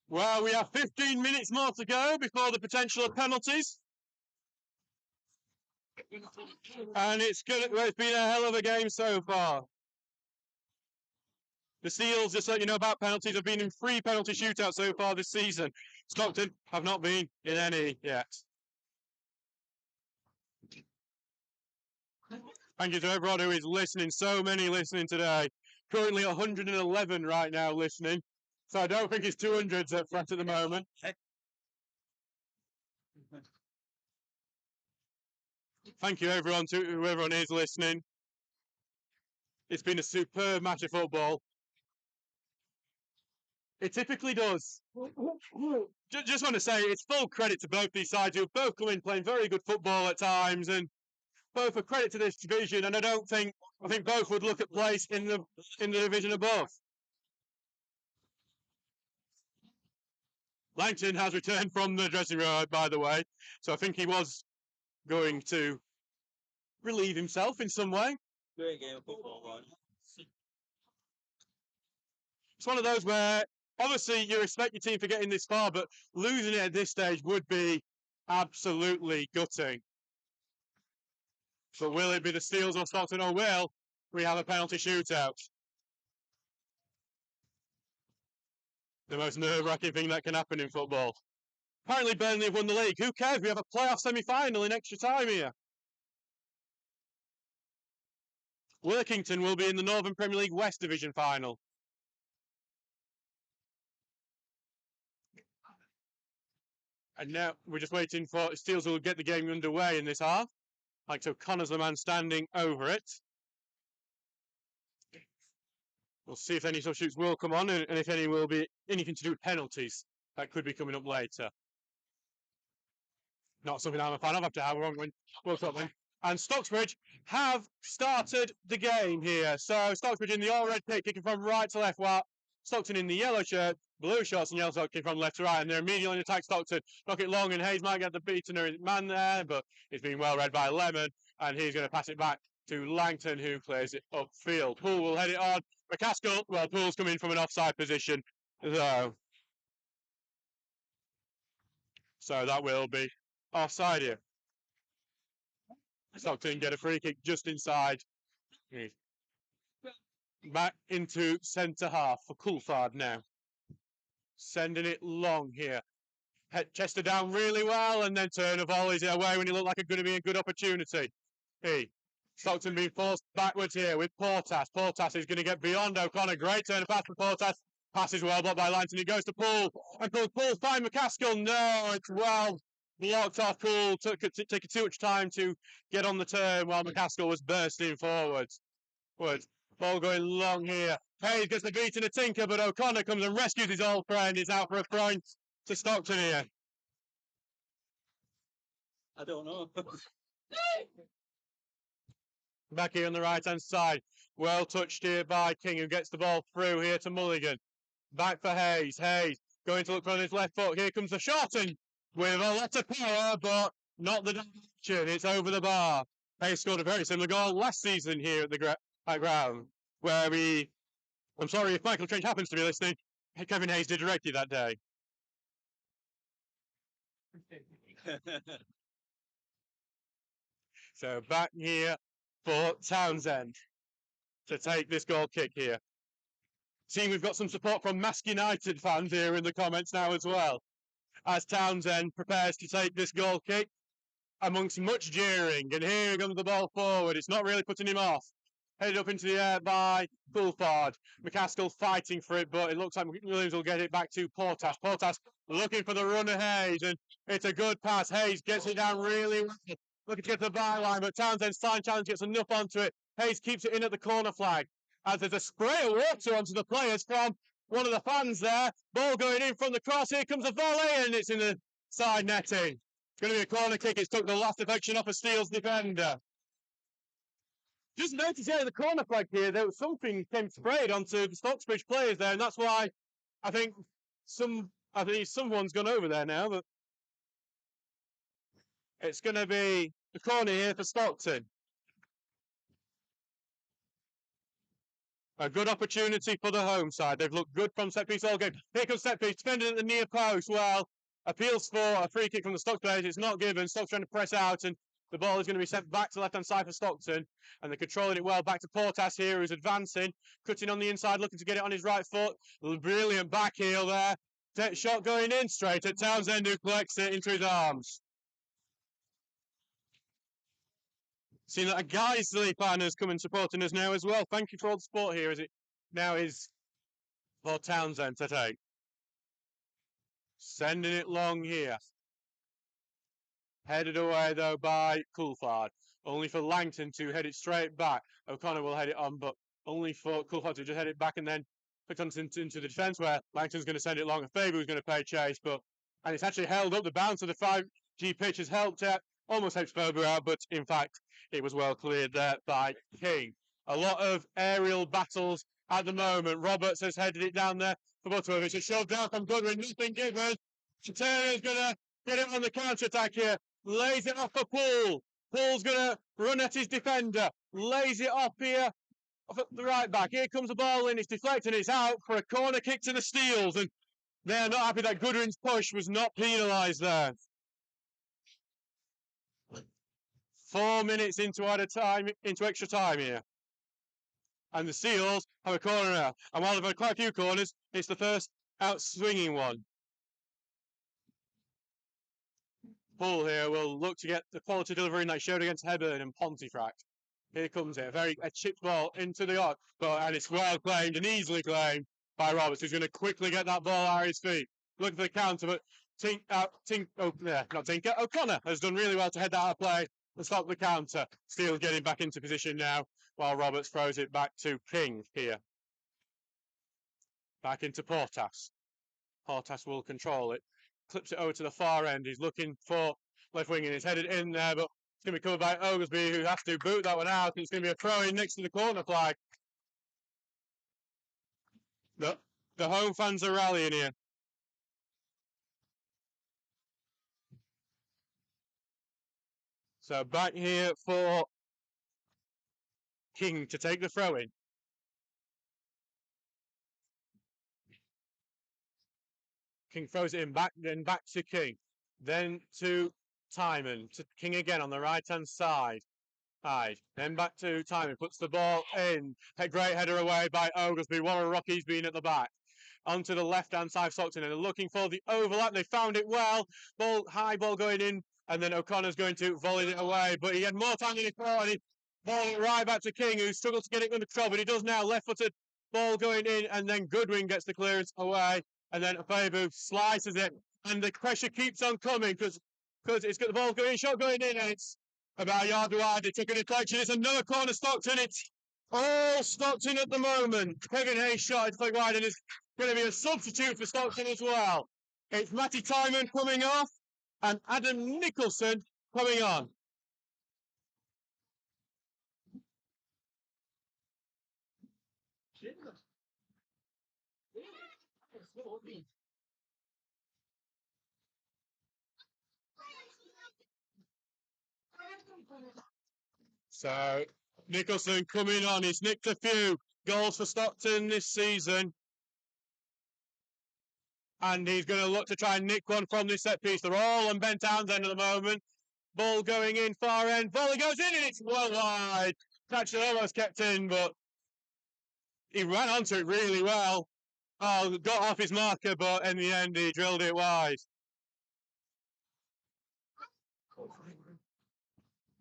well, we have 15 minutes more to go before the potential of penalties. And it's been a hell of a game so far. The Seals, just so you know about penalties, have been in 3 penalty shootouts so far this season. Stockton have not been in any yet. Thank you to everyone who is listening. So many listening today. Currently 111 right now listening. So I don't think it's 200s at front at the moment. Thank you everyone to whoever is listening. It's been a superb match of football. It typically does. Just want to say it's full credit to both these sides who have both come in playing very good football at times, and both a credit to this division. And I think both would look at place in the division above. Langton has returned from the dressing room, by the way, so I think he was going to relieve himself in some way. Great game of football, right? It's one of those where obviously you respect your team for getting this far, but losing it at this stage would be absolutely gutting. But will it be the Steels or Stockton, or will we have a penalty shootout? The most nerve-wracking thing that can happen in football. Apparently Burnley have won the league. Who cares? We have a playoff semi-final in extra time here. Workington will be in the Northern Premier League West Division final. And now we're just waiting for Steels will get the game underway in this half. Like so, Connor's the man standing over it. We'll see if any substitutes will come on, and if any will be anything to do with penalties. That could be coming up later. Not something I'm a fan of after how wrong when World Cup win. And Stocksbridge have started the game here. So Stocksbridge in the all-red kit, kicking from right to left, while Stockton in the yellow shirt, blue shorts and yellow socks, kicking from left to right. And they're immediately in attack Stockton. Knock it long, and Hayes might get the beaten man there, but it's been well read by Lemon, and he's going to pass it back to Langton, who clears it upfield. Poole will head it on. McCaskill, well, Poole's coming from an offside position, though. So that will be offside here. Stockton get a free kick just inside. Back into centre half for Coulthard now. Sending it long here. Chester down really well, and then Turner volleys it away when it looked like it's going to be a good opportunity. Stockton being forced backwards here with Portas. Portas is going to get beyond O'Connor. Great turn of pass for Portas. Passes well, but by Langton, it goes to Poole. And Poole find McCaskill. No, it's well blocked off. Poole took too much time to get on the turn while McCaskill was bursting forwards. Ball going long here. Hayes gets the beat in a tinker, but O'Connor comes and rescues his old friend. He's out for a throw to Stockton here. I don't know. Back here on the right-hand side. Well touched here by King, who gets the ball through here to Mulligan. Back for Hayes. Hayes going to look for his left foot. Here comes the shot, and with a lot of power, but not the direction. It's over the bar. Hayes scored a very similar goal last season here at the ground, where I'm sorry if Michael Trench happens to be listening, Kevin Hayes did direct you that day. So back here for Townsend to take this goal kick here. Seeing we've got some support from Mask United fans here in the comments now as well, as Townsend prepares to take this goal kick amongst much jeering. And here comes the ball forward. It's not really putting him off. Headed up into the air by Coulthard. McCaskill fighting for it, but it looks like Williams will get it back to Portas. Portas looking for the run of Hayes, and it's a good pass. Hayes gets it down really well. Looking to get to the byline, but Townsend's fine challenge gets enough onto it. Hayes keeps it in at the corner flag. As there's a spray of water onto the players from one of the fans there. Ball going in from the cross. Here comes a volley, and it's in the side netting. It's going to be a corner kick. It's took the last affection off a Steele's defender. Just notice here the corner flag here, there was something came sprayed onto the Stocksbridge players there, and that's why I think someone's gone over there now, but it's going to be the corner here for Stockton. A good opportunity for the home side. They've looked good from set piece all game. Here comes set piece, defended at the near post. Well, appeals for a free kick from the Stock players. It's not given. Stock's trying to press out, and the ball is going to be sent back to the left-hand side for Stockton. And they're controlling it well. Back to Portas here, who's advancing. Cutting on the inside, looking to get it on his right foot. Brilliant back heel there. Shot going in straight at Townsend, who collects it into his arms. Seeing that a Guiseley fan has come and supporting us now as well. Thank you for all the support here as it now is for Townsend to take. Sending it long here. Headed away though by Coulthard. Only for Langton to head it straight back. O'Connor will head it on, but only for Coulthard to just head it back and then put on into the defence where Langton's going to send it long. And Faber was going to play chase, and it's actually held up. The bounce of the 5G pitch has helped out. Almost helps Faber out, but in fact, it was well cleared there by King. A lot of aerial battles at the moment. Roberts has headed it down there for Butterworth. It's a shove down from Goodwin, nothing given. Turner's going to get it on the counter-attack here. Lays it off for Poole. Poole's going to run at his defender. Lays it off here, off at the right back. Here comes the ball in. It's deflected. It's out for a corner kick to the Steels. And they're not happy that Goodwin's push was not penalised there. 4 minutes into extra time here. And the Seals have a corner now. And while they've had quite a few corners, it's the first out swinging one. Poole here will look to get the quality delivery that showed against Hebburn and Pontefract. Here comes it, a chipped ball into the arc, and it's well claimed and easily claimed by Roberts, who's going to quickly get that ball out of his feet. Look for the counter, but O'Connor has done really well to head that out of play and stop the counter. Steele getting back into position now, while Roberts throws it back to King here. Back into Portas. Portas will control it. Clips it over to the far end. He's looking for left wing and he's headed in there, but it's going to be covered by Oglesby, who has to boot that one out. It's going to be a throw in next to the corner flag. The home fans are rallying here. So back here for King to take the throw in. King throws it in back, then back to King. Then to Timon, to King again on the right-hand side. Then back to Timon, puts the ball in. A great header away by Oglesby. Warren Rocky's been at the back. Onto the left-hand side of Stockton, and they're looking for the overlap. They found it well. High ball going in, and then O'Connor's going to volley it away. But he had more time than he thought, and he balled it right back to King, who struggled to get it under control, but he does now. Left-footed Ball going in, and then Goodwin gets the clearance away, and then Afebu slices it, and the pressure keeps on coming because it's got the ball going, shot going in, and it's about a yard wide. It took a deflection. It's another corner, Stockton. It's all Stockton at the moment. Kevin Hayes shot it flick wide, and it's going to be a substitute for Stockton as well. It's Matty Timon coming off, and Adam Nicholson coming on. So Nicholson coming on. He's nicked a few goals for Stockton this season. And he's going to look to try and nick one from this set piece. They're all on Ben Townsend at the moment. Ball going in, far end. Volley goes in, and it's well wide. Catch almost kept in, but he ran onto it really well. Oh, got off his marker, but in the end, he drilled it wide.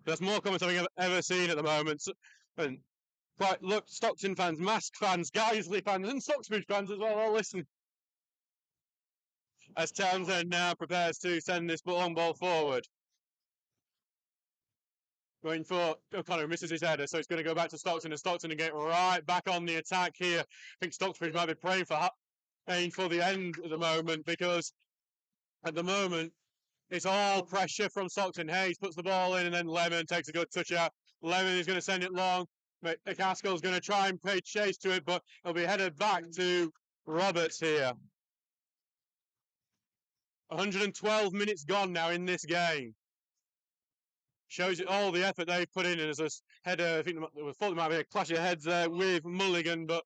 That's more comments I've ever seen at the moment. And quite look, Stockton fans, Mask fans, Guiseley fans, and Stocksbridge fans as well. All listen. As Townsend now prepares to send this long ball forward. Going for O'Connor, misses his header, so it's going to go back to Stockton, and Stockton to get right back on the attack here. I think Stocksbridge might be praying for the end at the moment, because at the moment it's all pressure from Stockton. Hayes puts the ball in, and then Lemon takes a good touch out. Lemon is going to send it long. McCaskill's going to try and pay chase to it, but it'll be headed back to Roberts here. 112 minutes gone now in this game. Shows you all the effort they've put in. And as a header, I think we thought there might be a clash of heads there with Mulligan, but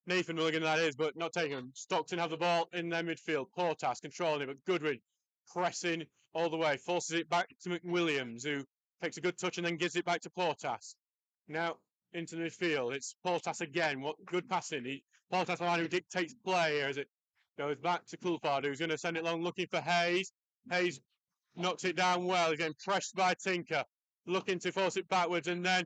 Nathan Mulligan that is, but not taking them. Stockton have the ball in their midfield. Portas controlling it, but Goodwin pressing all the way, forces it back to McWilliams, who takes a good touch and then gives it back to Portas. Now into the midfield, it's Portas again. What good passing! Portas the line who dictates play here as it goes back to Coulthard, who's going to send it long, looking for Hayes. Hayes knocks it down well. He's getting pressed by Tinker, looking to force it backwards, and then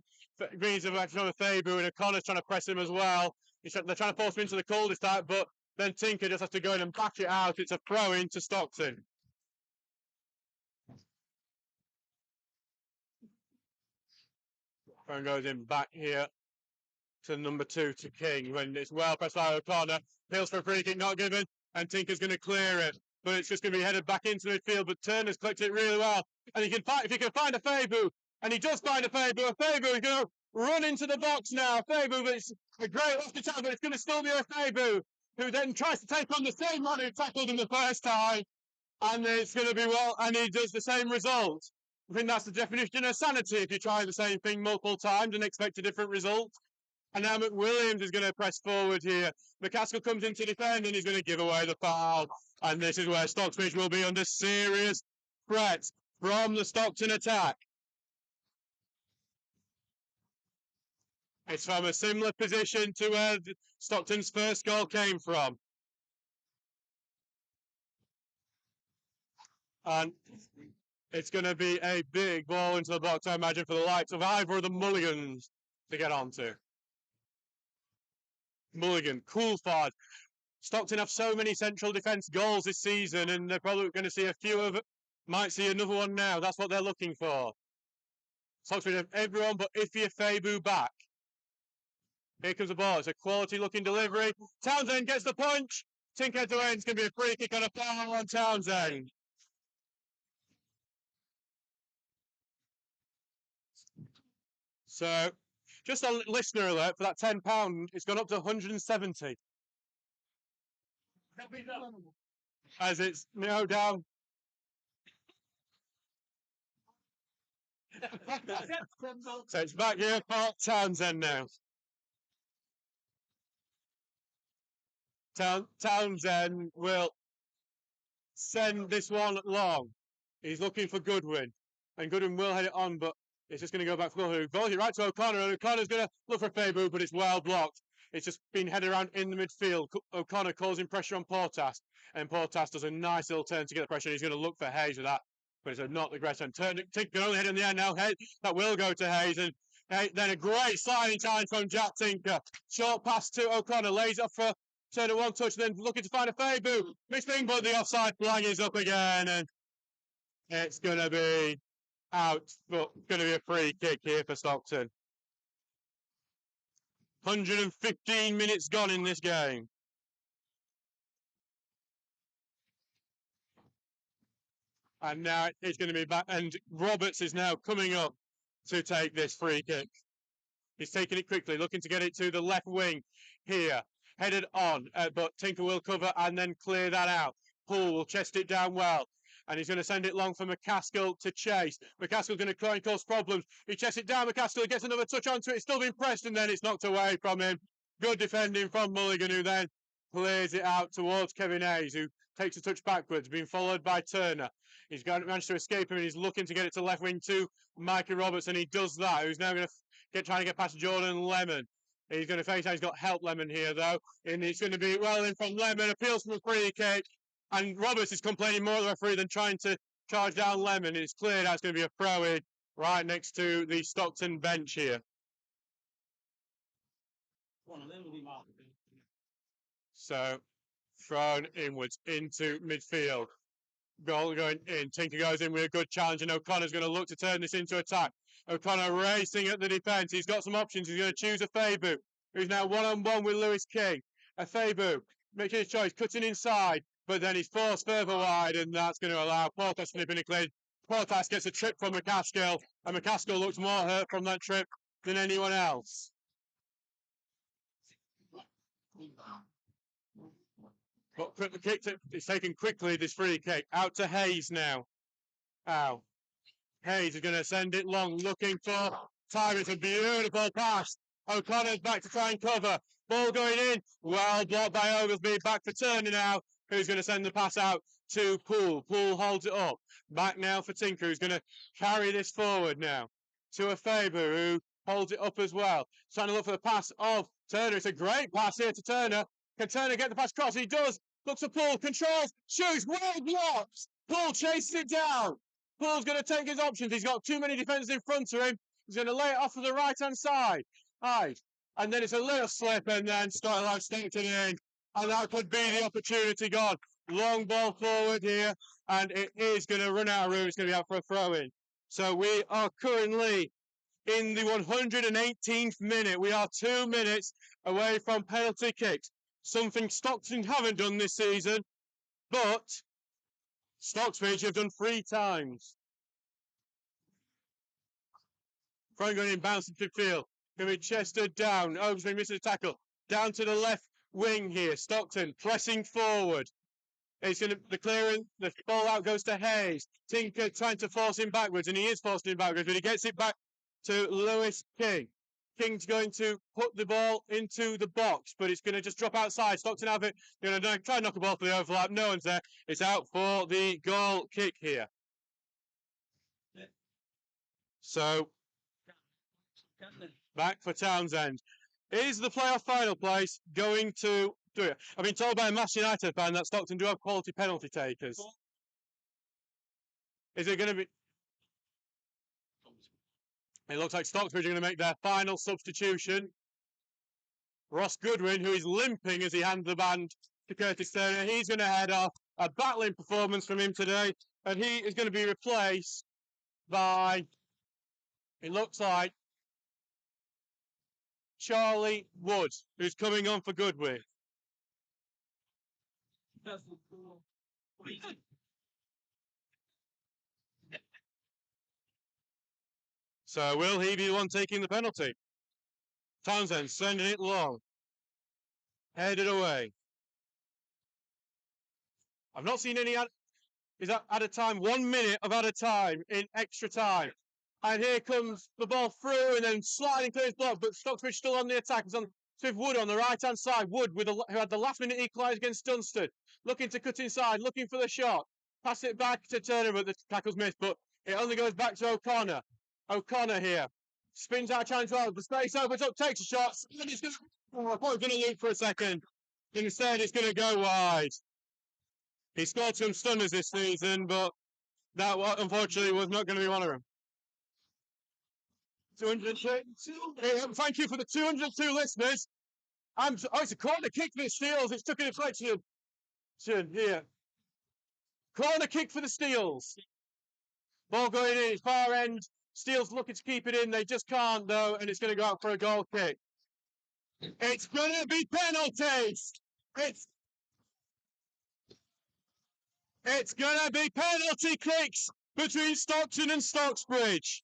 Greens have actually on Fabu, and O'Connor's trying to press him as well. They're trying to force him into the cul-de-sac, but then Tinker just has to go in and back it out. It's a throw into Stockton. And goes in back here to number 2 to King when it's well pressed by O'Connor. Peels for a free kick, not given, and Tinker's going to clear it. But it's just going to be headed back into the midfield. But Turner's collected it really well. And if he can find a Fabu, and he does find a Fabu is going to run into the box now. Fabu, but it's a great off the top, but it's going to still be a Fabu, who then tries to take on the same man who tackled him the first time. And it's going to be well, and he does the same result. I think that's the definition of sanity, if you try the same thing multiple times and expect a different result. And now McWilliams is going to press forward here. McCaskill comes in to defend, and he's going to give away the foul. And this is where Stocksbridge will be under serious threat from the Stockton attack. It's from a similar position to where Stockton's first goal came from. And it's going to be a big ball into the box, I imagine, for the likes of either of the Mulligans to get onto. Mulligan, Coulthard. Stockton have so many central defence goals this season, and they're probably going to see a few of it. Might see another one now. That's what they're looking for. Stockton have everyone but Ify Fabu back. Here comes the ball. It's a quality-looking delivery. Townsend gets the punch. Tinker to end. It's going to be a free kick on a foul on Townsend. So, just a listener alert for that £10. It's gone up to 170. As it's now down. So it's back here for Townsend now. Townsend will send this one long. He's looking for Goodwin. And Goodwin will head it on, but it's just going to go back for Goodwin. Balls it right to O'Connor, and O'Connor's going to look for Fabu, but it's well blocked. It's just been headed around in the midfield. O'Connor causing pressure on Portas, and Portas does a nice little turn to get the pressure. He's going to look for Hayes with that, but it's not the great turn. Tinker can only head in the air now. Hayes, that will go to Hayes, and Then a great sliding time from Jack Tinker. Short pass to O'Connor, lays off for Turner, one touch, then looking to find a Fabu. Missing, but the offside flag is up again, and it's going to be out, but going to be a free kick here for Stockton. 115 minutes gone in this game. And now it's going to be back, and Roberts is now coming up to take this free kick. He's taking it quickly, looking to get it to the left wing here. Headed on, but Tinker will cover and then clear that out. Poole will chest it down well. And he's going to send it long for McCaskill to chase. McCaskill's going to try and cause problems. He chests it down. McCaskill gets another touch onto it. It's still been pressed, and then it's knocked away from him. Good defending from Mulligan, who then clears it out towards Kevin Hayes, who takes a touch backwards, being followed by Turner. He's managed to escape him, and he's looking to get it to left wing to Mikey Roberts, and he does that. Who's now going to trying to get past Jordan Lemon. He's going to face out. He's got help Lemon here, though. And it's going to be well in from Lemon. Appeals from a free kick. And Roberts is complaining more of the referee than trying to charge down Lemon. It's cleared out. It's going to be a throw-in right next to the Stockton bench here. So, thrown inwards into midfield. Goal going in. Tinker goes in with a good challenge, and O'Connor's going to look to turn this into attack. O'Connor racing at the defence. He's got some options. He's going to choose a Fabu, who's now one-on-one with Lewis King. A Fabu making his choice, cutting inside, but then he's forced further wide, and that's going to allow Portas to nip in a clear. Portas gets a trip from McCaskill, and McCaskill looks more hurt from that trip than anyone else. But the kick is taken quickly, this free kick. Out to Hayes now. Ow. Hayes is going to send it long, looking for time. It's a beautiful pass. O'Connor's back to try and cover. Ball going in. Well blocked by Oglesby. Back for Turner now, who's going to send the pass out to Poole. Poole holds it up. Back now for Tinker, who's going to carry this forward now to a Faber, who holds it up as well. Trying to look for the pass of Turner. It's a great pass here to Turner. Can Turner get the pass across? He does. Looks for Poole. Controls. Shoots. Well blocked. Poole chases it down. Poole's going to take his options. He's got too many defenders in front of him. He's going to lay it off to the right-hand side. Right. And then it's a little slip, and then Stockton in. And that could be the opportunity gone. Long ball forward here, and it is going to run out of room. It's going to be out for a throw-in. So we are currently in the 118th minute. We are 2 minutes away from penalty kicks. Something Stockton haven't done this season, but Stocksbridge have done 3 times. Front going in, bouncing to field. Going to be chested down. Oglesby misses a tackle. Down to the left wing here. Stockton pressing forward. It's going to the clearing. The ball out goes to Hayes. Tinker trying to force him backwards, and he is forcing him backwards, but he gets it back to Lewis King. King's going to put the ball into the box, but it's going to just drop outside. Stockton have it. Going to try and knock the ball for the overlap. No one's there. It's out for the goal kick here. So back for Townsend. Is the playoff final place going to do it? I've been told by a Manchester United fan that Stockton do have quality penalty takers. Is it going to be? It looks like Stockbridge are going to make their final substitution. Ross Goodwin, who is limping as he hands the band to Curtis Turner, he's going to head off. A battling performance from him today, and he is going to be replaced by, it looks like, Charlie Wood, who's coming on for Goodwin. So will he be the one taking the penalty? Townsend sending it long. Headed away. I've not seen any is that added time? 1 minute of added time in extra time. And here comes the ball through and then sliding through his block, but Stockbridge still on the attack. It's on with Wood on the right-hand side. Wood, who had the last-minute equaliser against Dunstan. Looking to cut inside, looking for the shot. Pass it back to Turner, but the tackle's missed. But it only goes back to O'Connor. O'Connor here. Spins out challenge well. The space opens up, takes a shot. I thought he was going to loop for a second. Instead, it's going to go wide. He scored some stunners this season, but that unfortunately was not going to be one of them. 202. Thank you for the 202 listeners. It's a corner kick for the Steels. It's took a deflection. Here. Corner kick for the Steels. Ball going in, far end. Steels looking to keep it in. They just can't, though, and it's going to go out for a goal kick. It's going to be penalties. It's going to be penalty kicks between Stockton and Stocksbridge.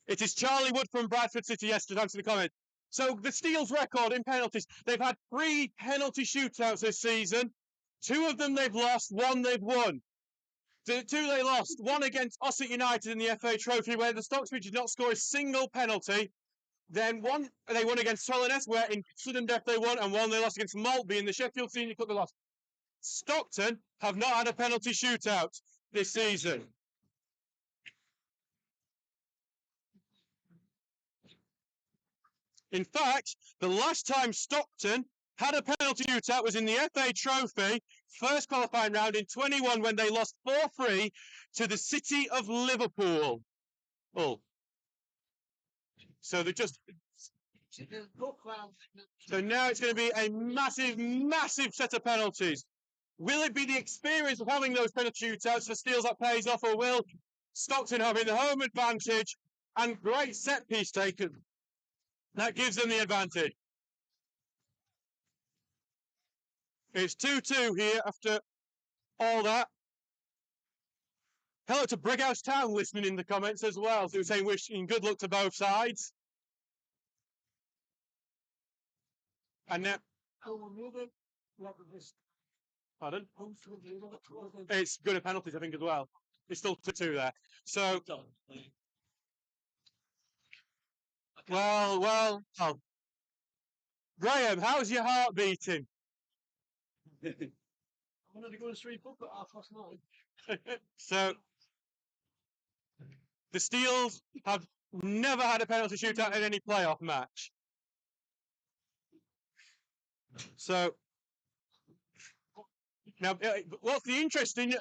It is Charlie Wood from Bradford City. Yes, to answer the comment. So the Steels' record in penalties, they've had 3 penalty shootouts this season. 2 of them they've lost, 1 they've won. The 2 they lost, 1 against Ossett United in the FA Trophy, where the Stocksbridge did not score a single penalty. Then 1 they won against Soloness, where in sudden death they won, and 1 they lost against Maltby in the Sheffield Senior Cup they lost. Stockton have not had a penalty shootout this season. In fact, the last time Stockton had a penalty shootout was in the FA Trophy, first qualifying round in 21 when they lost 4-3 to the City of Liverpool. Oh. So they're just... So now it's going to be a massive, massive set of penalties. Will it be the experience of having those penalty shootouts for Steels that pays off, or will Stockton having the home advantage and great set piece taken? That gives them the advantage. It's 2-2 here after all that. Hello to Brighouse Town listening in the comments as well. So saying wishing good luck to both sides. And now... Pardon? It's good at penalties, I think, as well. It's still 2-2 there. So... Well. Graham, how's your heart beating? I'm going to go to street pub at 9:30. So, the Steels have never had a penalty shootout in any playoff match. So, now, what's the interesting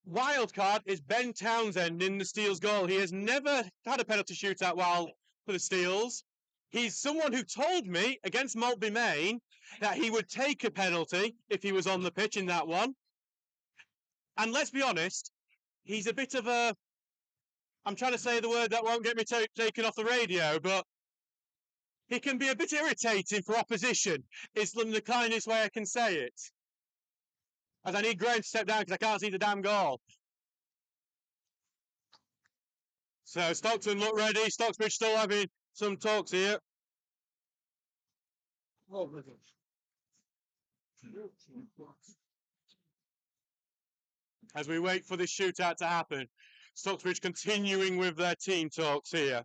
wild card is Ben Townsend in the Steels goal. He has never had a penalty shootout while for the Steels. He's someone who told me against Maltby Main that he would take a penalty if he was on the pitch in that one. And let's be honest, he's a bit of a... I'm trying to say the word that won't get me taken off the radio, but he can be a bit irritating for opposition. It's the kindest way I can say it. As I need Graham to step down because I can't see the damn goal. So Stockton look ready. Stocksbridge still having some talks here. As we wait for this shootout to happen, Stocksbridge continuing with their team talks here.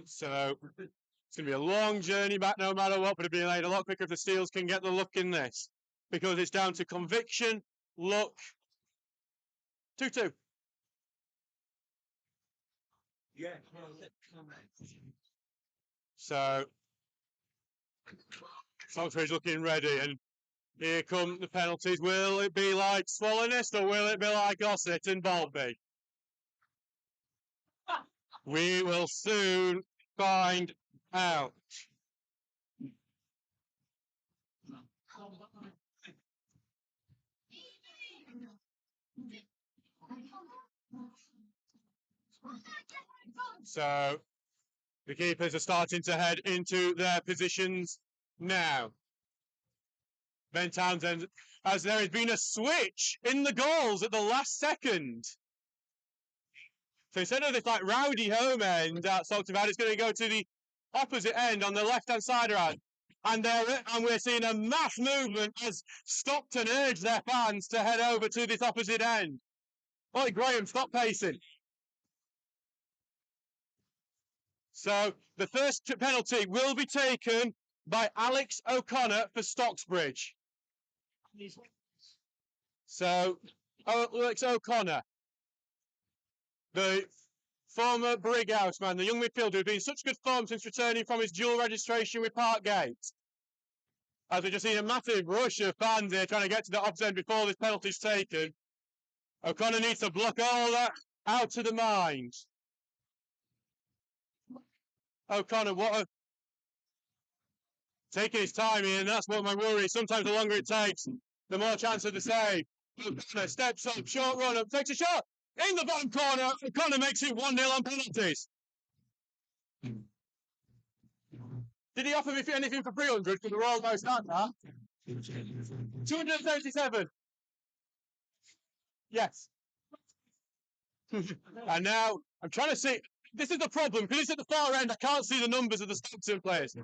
So it's going to be a long journey back no matter what, but it'll be made a lot quicker if the Steels can get the luck in this. Because it's down to conviction, luck. 2-2. Yeah. So Stockbridge looking ready, and here come the penalties. Will it be like Swallownest or will it be like Ossett and Maltby? We will soon find out. So the keepers are starting to head into their positions now. Ben Townsend, as there has been a switch in the goals at the last second. So instead of this like rowdy home end at Stockton, it's going to go to the opposite end on the left-hand side around. And we're seeing a mass movement as Stockton urge their fans to head over to this opposite end. Oi, Graham, stop pacing. So the first penalty will be taken by Alex O'Connor for Stocksbridge. So Alex O'Connor, the former Brighouse man, the young midfielder who's been in such good form since returning from his dual registration with Parkgate. As we've just seen a massive rush of fans here trying to get to the opposite end before this penalty is taken. O'Connor needs to block all that out of the mind. O'Connor, taking his time here, and that's what my worry is. Sometimes the longer it takes, the more chance of the save. O'Connor steps up, short run up, takes a shot in the bottom corner. O'Connor makes it 1-0 on penalties. Did he offer me anything for 300? Because we're almost at that. 237. Yes. And now I'm trying to see. This is the problem because it's at the far end. I can't see the numbers of the Stockton players.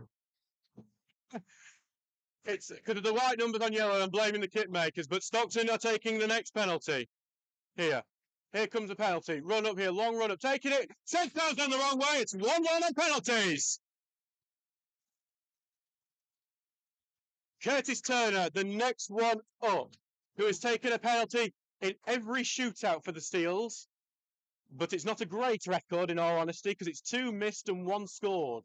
It's because of the white numbers on yellow. I'm blaming the kit makers, but Stockton are taking the next penalty. Here comes the penalty. Run up here, long run up, taking it. Sent down the wrong way. It's 1-1 on penalties. Curtis Turner, the next one up, who has taken a penalty in every shootout for the Steels. But it's not a great record, in all honesty, because it's 2 missed and 1 scored.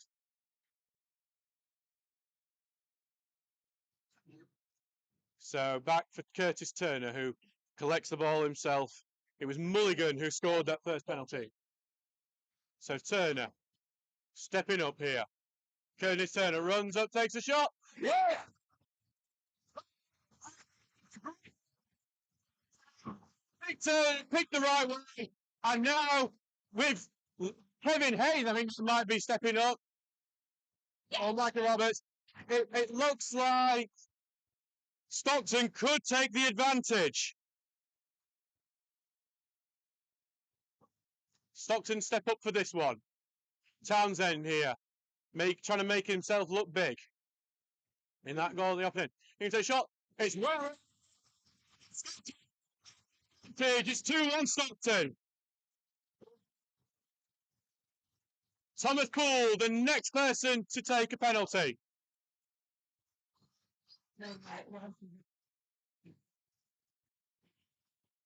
So back for Curtis Turner, who collects the ball himself. It was Mulligan who scored that first penalty. So Turner, stepping up here. Curtis Turner runs up, takes a shot. Yeah! Picked the right way. And now with Kevin Hayes, I think might be stepping up. Or Michael Roberts. It looks like Stockton could take the advantage. Stockton step up for this one. Townsend here, trying to make himself look big. In that goal, the opponent. He can take a shot. It's well. It's 2-1 Stockton. Thomas Poole, the next person to take a penalty.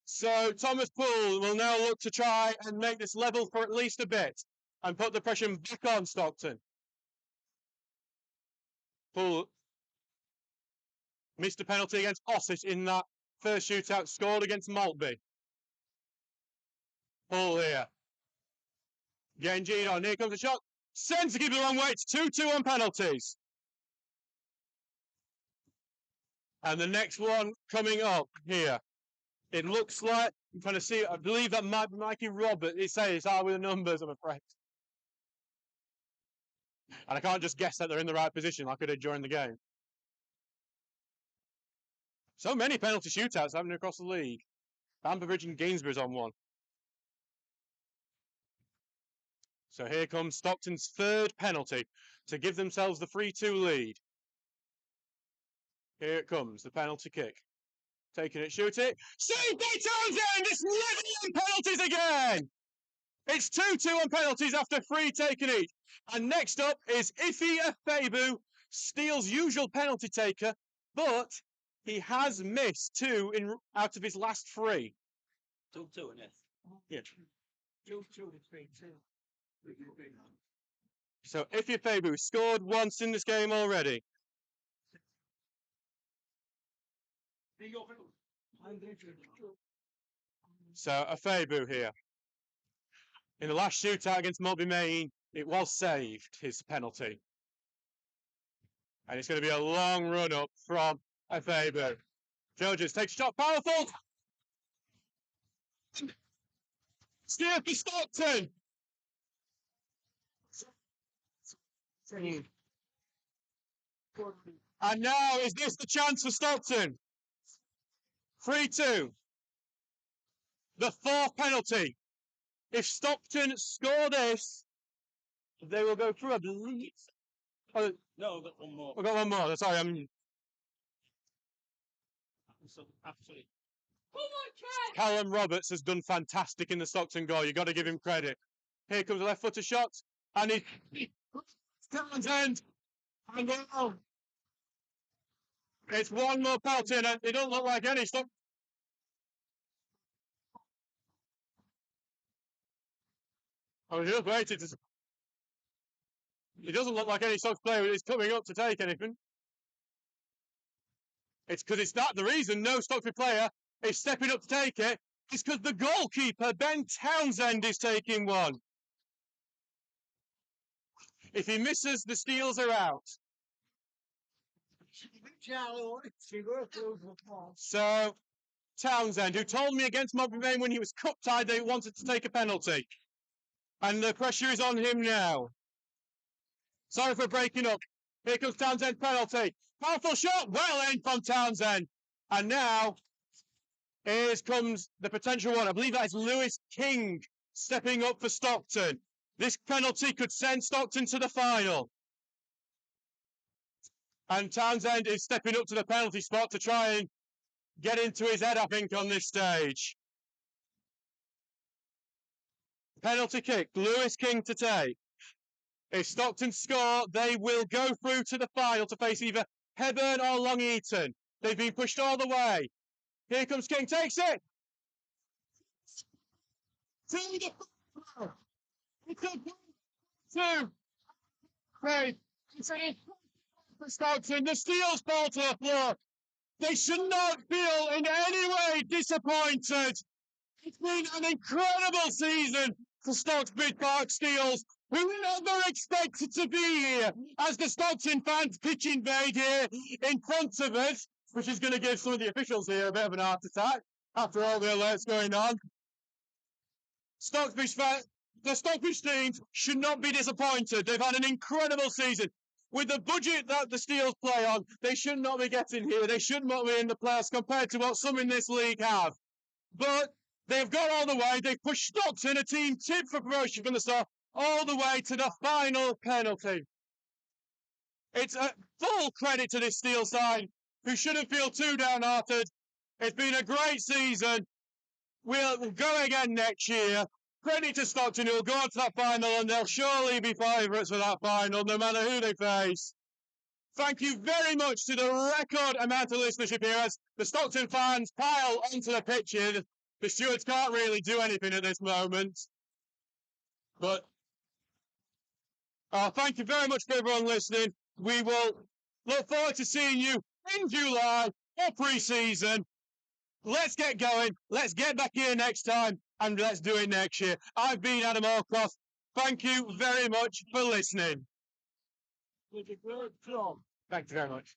So Thomas Poole will now look to try and make this level for at least a bit and put the pressure back on Stockton. Poole missed a penalty against Ossett in that first shootout, scored against Maltby. Poole here. Getting G'd on. Here comes the shot. Sends to keep it the wrong way. It's 2-2 on penalties. And the next one coming up here. It looks like, I'm trying to see, I believe that might be Mikey Robert. It says with the numbers, I'm afraid. And I can't just guess that they're in the right position like I did during the game. So many penalty shootouts happening across the league. Bamberbridge and Gainsborough's on one. So here comes Stockton's third penalty to give themselves the 3-2 lead. Here it comes, the penalty kick. Taking it, shoot it. Saved by Townsend! It's level on penalties again! It's 2-2 on penalties after 3 taken each. And next up is Ife Afebu, Steele's usual penalty taker, but he has missed 2 out of his last 3. 2-2 in it. Yeah. 2-2 to 3-2. So Ife Afebu scored once in this game already. So Afebu here. In the last shootout against Mulby Main, it was saved, his penalty. And it's going to be a long run up from Afebu. Georges takes a shot, powerful! Steer for Stockton! And now, is this the chance for Stockton? 3-2. The 4th penalty. If Stockton score this, they will go through, I believe. Oh, No, we've got one more. We've got one more. Sorry, I'm. Absolutely. Callum Roberts has done fantastic in the Stockton goal. You've got to give him credit. Here comes a left footer shot. And he. Townsend. And goal. It's one more penalty, and it doesn't look like any Stockton. I was just waiting to. It doesn't look like any Stockton player is coming up to take anything. It's because it's not the reason no Stockton player is stepping up to take it. It's because the goalkeeper, Ben Townsend, is taking one. If he misses, the Steels are out. So, Townsend, who told me against Mobley when he was cup-tied that he wanted to take a penalty. And the pressure is on him now. Sorry for breaking up. Here comes Townsend's penalty. Powerful shot, well aimed from Townsend. And now, here comes the potential one. I believe that is Lewis King stepping up for Stockton. This penalty could send Stockton to the final. And Townsend is stepping up to the penalty spot to try and get into his head, I think, on this stage. Penalty kick, Lewis King to take. If Stockton score, they will go through to the final to face either Hebburn or Long Eaton. They've been pushed all the way. Here comes King, takes it. Two. 3. Stockton, the Steels fall to the floor. They should not feel in any way disappointed. It's been an incredible season for Stocksbridge Park Steels, who never expected to be here, as the Stockton fans pitch invade here in front of us, which is going to give some of the officials here a bit of an heart attack after all the alerts going on. The Stockbridge teams should not be disappointed. They've had an incredible season. With the budget that the Steels play on, they should not be getting here. They should not be in the playoffs compared to what some in this league have. But they've got all the way. They've pushed Stockton, a team tipped for promotion from the start, all the way to the final penalty. It's a full credit to this Steel side, who shouldn't feel too downhearted. It's been a great season. We'll go again next year. Credit to Stockton, who will go on to that final, and they'll surely be favourites for that final, no matter who they face. Thank you very much to the record amount of listenership here, as the Stockton fans pile onto the pitch here. The stewards can't really do anything at this moment. But thank you very much for everyone listening. We will look forward to seeing you in July for pre-season. Let's get going. Let's get back here next time, and let's do it next year. I've been Adam Allcroft. Thank you very much for listening. With a great job. Thank you very much.